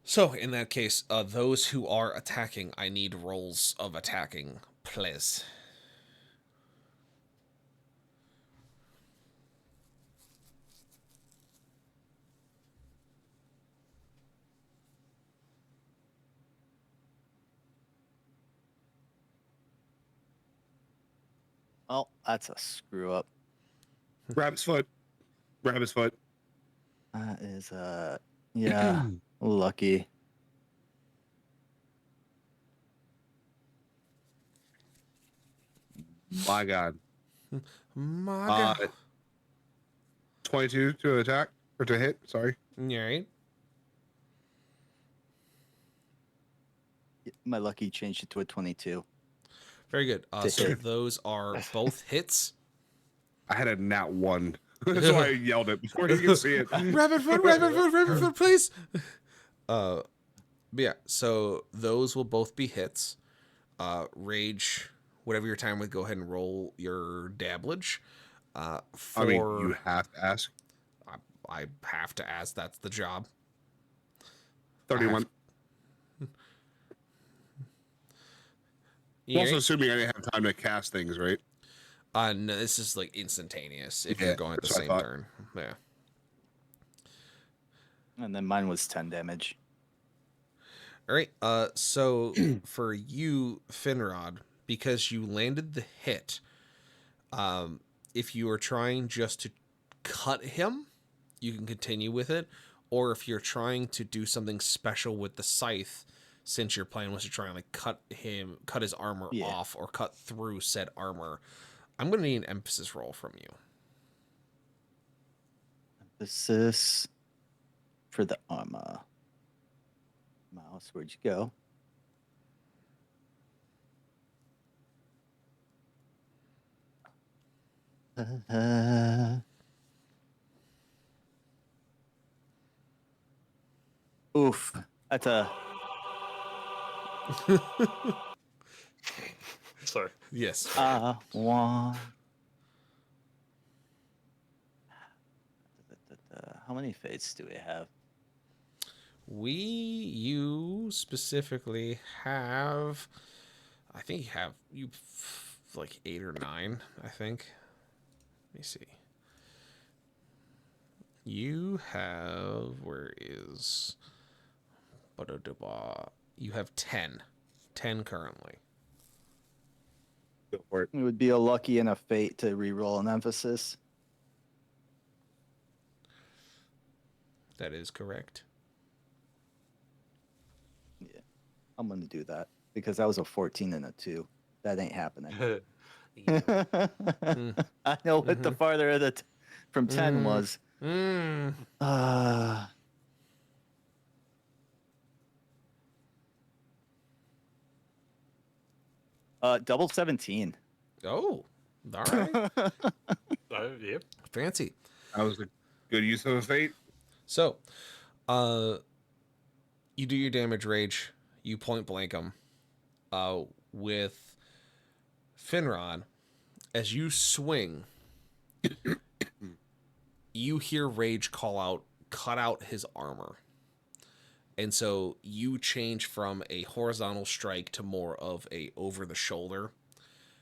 So, in that case, those who are attacking, I need rolls of attacking, please. Well, that's a screw up. Grab his foot. Grab his foot. That is yeah, lucky. My God. My God. 22 to attack, or to hit, sorry. All right. My lucky changed it to a 22. Very good. To So hit. those are both hits. I had a nat 1. That's why I yelled it before you could see it. Rabbit foot, please. But yeah, so those will both be hits. Rage, whatever your time with, go ahead and roll your dabblage. I mean, you For have to ask. I have to ask. That's the job. I 31. have- I'm also Yeah. assuming I didn't have time to cast things, right? No, this is like instantaneous. If Yeah, you're going at the that's what I same thought. turn, yeah. And then mine was 10 damage. All right. So for you, Finrod, because you landed the hit, if you are trying just to cut him, you can continue with it. Or if you're trying to do something special with the scythe, since your plan was to try and like cut his armor Yeah. off or cut through said armor, I'm gonna need an emphasis roll from you. Emphasis for the armor. Mouse, where'd you go? Oof. That's a Sorry. Yes. one. How many fates do we have? You specifically have, I think you like 8 or 9, I think. Let me see. You have, where is, you have 10. 10 currently. Go for it. It would be a lucky and a fate to re-roll an emphasis. That is correct. Yeah, I'm gonna do that because that was a 14 and a 2. That ain't happening. I know what the farther of the from 10 was. Double 17. Oh, all right. Yep. Fancy. That was a good use of a fate. So, you do your damage rage. You point blank him. With Finrod, as you swing, you hear Rage call out, cut out his armor. And so you change from a horizontal strike to more of a over the shoulder,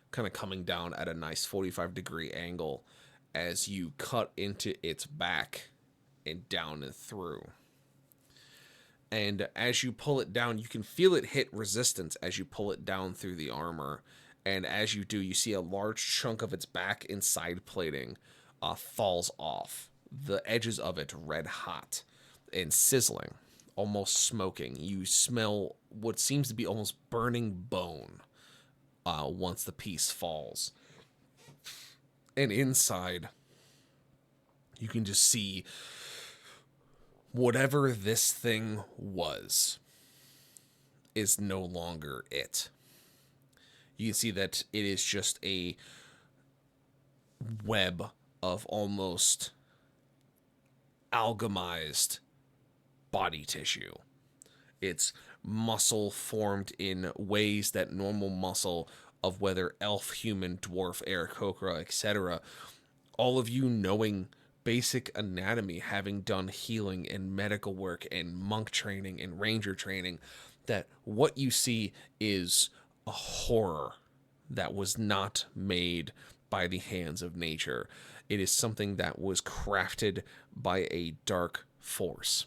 kind of coming down at a nice 45-degree angle as you cut into its back and down and through. And as you pull it down, you can feel it hit resistance as you pull it down through the armor. And as you do, you see a large chunk of its back and side plating falls off. The edges of it red hot and sizzling, almost smoking. You smell what seems to be almost burning bone once the piece falls. And inside, you can just see whatever this thing was is no longer it. You can see that it is just a web of almost alchemized body tissue. It's muscle formed in ways that normal muscle of whether elf, human, dwarf, Aarakocra, etc., all of you knowing basic anatomy, having done healing and medical work and monk training and ranger training, that what you see is a horror that was not made by the hands of nature. It is something that was crafted by a dark force.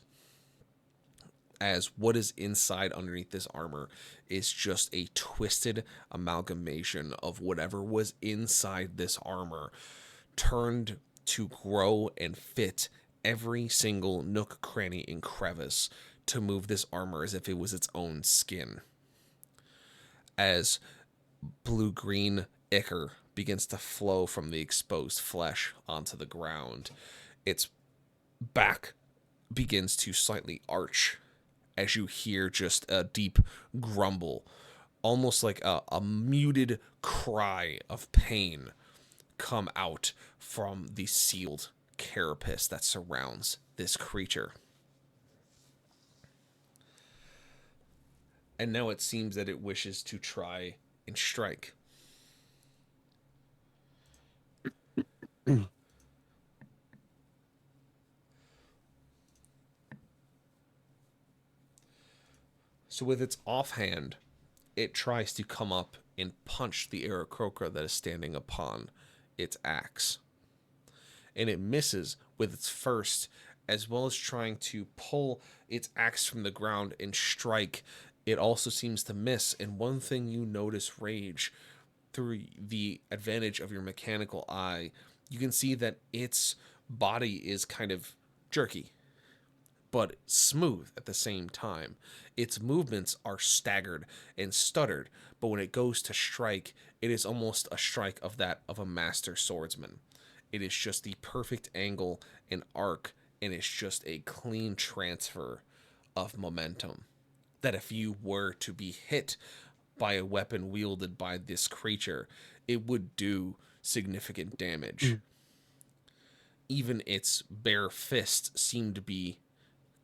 As what is inside underneath this armor is just a twisted amalgamation of whatever was inside this armor, turned to grow and fit every single nook, cranny, and crevice to move this armor as if it was its own skin. As blue-green ichor begins to flow from the exposed flesh onto the ground, its back begins to slightly arch as you hear just a deep grumble, almost like a muted cry of pain come out from the sealed carapace that surrounds this creature. And now it seems that it wishes to try and strike. So with its offhand, it tries to come up and punch the Aarakocra that is standing upon its axe. And it misses with its first, as well as trying to pull its axe from the ground and strike. It also seems to miss. And one thing you notice, Rage, through the advantage of your mechanical eye, you can see that its body is kind of jerky, but smooth at the same time. Its movements are staggered and stuttered, but when it goes to strike, it is almost a strike of that of a master swordsman. It is just the perfect angle and arc, and it's just a clean transfer of momentum. That if you were to be hit by a weapon wielded by this creature, it would do significant damage. Even its bare fist seemed to be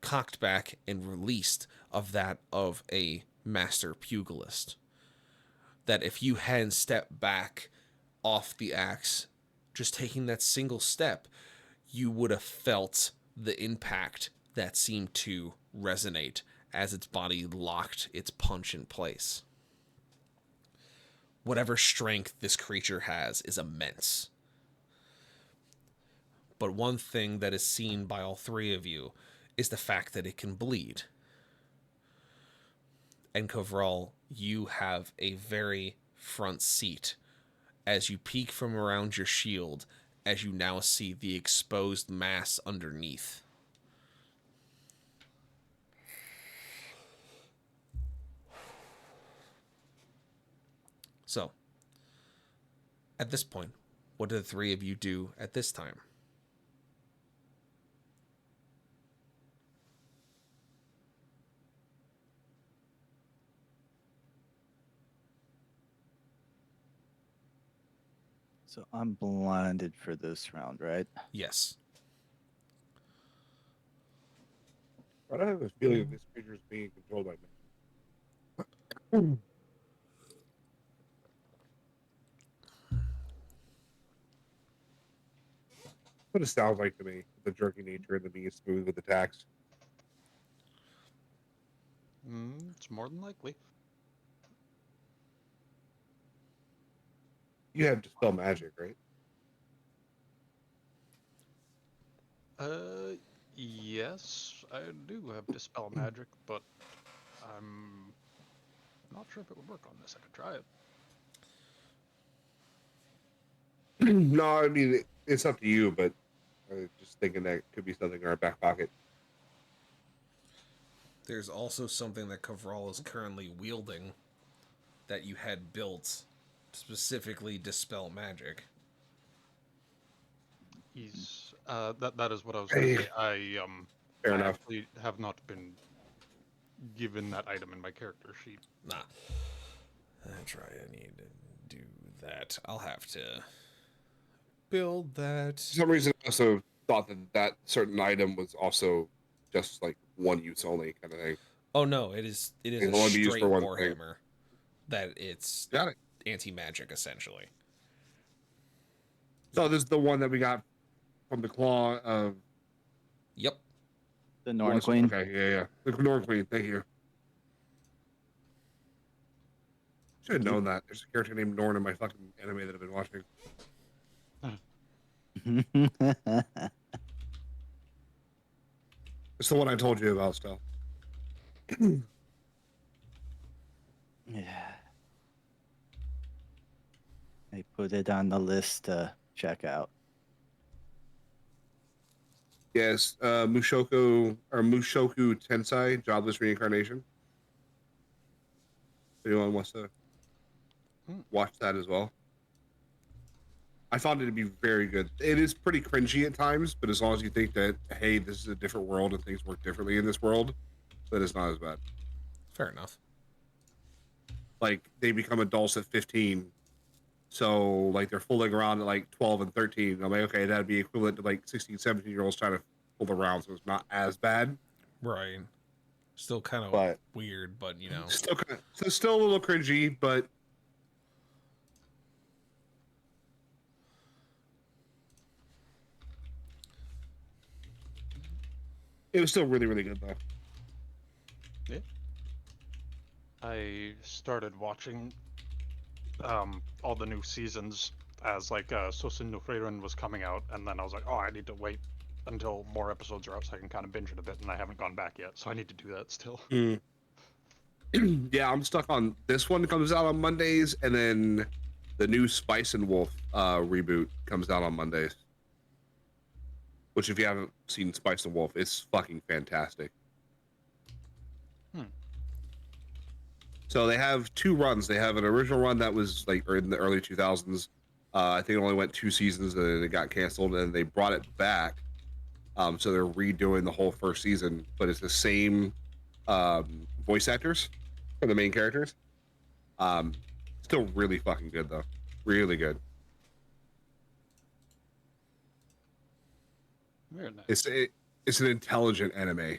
cocked back and released of that of a master pugilist. That if you hadn't stepped back off the axe, just taking that single step, you would have felt the impact that seemed to resonate as its body locked its punch in place. Whatever strength this creature has is immense. But one thing that is seen by all three of you is the fact that it can bleed. And Kovral, you have a very front seat as you peek from around your shield, as you now see the exposed mass underneath. So, at this point, what do the three of you do at this time? So I'm blinded for this round, right? Yes. But I have a feeling that this creature is being controlled by me. What it sounds like to me, the jerky nature and the being smooth with attacks. It's more than likely. You have dispel magic, right? Yes, I do have dispel magic, but I'm not sure if it would work on this. I could try it. No, I mean it's up to you, but I'm just thinking that could be something in our back pocket. There's also something that Kovral is currently wielding that you had built specifically dispel magic. He's that is what I was going to say. Fair I enough. actually have not been given that item in my character sheet. Nah. That's right, I need to do that. I'll have to build that. For some reason, I also thought that that certain item was also just like one use only kind of thing. Oh no, it is It a can only be used straight for one thing. warhammer. That it's Got it. anti-magic essentially. So this is the one that we got from the claw of Yep. The Norn Queen. Okay, yeah. The Norn Queen, thank you. Should have known that. There's a character named Norn in my fucking anime that I've been watching. It's the one I told you about, still. Yeah. I put it on the list to check out. Yes, Mushoku Tensei, Jobless Reincarnation. If anyone wants to watch that as well. I found it to be very good. It is pretty cringy at times, but as long as you think that, hey, this is a different world and things work differently in this world, then it's not as bad. Fair enough. Like, they become adults at 15. So, like, they're fooling around at, like, 12 and 13. I'm like, okay, that'd be equivalent to, like, 16, 17-year-olds trying to fool around, so it's not as bad. Right. Still kind of But weird, but you know. still a little cringy, but it was still really, really good though. I started watching all the new seasons as like Sosin no Freiren was coming out, and then I was like, oh, I need to wait until more episodes are out so I can kind of binge it a bit, and I haven't gone back yet, so I need to do that still. Yeah, I'm stuck on this one comes out on Mondays, and then the new Spice and Wolf reboot comes out on Mondays. Which, if you haven't seen Spice and Wolf, it's fucking fantastic. So they have two runs. They have an original run that was like in the early 2000s. I think it only went 2 seasons, and then it got canceled, and they brought it back. So they're redoing the whole first season, but it's the same voice actors for the main characters. Still really fucking good though, really good. Very nice. It's an intelligent anime.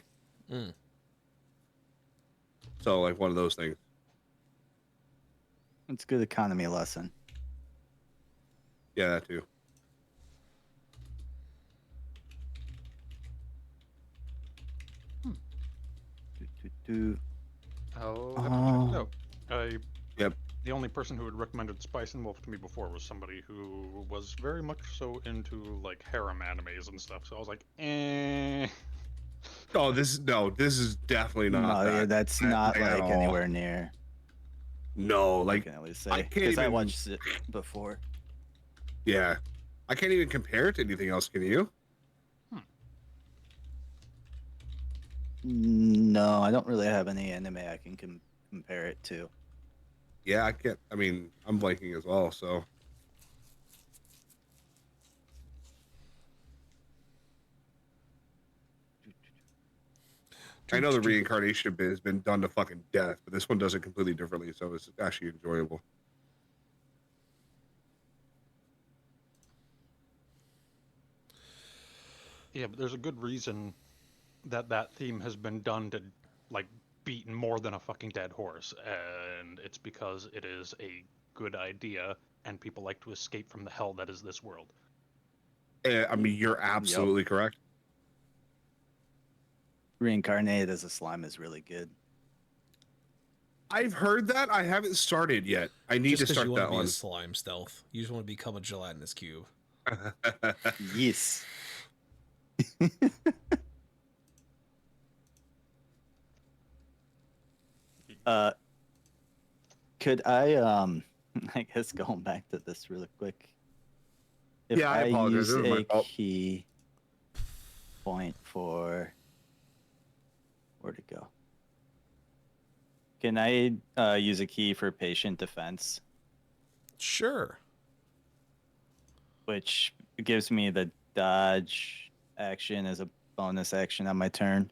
So like one of those things. It's a good economy lesson. Yeah, that too. I'll have to check it Oh. out. Yep. The only person who had recommended Spice and Wolf to me before was somebody who was very much so into like harem animes and stuff. So I was like, eh. Oh, this is definitely not. No, yeah, that's not at like all. anywhere near. No, I like can at least I say can't because I even- watched it before. yeah, I can't even compare it to anything else. Can you? No, I don't really have any anime I can compare it to. Yeah, I can't. I mean, I'm blanking as well. So I know the reincarnation bit has been done to fucking death, but this one does it completely differently, so it's actually enjoyable. Yeah, but there's a good reason that that theme has been done to like beaten more than a fucking dead horse, and it's because it is a good idea, and people like to escape from the hell that is this world. I mean, you're absolutely correct. Reincarnated as a slime is really good. I've heard that. I haven't started yet. I need Just to 'cause start you want that to be one. a slime stealth. You just want to become a gelatinous cube. Yes. Could I I guess going back to this really quick. If Yeah, I apologize. use This is my a fault. key point for where'd it go? Can I use a key for patient defense, Sure. which gives me the dodge action as a bonus action on my turn?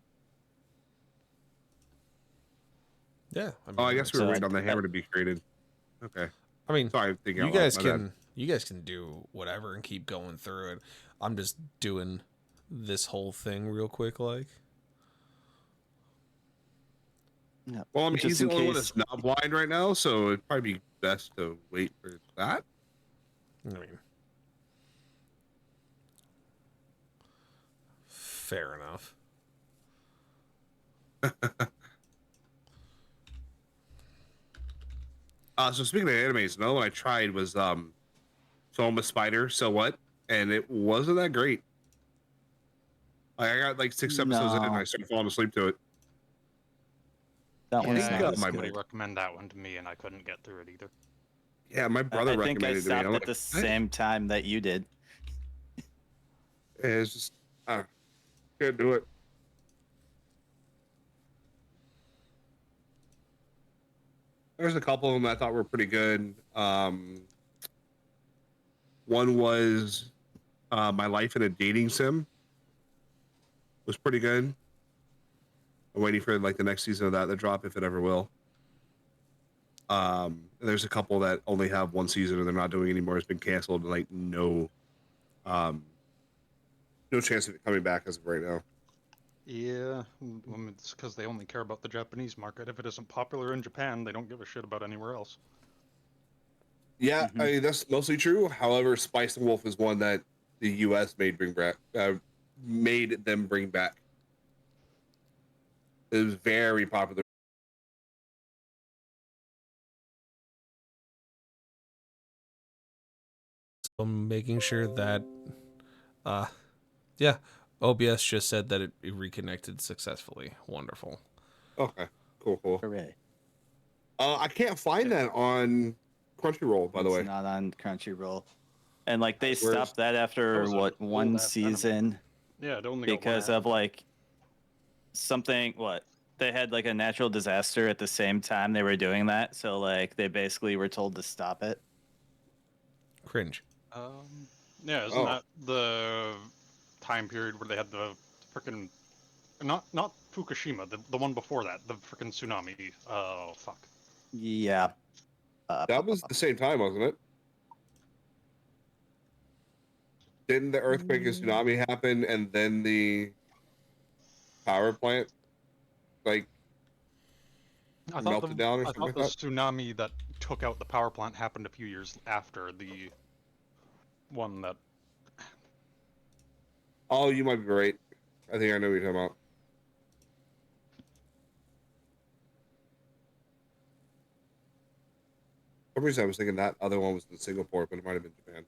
Yeah. I mean, Oh, I guess we were So waiting I- on the hammer to be created. Okay. I mean, Sorry, I'm thinking you out loud. guys My can bad. you guys can do whatever and keep going through it. I'm just doing this whole thing real quick, like. Yeah. Well, I mean, Just he's the in only one case- that's not blind right now, so it'd probably be best to wait for that. I mean, fair enough. So speaking of animes, another one I tried was So I'm a Spider, So What? And it wasn't that great. I got like 6 episodes in and No. I started falling asleep to it. That Yeah, one's I not got as my good. money. Recommend that one to me, and I couldn't get through it either. Yeah, my brother I think I recommended it to me. stopped I'm at the like, same time that you did. It's just, can't do it. There's a couple of them I thought were pretty good. One was My Life in a Dating Sim. Was pretty good. I'm waiting for like the next season of that to drop if it ever will. There's a couple that only have 1 season and they're not doing anymore. It's been canceled. Like no chance of it coming back as of right now. Yeah, it's because they only care about the Japanese market. If it isn't popular in Japan, they don't give a shit about anywhere else. Yeah, Mhm. I mean, that's mostly true. However, Spice and Wolf is one that the U.S. made them bring back. It was very popular. So I'm making sure that, yeah, OBS just said that it reconnected successfully. Wonderful. Okay, cool. Hooray. I can't find that on Crunchyroll, by the It's way. not on Crunchyroll. And like they Where's stopped that That after was a what, one old-ass anime. season Yeah, it only got one because of anime. like something what they had like a natural disaster at the same time they were doing that. So like they basically were told to stop it. Cringe. Yeah, isn't oh that the time period where they had the freaking not Fukushima, the one before that, the freaking tsunami. Oh fuck. Yeah. that was the same time, wasn't it? Didn't the earthquake and tsunami happen, and then the power plant like I thought the melted down or I something thought like the that? tsunami that took out the power plant happened a few years after the one that. Oh, you might be right. I think I know what you're talking about. For some reason, I was thinking that other one was in Singapore, but it might have been Japan.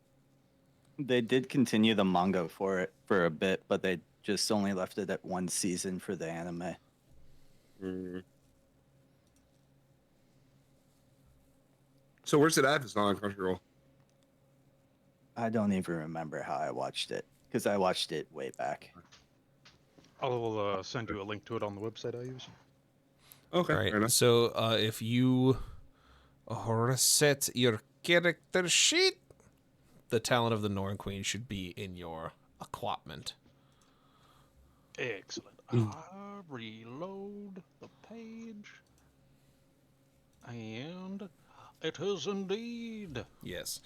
They did continue the manga for it for a bit, but they just only left it at one season for the anime. Mm. So where's it at if it's not on Crunchyroll? I don't even remember how I watched it because I watched it way back. I'll send you a link to it on the website I use. Okay, All right. fair enough. So if you reset your character sheet, the talent of the Norn Queen should be in your equipment. Excellent. Reload the page. And it is indeed. Yes.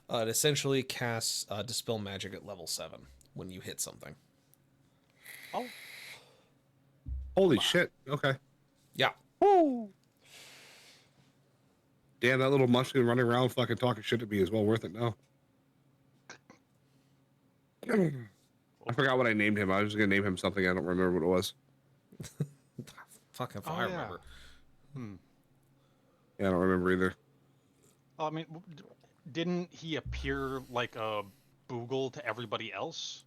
It essentially casts Dispel Magic at level 7 when you hit something. Oh, Holy shit. Okay. Yeah. Woo! Damn, that little munchkin running around fucking talking shit to me is well worth it now. I forgot what I named him. I was just gonna name him something. I don't remember what it was. Fuck if oh I yeah. remember. Yeah, I don't remember either. I mean, didn't he appear like a Boogle to everybody else?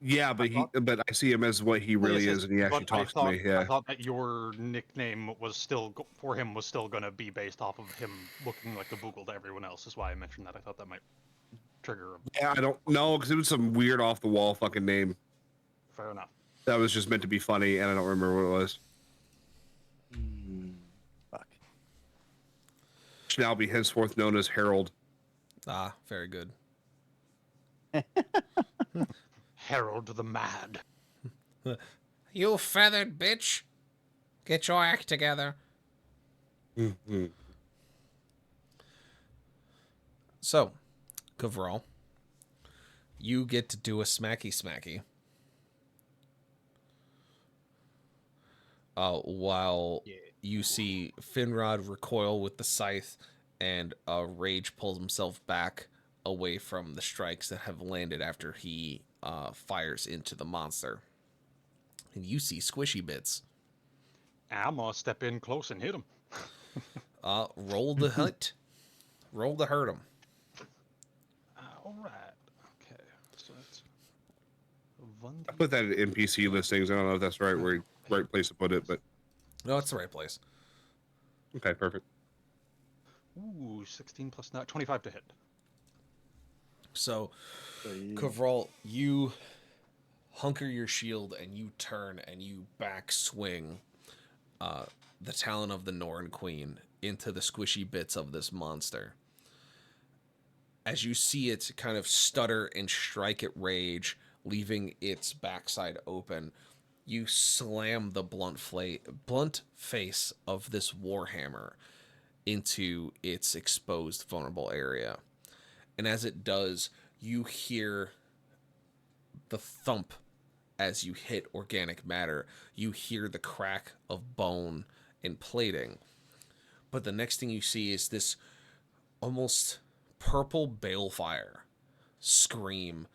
Yeah, but I see him as what he Well, really yes, is, and he actually but I talks to thought me. I Yeah. thought that your nickname was still for him was still gonna be based off of him looking like a Boogle to everyone else. Is why I mentioned that. I thought that might trigger. Yeah, I don't know because it was some weird off the wall fucking name Fair enough. that was just meant to be funny, and I don't remember what it was. Fuck. Should now be henceforth known as Harold. Ah, very good. Harold the Mad. You feathered bitch. Get your act together. Mm-hmm. So, Kavral, you get to do a smacky smacky. While you see Finrod recoil with the scythe, and Rage pulls himself back away from the strikes that have landed after he fires into the monster. And you see squishy bits. I'm gonna step in close and hit him. Roll the hit. Roll to hurt him. All right. Okay. So that's I put that in NPC listings. I don't know if that's the right place to put it, but No, it's the right place. okay, perfect. Ooh, 16 plus 9, 25 to hit. So, Kavral, you hunker your shield and you turn and you back swing the talon of the Norn Queen into the squishy bits of this monster. As you see it kind of stutter and strike at Rage, leaving its backside open, you slam the blunt face of this warhammer into its exposed vulnerable area. And as it does, you hear the thump as you hit organic matter. You hear the crack of bone and plating. But the next thing you see is this almost purple balefire scream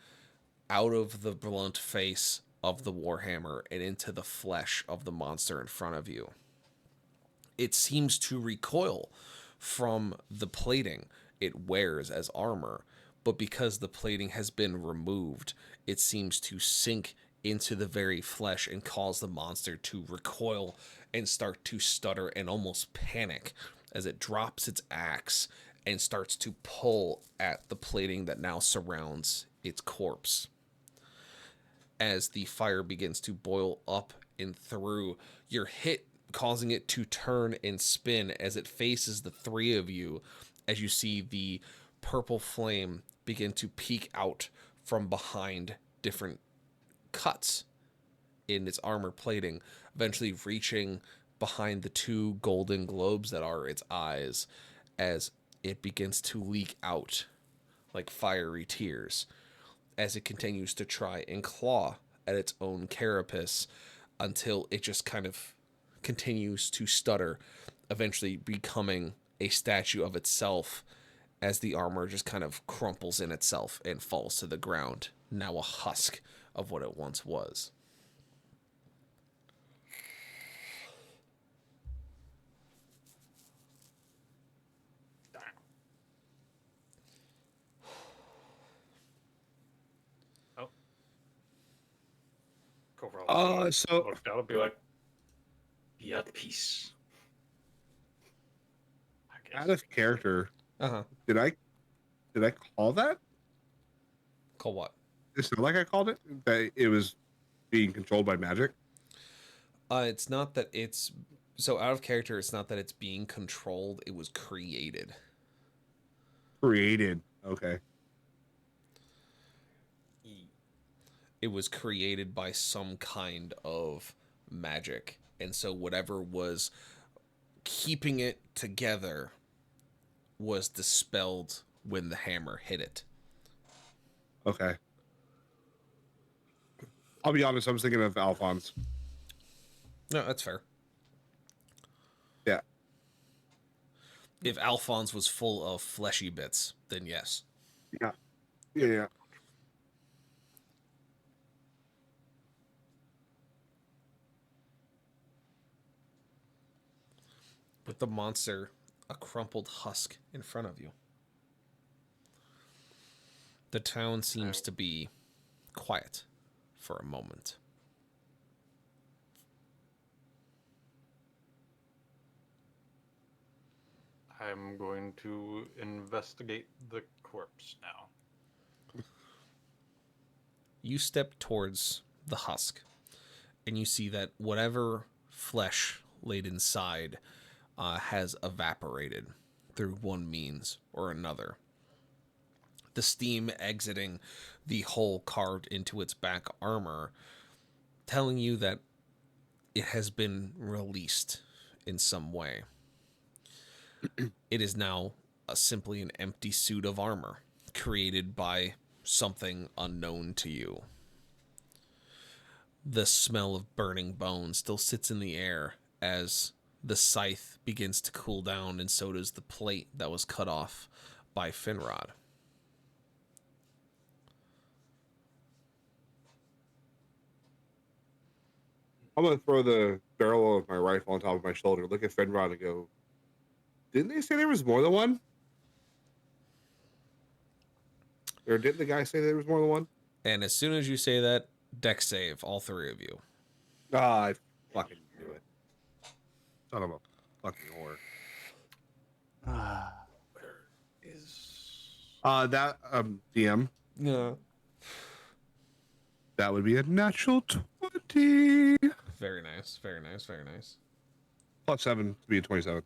out of the blunt face of the Warhammer and into the flesh of the monster in front of you. It seems to recoil from the plating it wears as armor, but because the plating has been removed, it seems to sink into the very flesh and cause the monster to recoil and start to stutter and almost panic as it drops its axe and starts to pull at the plating that now surrounds its corpse. As the fire begins to boil up and through, you're hit, causing it to turn and spin as it faces the three of you, as you see the purple flame begin to peek out from behind different cuts in its armor plating, eventually reaching behind the two golden globes that are its eyes, as it begins to leak out like fiery tears as it continues to try and claw at its own carapace until it just kind of continues to stutter, eventually becoming a statue of itself as the armor just kind of crumples in itself and falls to the ground, now a husk of what it once was. Overall, So looked out and be like, Be at peace. I guess. out of character, Uh-huh. did I call that? Call what? It sounded like I called it. That it was being controlled by magic. It's not that it's... So out of character, it's not that it's being controlled. It was created. Created. Okay. It was created by some kind of magic. And so whatever was keeping it together was dispelled when the hammer hit it. Okay. I'll be honest. I was thinking of Alphonse. No, that's fair. Yeah. If Alphonse was full of fleshy bits, then yes. Yeah. Yeah. With the monster, a crumpled husk in front of you. The town seems to be quiet for a moment. I'm going to investigate the corpse now. You step towards the husk, and you see that whatever flesh laid inside has evaporated through one means or another. The steam exiting the hole carved into its back armor, telling you that it has been released in some way. It is now simply an empty suit of armor created by something unknown to you. The smell of burning bone still sits in the air as the scythe begins to cool down, and so does the plate that was cut off by Finrod. I'm gonna throw the barrel of my rifle on top of my shoulder, look at Fenrod, and go, "Didn't they say there was more than one? Or didn't the guy say there was more than one?" And as soon as you say that, deck save, all three of you. Ah, I fucking knew it. Son of a fucking whore. Where is... That DM, Yeah. that would be a natural 20 Very nice, very nice, very nice. plus 7 to be a 27.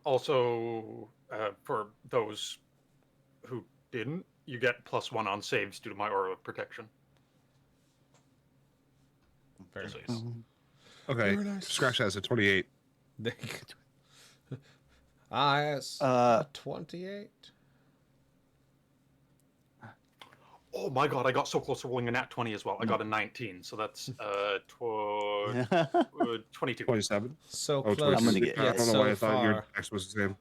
Also, for those who didn't, you get +1 on saves due to my aura of protection. Very Just so nice. you- Okay, Very nice. scratch that as a 28. Yes. Uh, 28. Oh my god, I got so close to rolling a nat 20 as well. I got a 19, so that's 22. 27. So Oh, close. I'm gonna 26. get I hit. don't know why I so thought your far. dex was the same.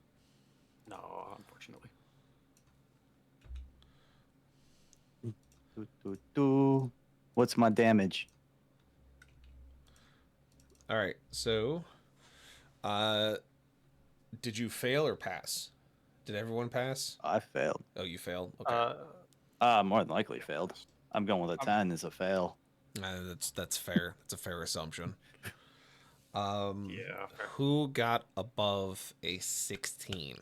No, unfortunately. What's my damage? All right. So, did you fail or pass? Did everyone pass? I failed. Oh, you failed. Okay. More than likely failed. I'm going with a 10 as a fail. That's fair. That's a fair assumption. Yeah, fair. Who got above a 16?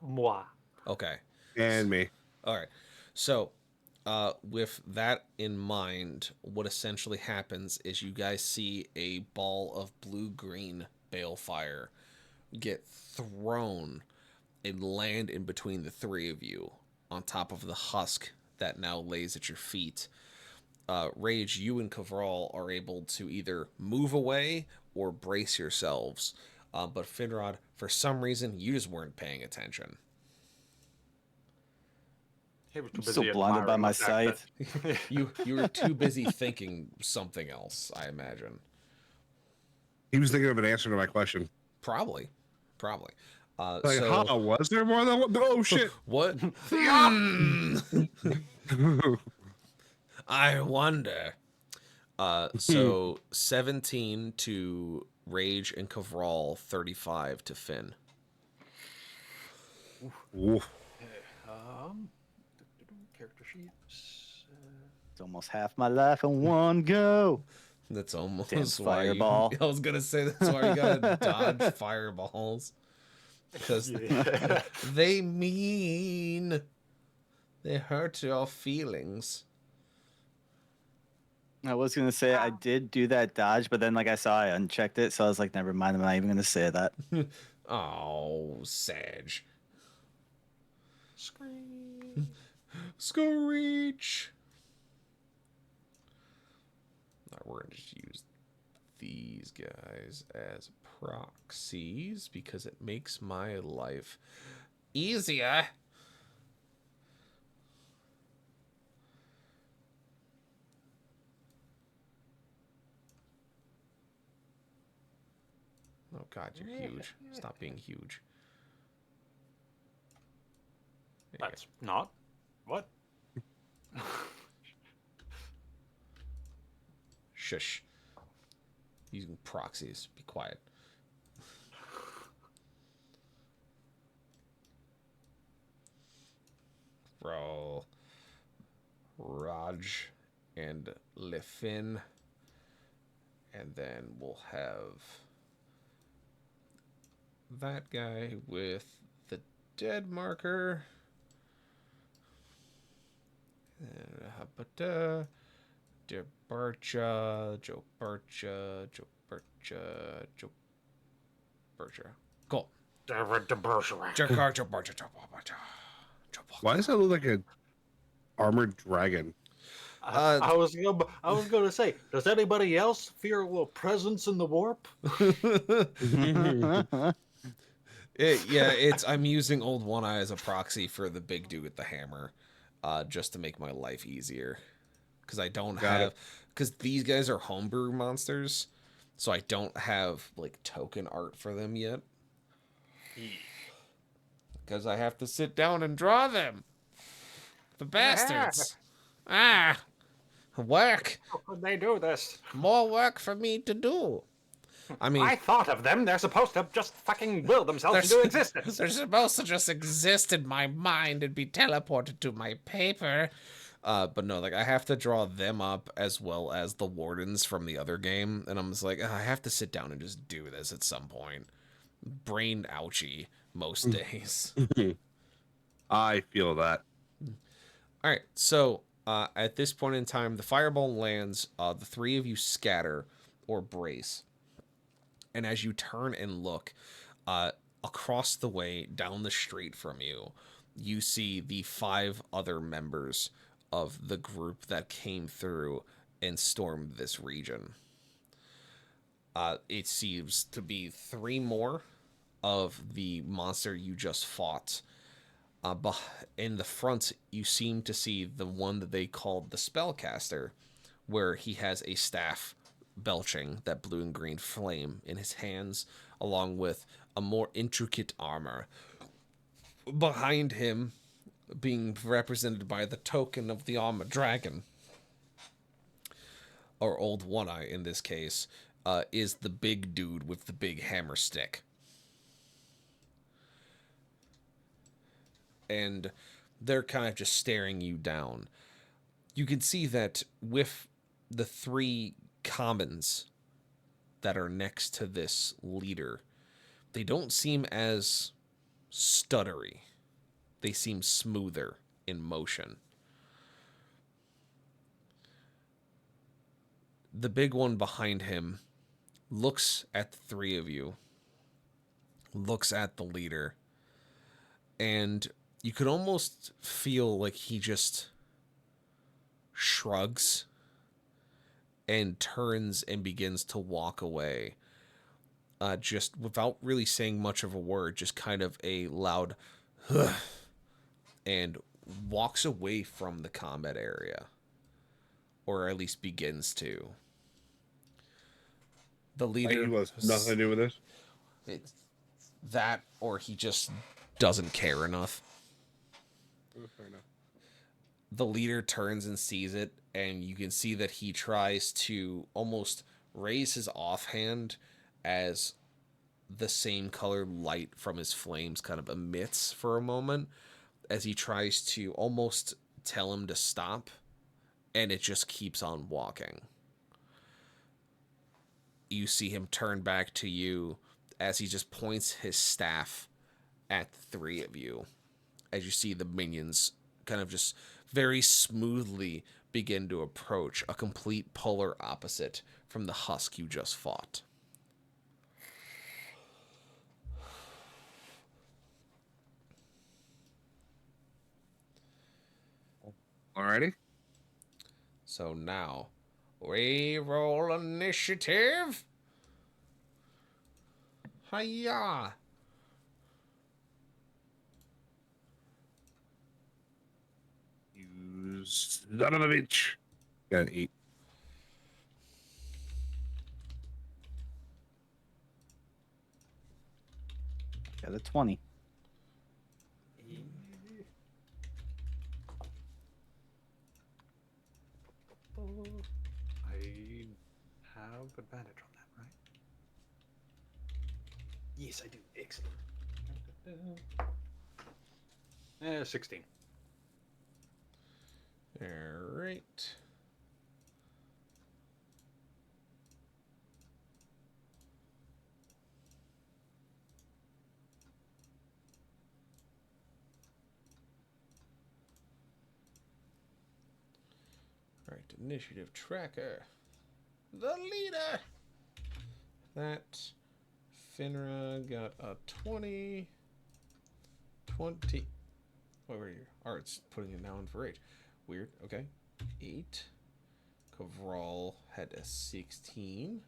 Moi. Okay. And me. All right. So, with that in mind, what essentially happens is you guys see a ball of blue-green balefire get thrown and land in between the three of you on top of the husk that now lays at your feet. Rage, you and Kavral are able to either move away or brace yourselves. But Finrod, for some reason, you just weren't paying attention. He was too I'm busy still blinded by admiring my the fact sight. that- You were too busy thinking something else, I imagine. He was thinking of an answer to my question. Probably. Like, So huh, was there more than one? Oh, shit. what? I wonder. So 17 to Rage and Kavral, 35 to Finn. Oof. Character sheets. It's almost half my life in one go. That's almost Damn why fireball. I was gonna say that's why you gotta dodge fireballs. Because Yeah. they mean they hurt your feelings. I was gonna say I did do that dodge, but then like I saw I unchecked it, so I was like, never mind. I'm not even gonna say that. Oh, Sag. Scream. Screech. Alright, we're gonna just use these guys as proxies because it makes my life easier. Oh god, you're huge. Stop being huge. There you go. That's not. What? Shush. Using proxies. Be quiet. Roll Raj and Lefin. And then we'll have that guy with the dead marker. And Joe Bircha. Cool. Why does that look like an armored dragon? I was gonna say, does anybody else fear a little presence in the warp? I'm using Old One Eye as a proxy for the big dude with the hammer, just to make my life easier. Because I don't have, because these guys are homebrew monsters, so I don't have like token art for them yet. Because I have to sit down and draw them. The bastards. Work. How could they do this? More work for me to do. I mean, I thought of them. They're supposed to just fucking will themselves into existence. they're supposed to just exist in my mind and be teleported to my paper. But no, like I have to draw them up as well as the wardens from the other game, and I'm just like, I have to sit down and just do this at some point. Brain ouchie most days. I feel that. All right, so at this point in time, the fireball lands. The three of you scatter or brace, and as you turn and look across the way down the street from you, you see the 5 other members of the group that came through and stormed this region. It seems to be 3 more of the monster you just fought. In the front, you seem to see the one that they called the spellcaster, where he has a staff belching that blue and green flame in his hands, along with a more intricate armor. Behind him, being represented by the token of the armored dragon, or Old One Eye in this case, is the big dude with the big hammer stick. And they're kind of just staring you down. You can see that with the 3 commons that are next to this leader, they don't seem as stuttery. They seem smoother in motion. The big one behind him looks at the 3 of you, looks at the leader, and you could almost feel like he just shrugs and turns and begins to walk away. Just without really saying much of a word, just kind of a loud and walks away from the combat area. Or at least begins to. The leader... He was nothing to do with this? It's that, or he just doesn't care enough. Fair enough. The leader turns and sees it, and you can see that he tries to almost raise his offhand as the same colored light from his flames kind of emits for a moment, as he tries to almost tell him to stop, and it just keeps on walking. You see him turn back to you as he just points his staff at the 3 of you, as you see the minions kind of just very smoothly begin to approach, a complete polar opposite from the husk you just fought. Alrighty. So now, we roll initiative. Hiya! You son of a bitch. Got an 8. Got a 20. I have advantage on that, right? Yes, I do. Excellent. 16. All right. All right, initiative tracker. The leader. That Finra got a 20. 20. Where were you? Oh, it's putting it now in for 8. Weird. Okay. 8. Kavral had a 16.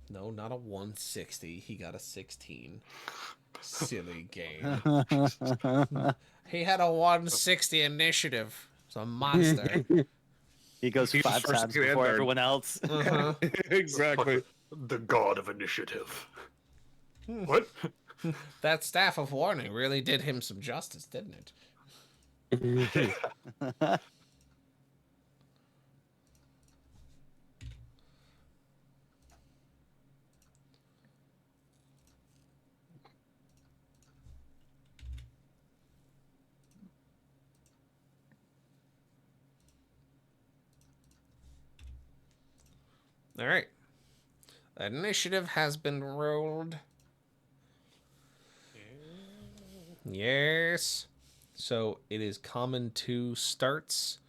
No, not a 160. He got a 16. Silly game. He had a 160 initiative. It's a monster. He goes He's 5 first, times second, and before third. everyone else. Uh-huh. Exactly. The god of initiative. What? That staff of warning really did him some justice, didn't it? All right. Initiative has been rolled. Yes. So it is common 2 starts.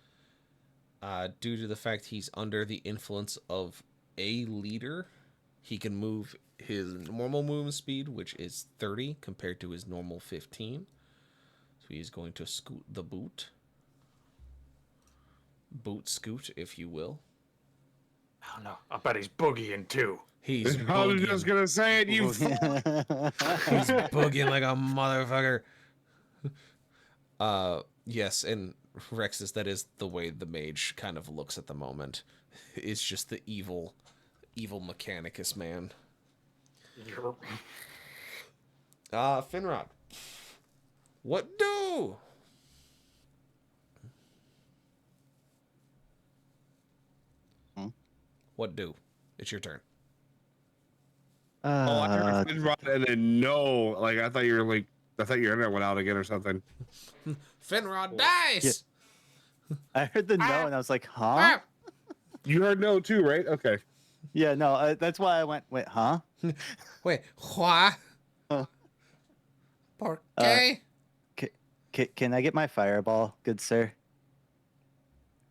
Due to the fact he's under the influence of a leader, he can move his normal movement speed, which is 30 compared to his normal 15. So he is going to scoot the boot. Boot scoot, if you will. Oh no, I bet he's boogieing too. He's I was just boogieing. gonna say it. You. He's boogieing like a motherfucker. Yes, and Rexus, that is the way the mage kind of looks at the moment. It's just the evil Mechanicus man. You're... Finrod. What do? What do? It's your turn. Oh, I heard Uh, Finrod and then no. Like I thought your internet went out again or something. Finrod dies! I heard the no, and I was like, huh? Ah! You heard no too, right? Okay. Yeah, no, that's why I went, wait, huh? Wait, what? Uh, Por qué? Can I get my fireball, good sir?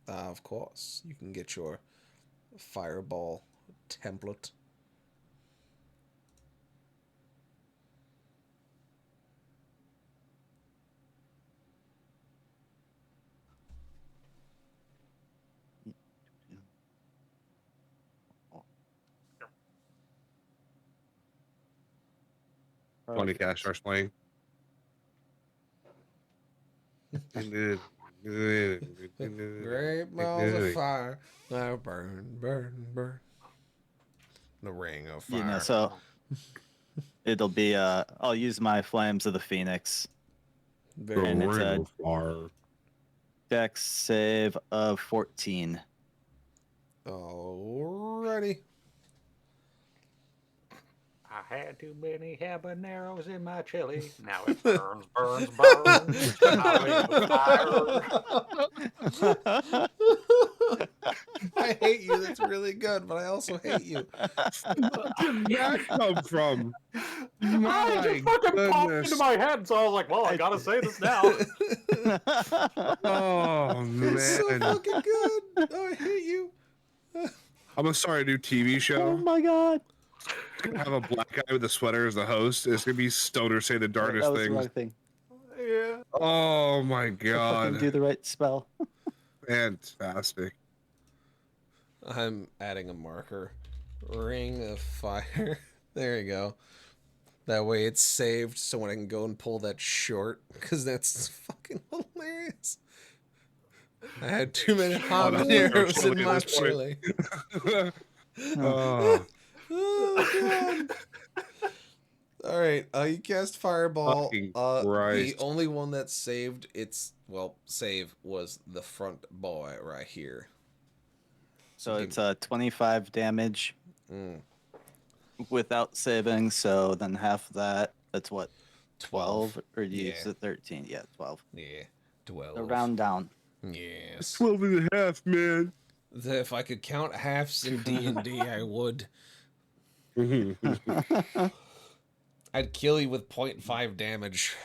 Of course. You can get your fireball template. When the cast starts playing. Great balls of fire now burn, burn, burn. The ring of fire. You know, so it'll be I'll use my flames of the phoenix. Very And it's Ring a of fire. dex save of 14. Alrighty. I had too many habaneros in my chili. Now it burns, burns, burns. I hate you. That's really good, but I also hate you. Where did that come from? I My just fucking popped into goodness. my head, so I was like, well, I gotta say this now. Oh It's so man. fucking good. Oh, I hate you. I'm gonna start a new TV Oh show. my god. It's gonna have a black guy with a sweater as the host. It's gonna be Stoner say the darndest That was the things. wrong thing. Yeah. Oh my Fucking god. do the right spell. Fantastic. I'm adding a marker. Ring of fire. There you go. That way it's saved so when I can go and pull that short, because that's fucking hilarious. I had too many habaneros chili in at my this point. chili. Oh, Oh, God. All right, you cast fireball. Fucking The Christ. only one that saved save was the front boy right here. So give it's 25 damage Mm, without saving. So then half that. That's what, 12? Or do you use Yeah. it 13? Yeah, 12. Yeah, 12. So round down. Yes. 12 and a half, man. If I could count halves in D&D, I would. I'd kill you with 0.5 damage.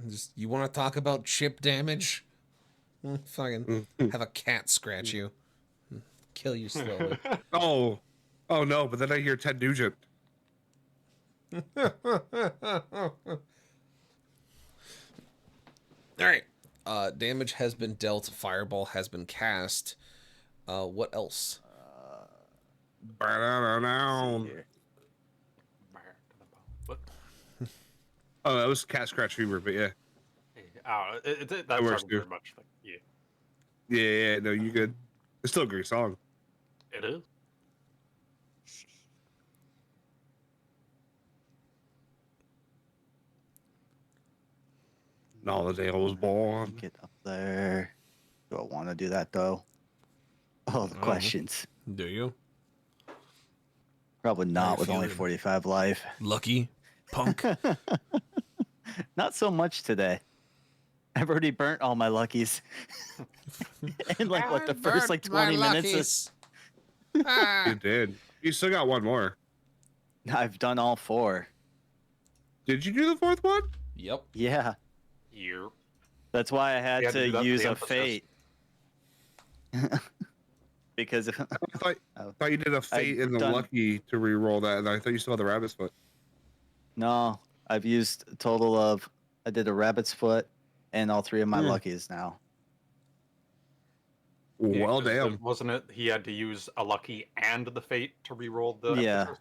Just, you want to talk about chip damage? Fucking have a cat scratch you. Kill you slowly. Oh no, but then I hear Ted Nugent. Alright. Damage has been dealt. Fireball has been cast. What else? Ba-da-da-down. Here. What? Oh, that was Cat Scratch Fever, but yeah. Oh, that That works sounded too. very much like, yeah. Yeah, no, you good. It's still a great song. It is. No, the day I was born. Get up there. Do I want to do that though? Oh, the questions. Do you? Probably not you with only feeling? 45 life. Lucky? Punk? Not so much today. I've already burnt all my luckies. In like what, the first like 20 minutes? You did. You still got one more. I've done all 4. Did you do the fourth one? Yep. Yeah. Year. That's why I You had had to do that to for use the a emphasis. fate. Because if, I thought you did a fate and the done- lucky to re-roll that, and I thought you still had the rabbit's foot. no, I've used a total of, I did a rabbit's foot and all 3 of my luckies now. Yeah, Well, 'cause damn. Wasn't it? He had to use a lucky and the fate to re-roll the. Yeah. emphasis?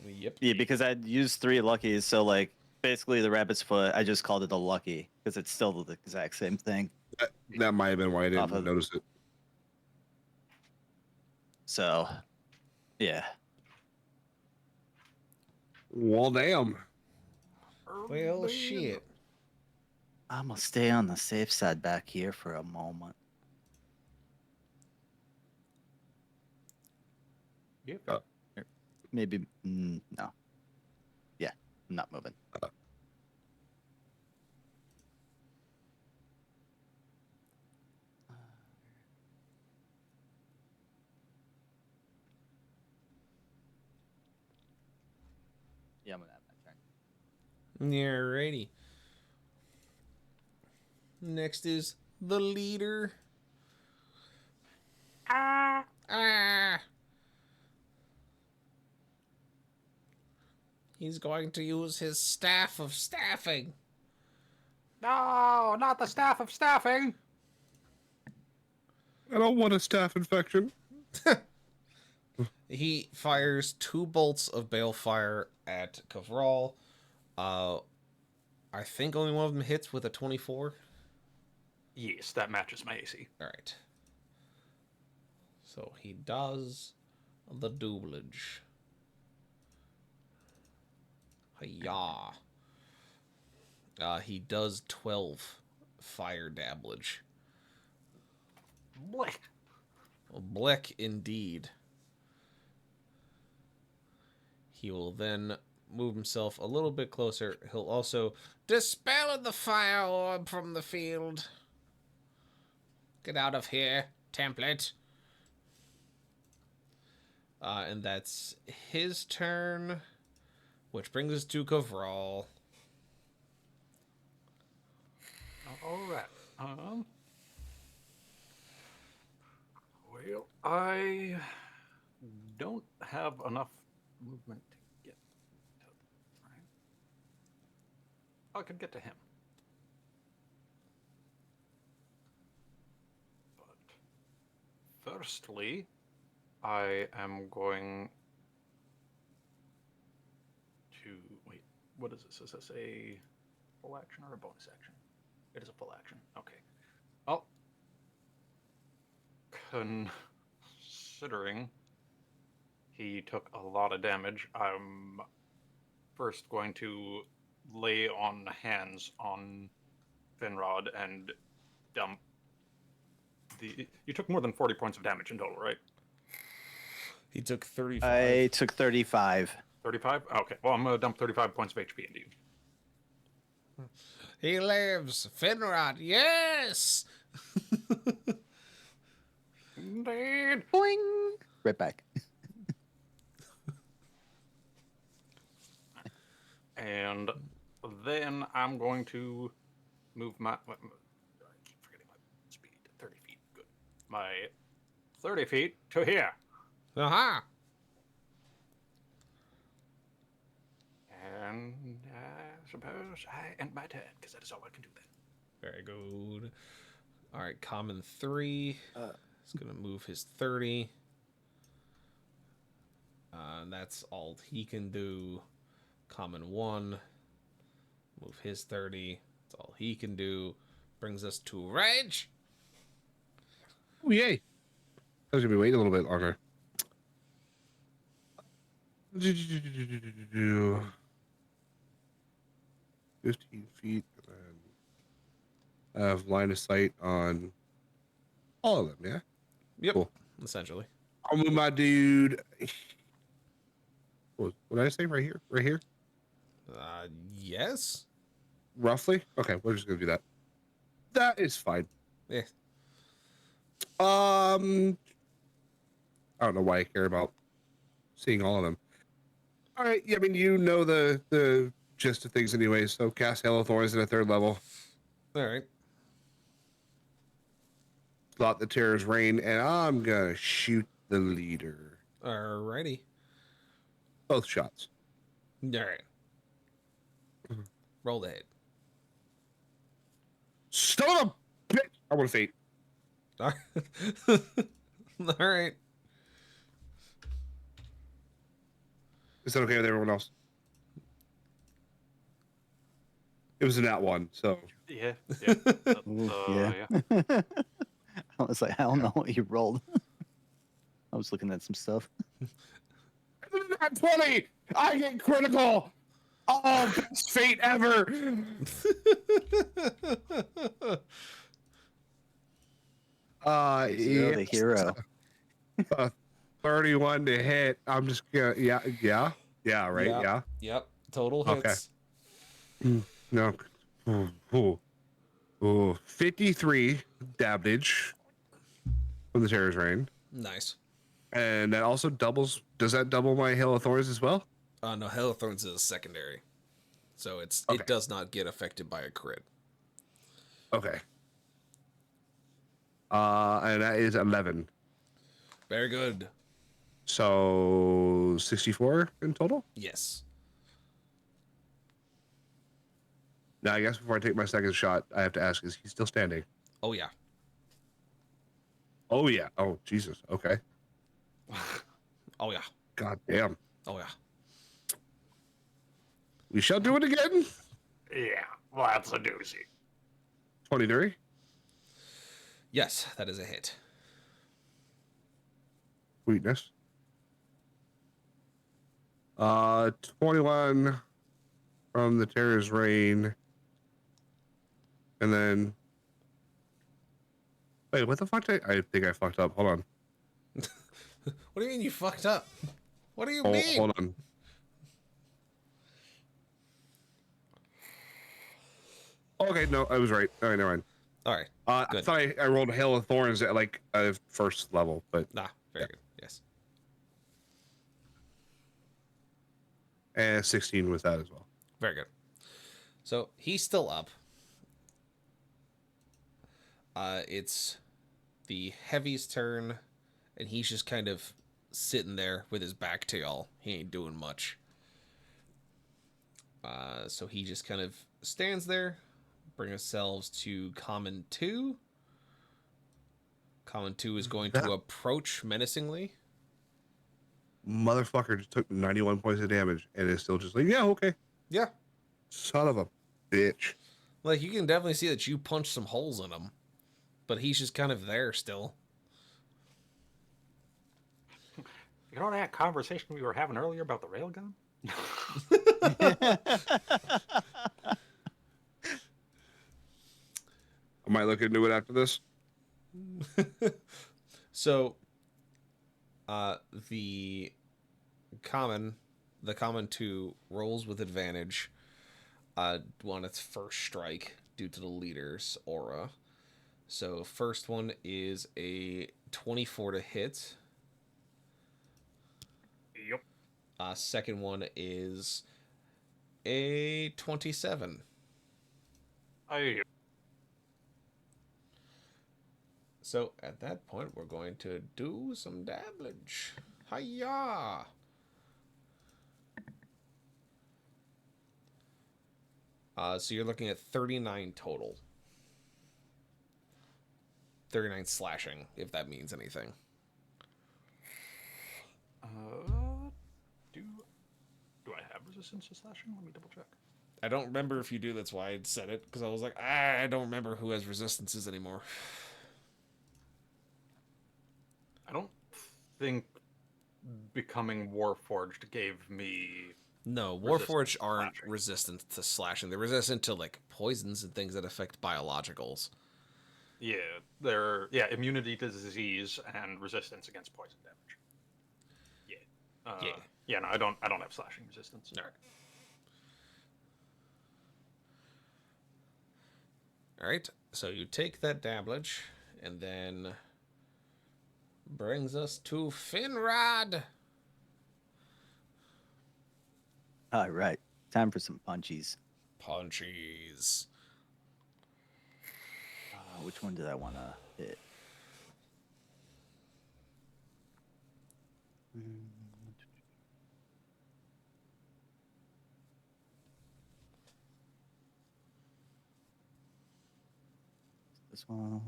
Yep. Yeah, because I'd used 3 luckies, so like basically the rabbit's foot. I just called it a lucky because it's still the exact same thing. That might have been why I Off didn't of- notice it. So, yeah. Well, damn. Well, shit. I'm gonna stay on the safe side back here for a moment. Yeah. Maybe no. Yeah, I'm not moving. Yeah, I'm gonna have my turn. Alrighty. Next is the leader. Ah! He's going to use his staff of staffing. No, not the staff of staffing. I don't want a staph infection. He fires 2 bolts of balefire at Kavral. I think only one of them hits with a 24. Yes, that matches my AC. Alright. So he does the doublage. Hiya. He does 12 fire damage. Blech. Blick indeed. He will then move himself a little bit closer. He'll also dispel the fire orb from the field. Get out of here, template. And that's his turn, which brings us to Kavral. All right. Well, I don't have enough movement to get to. Right. I could get to him. But firstly, I am going to wait. What is this? Is this a full action or a bonus action? It is a full action. Okay. Well, considering he took a lot of damage, I'm first going to lay on hands on Finrod and dump the. You took more than 40 points of damage in total, right? He took 35. I took 35. 35? Okay. Well, I'm going to dump 35 points of HP into you. He lives! Finrod, yes! Indeed. Boing! Right back. And then I'm going to move my. I keep forgetting my speed. 30 feet. Good. My 30 feet to here. Aha! And I suppose I end my turn, because that is all I can do then. Very good. Alright, common 3. He's going to move his 30. That's all he can do. Common 1. Move his 30. That's all he can do. Brings us to Rage. Oh, yay. I was going to be waiting a little bit longer. 15 feet. And I have line of sight on all of them, yeah? Yep, Cool. essentially. I'll move my dude. What did I say? Right here? Right here? Yes? Roughly? Okay, we're just going to do that. That is fine. Yeah. I don't know why I care about seeing all of them. All right, yeah, I mean, you know the gist of things anyway, so cast Hail of Thorns at a 3rd level. Alright. Slot the Terror's Reign, and I'm going to shoot the leader. Alrighty. Both shots. Alright. Roll the hit. Son of a bitch! I want to fate. Alright. Is that okay with everyone else? was in that one. So Yeah. Yeah. Ooh, yeah. I was like, I don't know what you rolled. I was looking at some stuff. Not 20. I get critical. Oh, best fate ever. Zero Yeah, the hero. 31 to hit. I'm just gonna, yeah, right, Yep. yeah. Yep. Total Okay. hits. No, ooh. 53 damage from the Terror's Reign, Nice. and that also doubles. Does that double my Hail of Thorns as well? No, Hail of Thorns is secondary, so it Okay. does not get affected by a crit. Okay. And that is 11. Very good. So 64 in total. Yes. Now, I guess before I take my second shot, I have to ask: is he still standing? Oh yeah. Oh yeah. Oh Jesus. Okay. Oh yeah. God damn. Oh yeah. We shall do it again. Yeah. Well, that's a doozy. 23. Yes, that is a hit. Sweetness. 21 from the Terror's Reign. And then wait, what the fuck did I think I fucked up. Hold on. What do you mean you fucked up? What do you Oh, mean? hold on. Okay, no, I was right. All right, never mind. All right. I Good. thought I rolled Hail of Thorns at like first level, but Nah, very good. Yes. and 16 with that as well. Very good. So he's still up. It's the Heavy's turn, and he's just kind of sitting there with his back to y'all. He ain't doing much. So he just kind of stands there. Bring ourselves to Common 2. Common 2 is going to approach menacingly. Motherfucker just took 91 points of damage and is still just like, yeah, okay. Yeah. Son of a bitch. Like, you can definitely see that you punched some holes in him. But he's just kind of there still. You know that conversation we were having earlier about the railgun? I might look into it after this. So, the common 2 rolls with advantage on its first strike due to the leader's aura. So first one is a 24 to hit. Yep. Second one is a 27. So at that point, we're going to do some damage. Hiya! So you're looking at 39 total. 39 slashing, if that means anything. Do I have resistance to slashing? Let me double check. I don't remember if you do, that's why I said it, because I was like, I don't remember who has resistances anymore. I don't think becoming Warforged gave me... No, Resistant Warforged to aren't slashing. resistant to slashing. They're resistant to, like, poisons and things that affect biologicals. Yeah, they're immunity to disease and resistance against poison damage. Yeah. Yeah, no, I don't have slashing resistance. All right. All right, so you take that damage, and then brings us to Finrod. All right. Time for some punchies. Punchies. Which one did I want to hit? This one.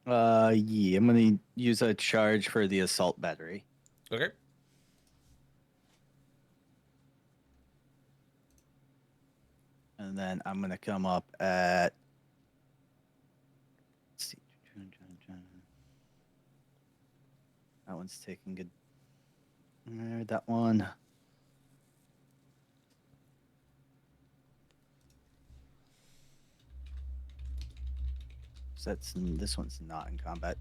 Yeah, I'm gonna use a charge for the assault battery. Okay. And then I'm gonna come up at. Let's see. That one's taking good. That one. So this one's not in combat.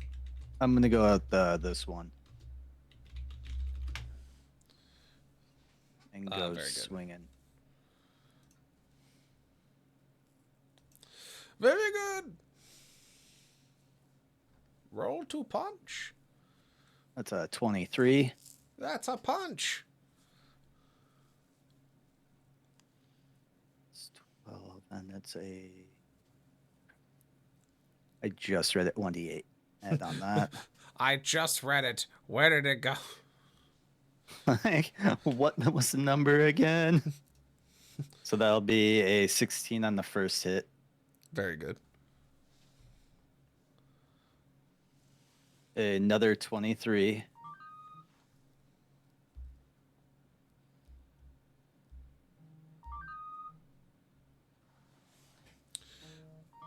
I'm gonna go out this one. And go very good. swinging. Very good. Roll to punch. That's a 23. That's a punch. It's 12, and that's a. I just read it 1d8. Add on that. I just read it. Where did it go? Like, what was the number again? So that'll be a 16 on the first hit. Very good. Another 23.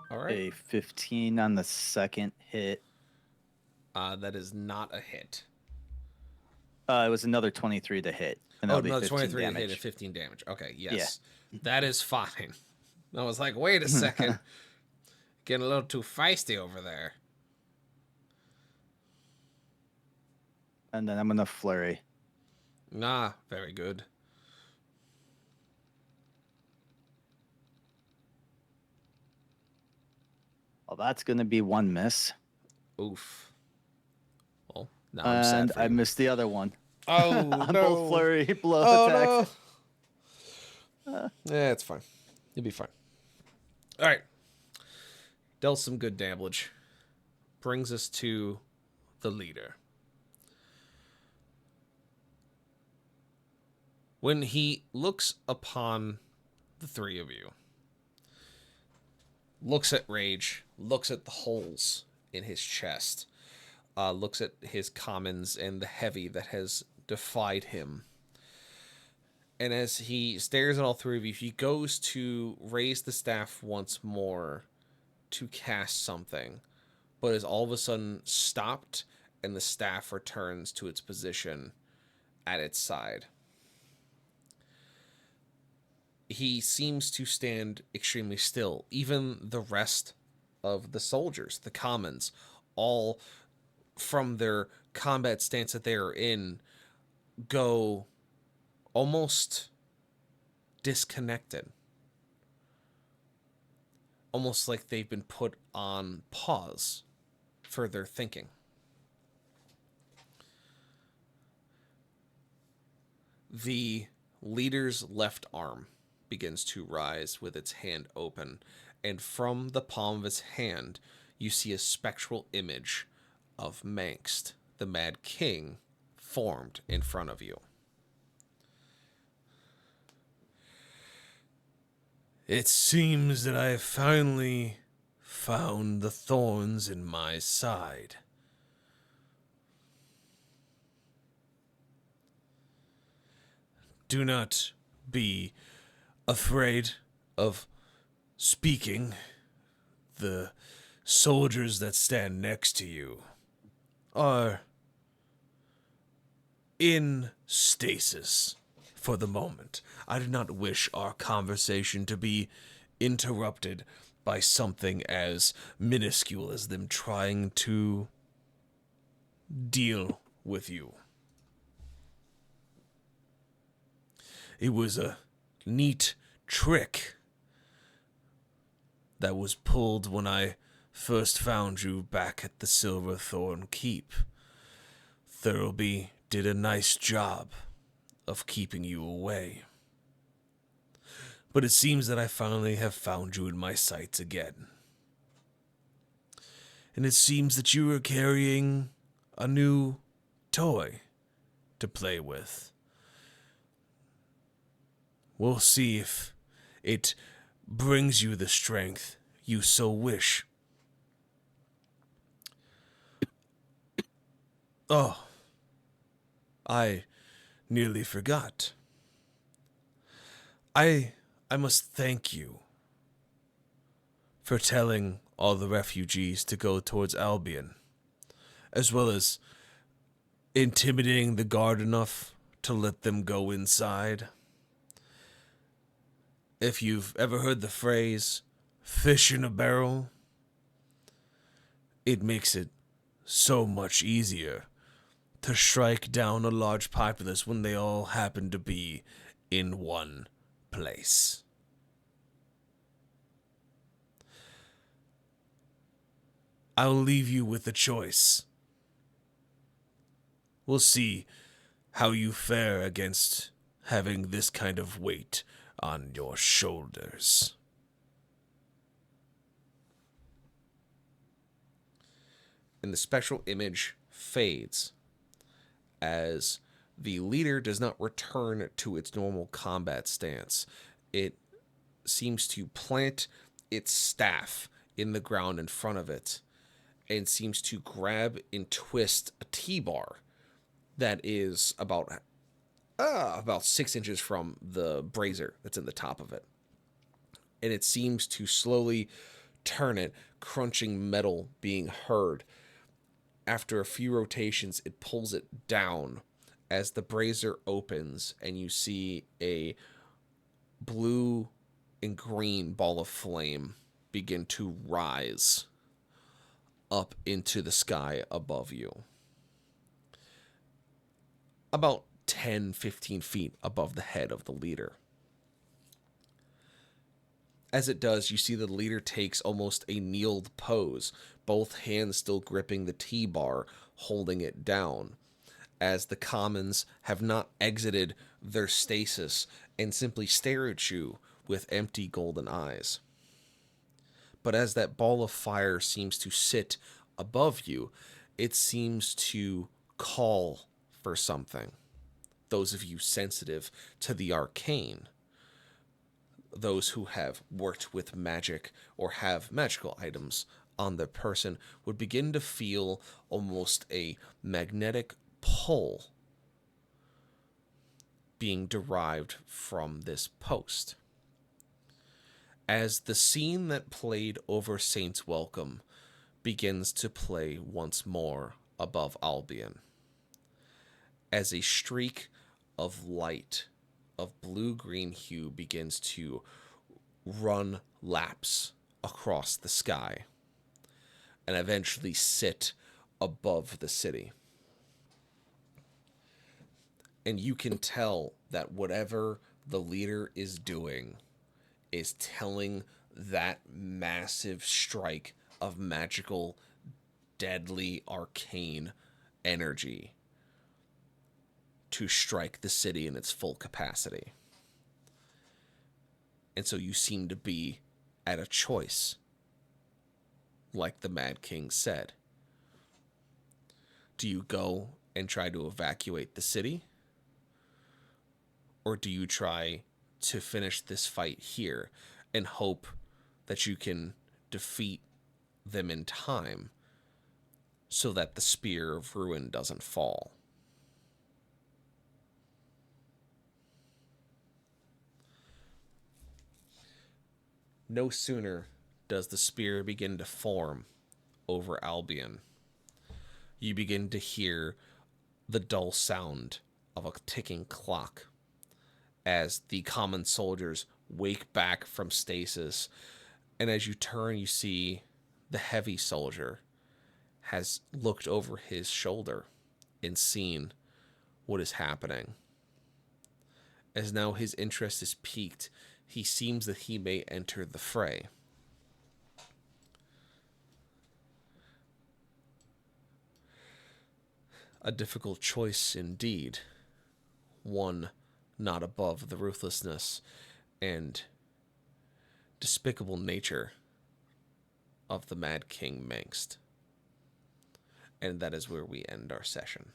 All right. A 15 on the second hit. That is not a hit. It was another 23 to hit. And Oh, that'll be no, 15 23 damage. hit at 15 damage. Okay, yes. That is fine. I was like, wait a second. Getting a little too feisty over there. And then I'm going to flurry. Nah, very good. Well, that's going to be one miss. Oof. Well, now I'm sad And for I you. missed the other one. Oh, On no. both flurry blow Oh, attacks. no. Yeah, it's fine. You'll be fine. All right. Dealt some good damage. Brings us to the leader. When he looks upon the three of you, looks at Rage, looks at the holes in his chest, looks at his commons and the heavy that has defied him. And as he stares at all three of you, he goes to raise the staff once more to cast something, but is all of a sudden stopped, and the staff returns to its position at its side. He seems to stand extremely still. Even the rest of the soldiers, the commons, all from their combat stance that they are in, go almost disconnected. Almost like they've been put on pause for their thinking. The leader's left arm begins to rise with its hand open, and from the palm of his hand, you see a spectral image of Mangst, the Mad King, formed in front of you. It seems that I have finally found the thorns in my side. Do not be afraid of speaking. The soldiers that stand next to you are in stasis for the moment. I do not wish our conversation to be interrupted by something as minuscule as them trying to deal with you. It was a neat trick that was pulled when I first found you back at the Silverthorn Keep. Thurlby did a nice job of keeping you away. But it seems that I finally have found you in my sights again. And it seems that you are carrying a new toy to play with. We'll see if it brings you the strength you so wish. Oh, I nearly forgot. I must thank you for telling all the refugees to go towards Albion, as well as intimidating the guard enough to let them go inside. If you've ever heard the phrase, fish in a barrel, it makes it so much easier to strike down a large populace when they all happen to be in one place. I'll leave you with a choice. We'll see how you fare against having this kind of weight on your shoulders. And the spectral image fades as the leader does not return to its normal combat stance. It seems to plant its staff in the ground in front of it and seems to grab and twist a T-bar that is about 6 inches from the brazier that's in the top of it. And it seems to slowly turn it, crunching metal being heard. After a few rotations, it pulls it down as the brazier opens, and you see a blue and green ball of flame begin to rise up into the sky above you. About 10, 15 feet above the head of the leader. As it does, you see the leader takes almost a kneeled pose, both hands still gripping the T-bar, holding it down, as the commons have not exited their stasis and simply stare at you with empty golden eyes. But as that ball of fire seems to sit above you, it seems to call for something. Those of you sensitive to the arcane, those who have worked with magic or have magical items on their person, would begin to feel almost a magnetic pull being derived from this post. As the scene that played over Saint's Welcome begins to play once more above Albion, as a streak of light of blue-green hue begins to run laps across the sky and eventually sit above the city. And you can tell that whatever the leader is doing is telling that massive strike of magical, deadly, arcane energy to strike the city in its full capacity. And so you seem to be at a choice, like the Mad King said. Do you go and try to evacuate the city? Or do you try to finish this fight here and hope that you can defeat them in time so that the Spear of Ruin doesn't fall? No sooner does the spear begin to form over Albion, you begin to hear the dull sound of a ticking clock as the common soldiers wake back from stasis. And as you turn, you see the heavy soldier has looked over his shoulder and seen what is happening. As now his interest is piqued, he seems that he may enter the fray. A difficult choice indeed. One not above the ruthlessness and despicable nature of the Mad King Mengst. And that is where we end our session.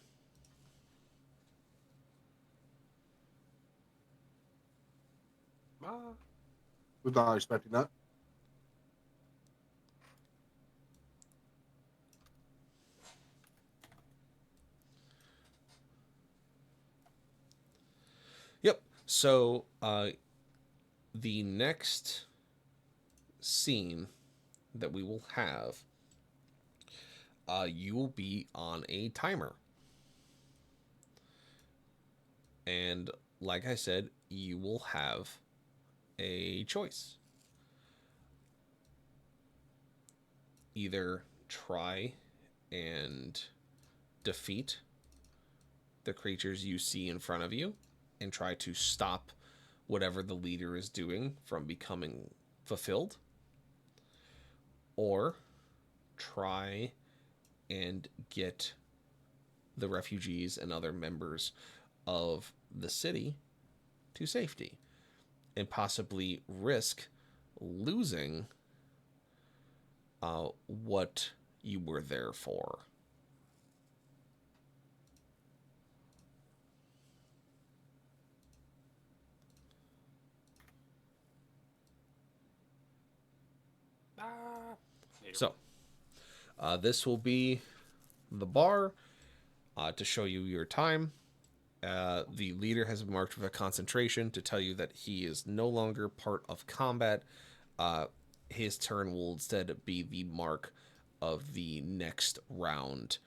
Was not expecting that. Yep. So, the next scene that we will have, you will be on a timer. And like I said, you will have a choice. Either try and defeat the creatures you see in front of you and try to stop whatever the leader is doing from becoming fulfilled, or try and get the refugees and other members of the city to safety and possibly risk losing what you were there for. So, this will be the bar to show you your time. The leader has marked with a concentration to tell you that he is no longer part of combat. His turn will instead be the mark of the next round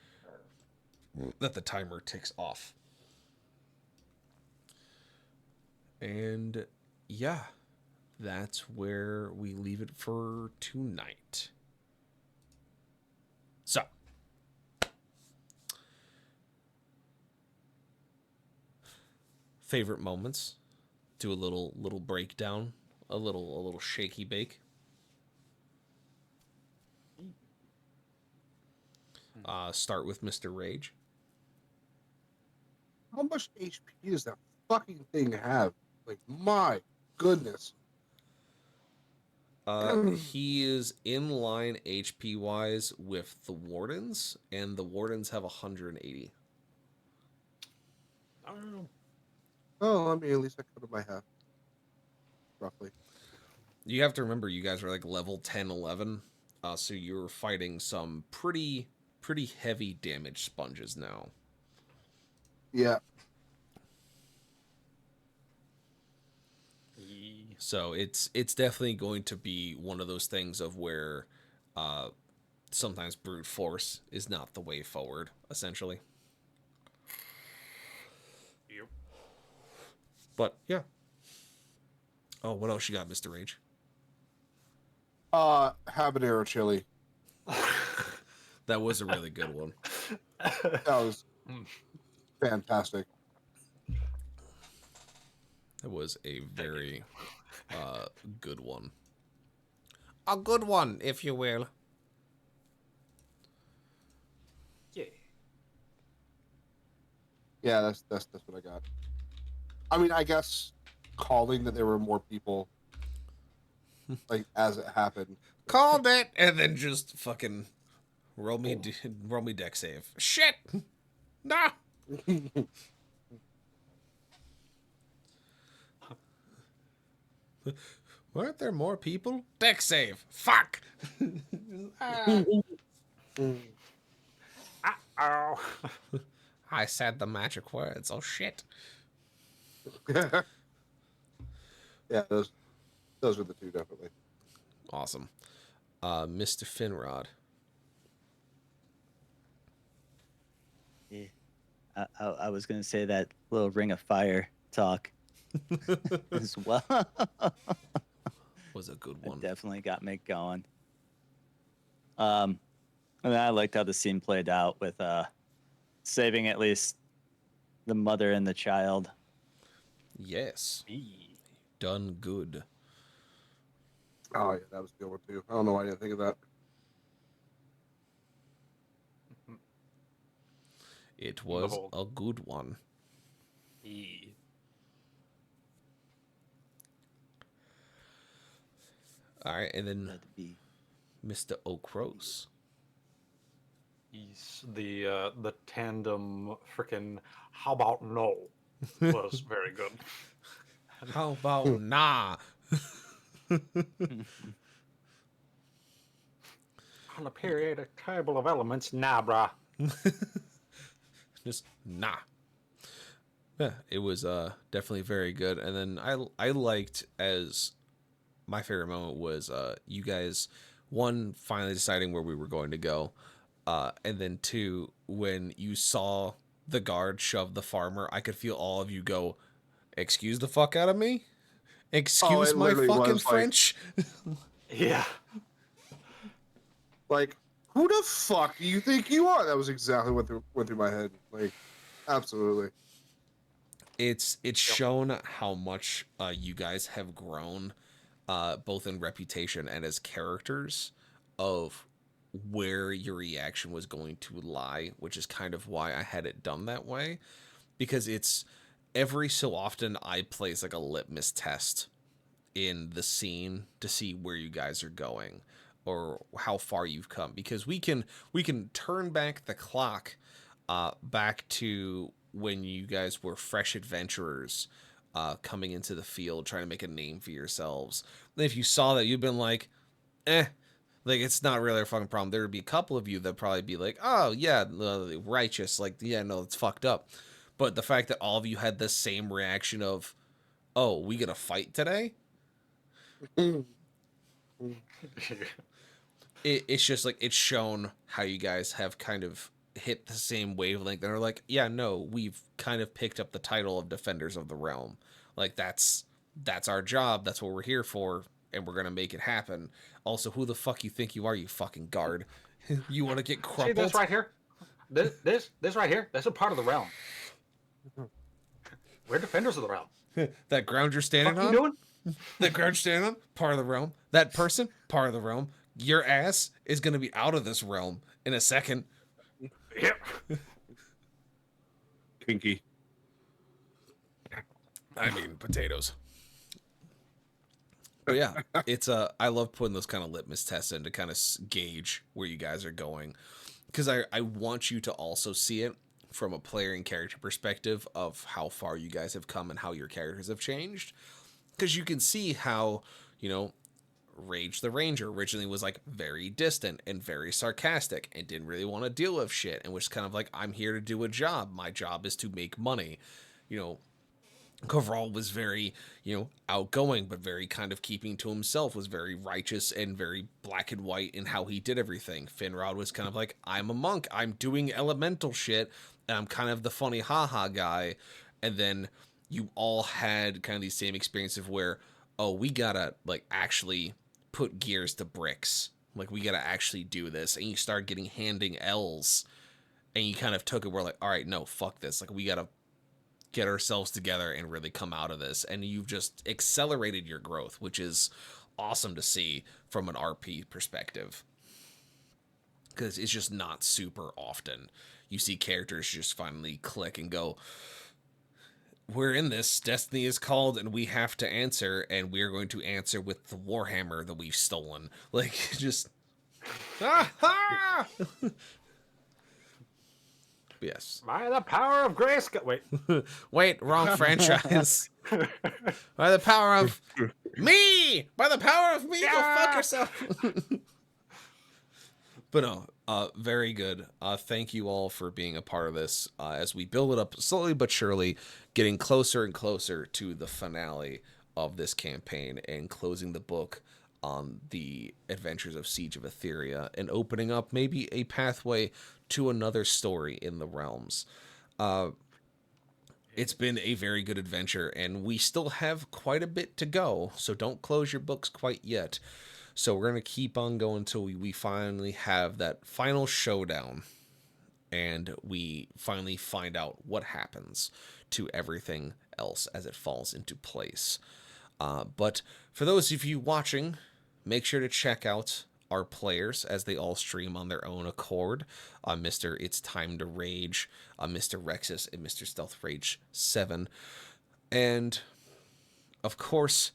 that the timer ticks off. And yeah, that's where we leave it for tonight. So, favorite moments. Do a little breakdown, a little shaky bake. Start with Mr. Rage. How much HP does that fucking thing have? Like, my goodness. He is in line HP wise with the Wardens, and the Wardens have 180. Oh, I mean, at least I covered my half. Roughly. You have to remember, you guys are like level 10, 11, so you're fighting some pretty heavy damage sponges now. Yeah. So it's definitely going to be one of those things of where sometimes brute force is not the way forward, essentially. Yep. But yeah. Oh, what else you got, Mr. Rage? Habanero chili. That was a really good one. That was fantastic. That was a very good one. A good one, if you will. Yeah. Yeah, that's what I got. I mean, I guess calling that there were more people, like, as it happened. Called it, and then just fucking roll me deck save. Shit! Nah! Weren't there more people? Deck save. Fuck! Oh. I said the magic words. Oh, shit. Yeah, those are the two, definitely. Awesome. Mr. Finrod. Yeah. I was going to say that little Ring of Fire talk as well. Was a good one. It definitely got me going. And I liked how the scene played out with saving at least the mother and the child. Yes. Done good. Oh, yeah, that was a good one, too. I don't know why I didn't think of that. It was a good one. All right, and then Mr. O'Crose. He's the tandem frickin' how about no was very good. How about nah? On the periodic table of elements, nah, brah. Just nah. Yeah, it was definitely very good. And then I liked, as my favorite moment was you guys one, finally deciding where we were going to go, and then two, when you saw the guard shove the farmer, I could feel all of you go, "Excuse the fuck out of me? Excuse it my literally fucking was like, French." Yeah. like, who the fuck do you think you are? That was exactly what went through my head. Like, absolutely. It's shown how much you guys have grown, both in reputation and as characters, of where your reaction was going to lie, which is kind of why I had it done that way, because it's every so often I place like a litmus test in the scene to see where you guys are going or how far you've come, because we can turn back the clock back to when you guys were fresh adventurers coming into the field trying to make a name for yourselves. And if you saw that, you'd been like, like, it's not really a fucking problem. There would be a couple of you that probably be like, oh yeah, righteous, like, yeah, no, it's fucked up. But the fact that all of you had the same reaction of, oh, we gonna fight today? It's just like, it's shown how you guys have kind of hit the same wavelength and are like, yeah, no, we've kind of picked up the title of Defenders of the Realm. Like, that's our job. That's what we're here for, and we're gonna make it happen. Also, who the fuck you think you are, you fucking guard? You want to get See crumpled? this right here? This right here? That's a part of the realm. We're defenders of the realm. That ground you're standing What you on? doing? That ground you're standing on? Part of the realm. That person? Part of the realm. Your ass is gonna be out of this realm in a second. Yep. Kinky. I mean, potatoes. But yeah, it's I love putting those kind of litmus tests in to kind of gauge where you guys are going, because I want you to also see it from a player and character perspective of how far you guys have come and how your characters have changed, because you can see how, you know, Rage the Ranger originally was like very distant and very sarcastic and didn't really want to deal with shit and was kind of like, I'm here to do a job. My job is to make money. You know, Kovral was very, you know, outgoing, but very kind of keeping to himself, was very righteous and very black and white in how he did everything. Finrod was kind of like, I'm a monk. I'm doing elemental shit. And I'm kind of the funny haha guy. And then you all had kind of these same experiences where, oh, we gotta like actually put gears to bricks. Like, we gotta actually do this. And you start getting handing L's. And you kind of took it, we're like, all right, no, fuck this. Like, we gotta get ourselves together and really come out of this. And you've just accelerated your growth, which is awesome to see from an RP perspective, because it's just not super often you see characters just finally click and go, we're in this, destiny is called, and we have to answer, and we're going to answer with the warhammer that we've stolen. Like, just yes. By the power of Grayskull. Wait. Wait, wrong franchise. By the power of me! By the power of me! Go fuck yourself! But no, very good. Thank you all for being a part of this as we build it up slowly but surely, getting closer and closer to the finale of this campaign and closing the book on the adventures of Siege of Etheria and opening up maybe a pathway to another story in the realms. It's been a very good adventure, and we still have quite a bit to go, so don't close your books quite yet. So we're going to keep on going until we finally have that final showdown, and we finally find out what happens to everything else as it falls into place. But for those of you watching, make sure to check out our players as they all stream on their own accord. Mr. It's Time to Rage, Mr. Rexus, and Mr. Stealth Rage 7. And, of course,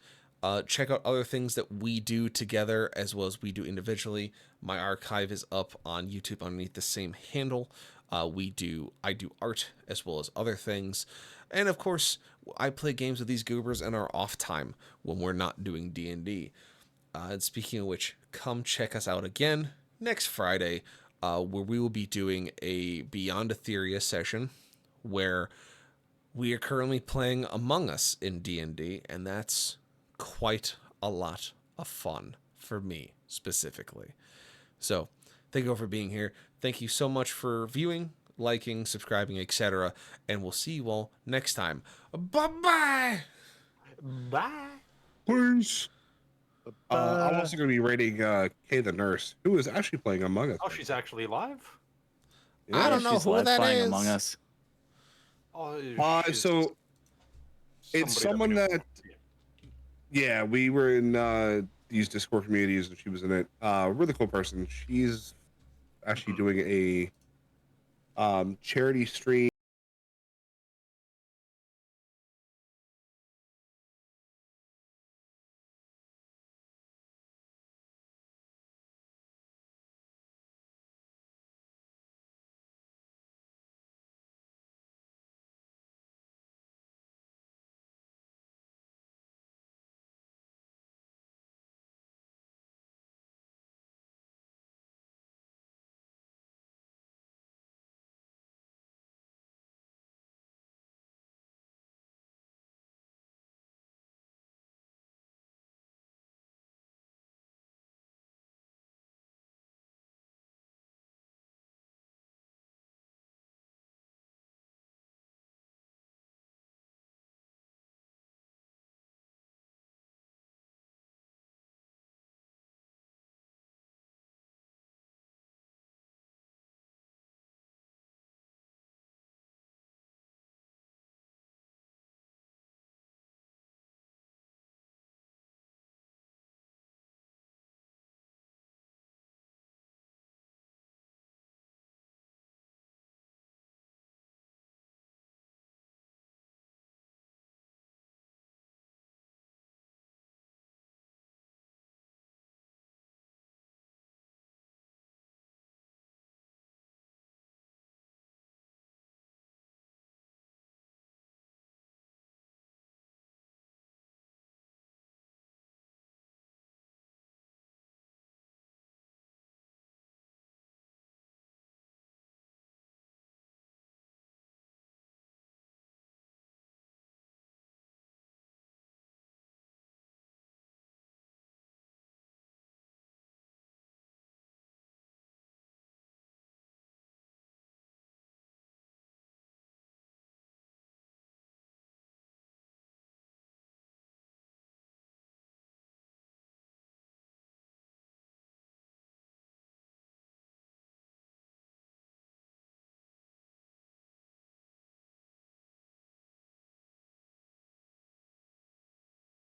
check out other things that we do together as well as we do individually. My archive is up on YouTube underneath the same handle. I do art as well as other things. And, of course, I play games with these goobers in our off time when we're not doing D&D. And speaking of which, come check us out again next Friday, where we will be doing a Beyond Etheria session, where we are currently playing Among Us in D&D, and that's quite a lot of fun for me. specifically. So thank you all for being here. Thank you so much for viewing, liking, subscribing, etc. And we'll see you all next time. Bye-bye! Bye. Please. I'm also going to be rating Kay the Nurse, who is actually playing Among Us. Oh, she's actually live? I don't know she's who live that playing is. Among Us. Oh, she's So it's somebody someone we know. that, yeah, we were in these Discord communities and she was in it. Really cool person. She's actually doing a charity stream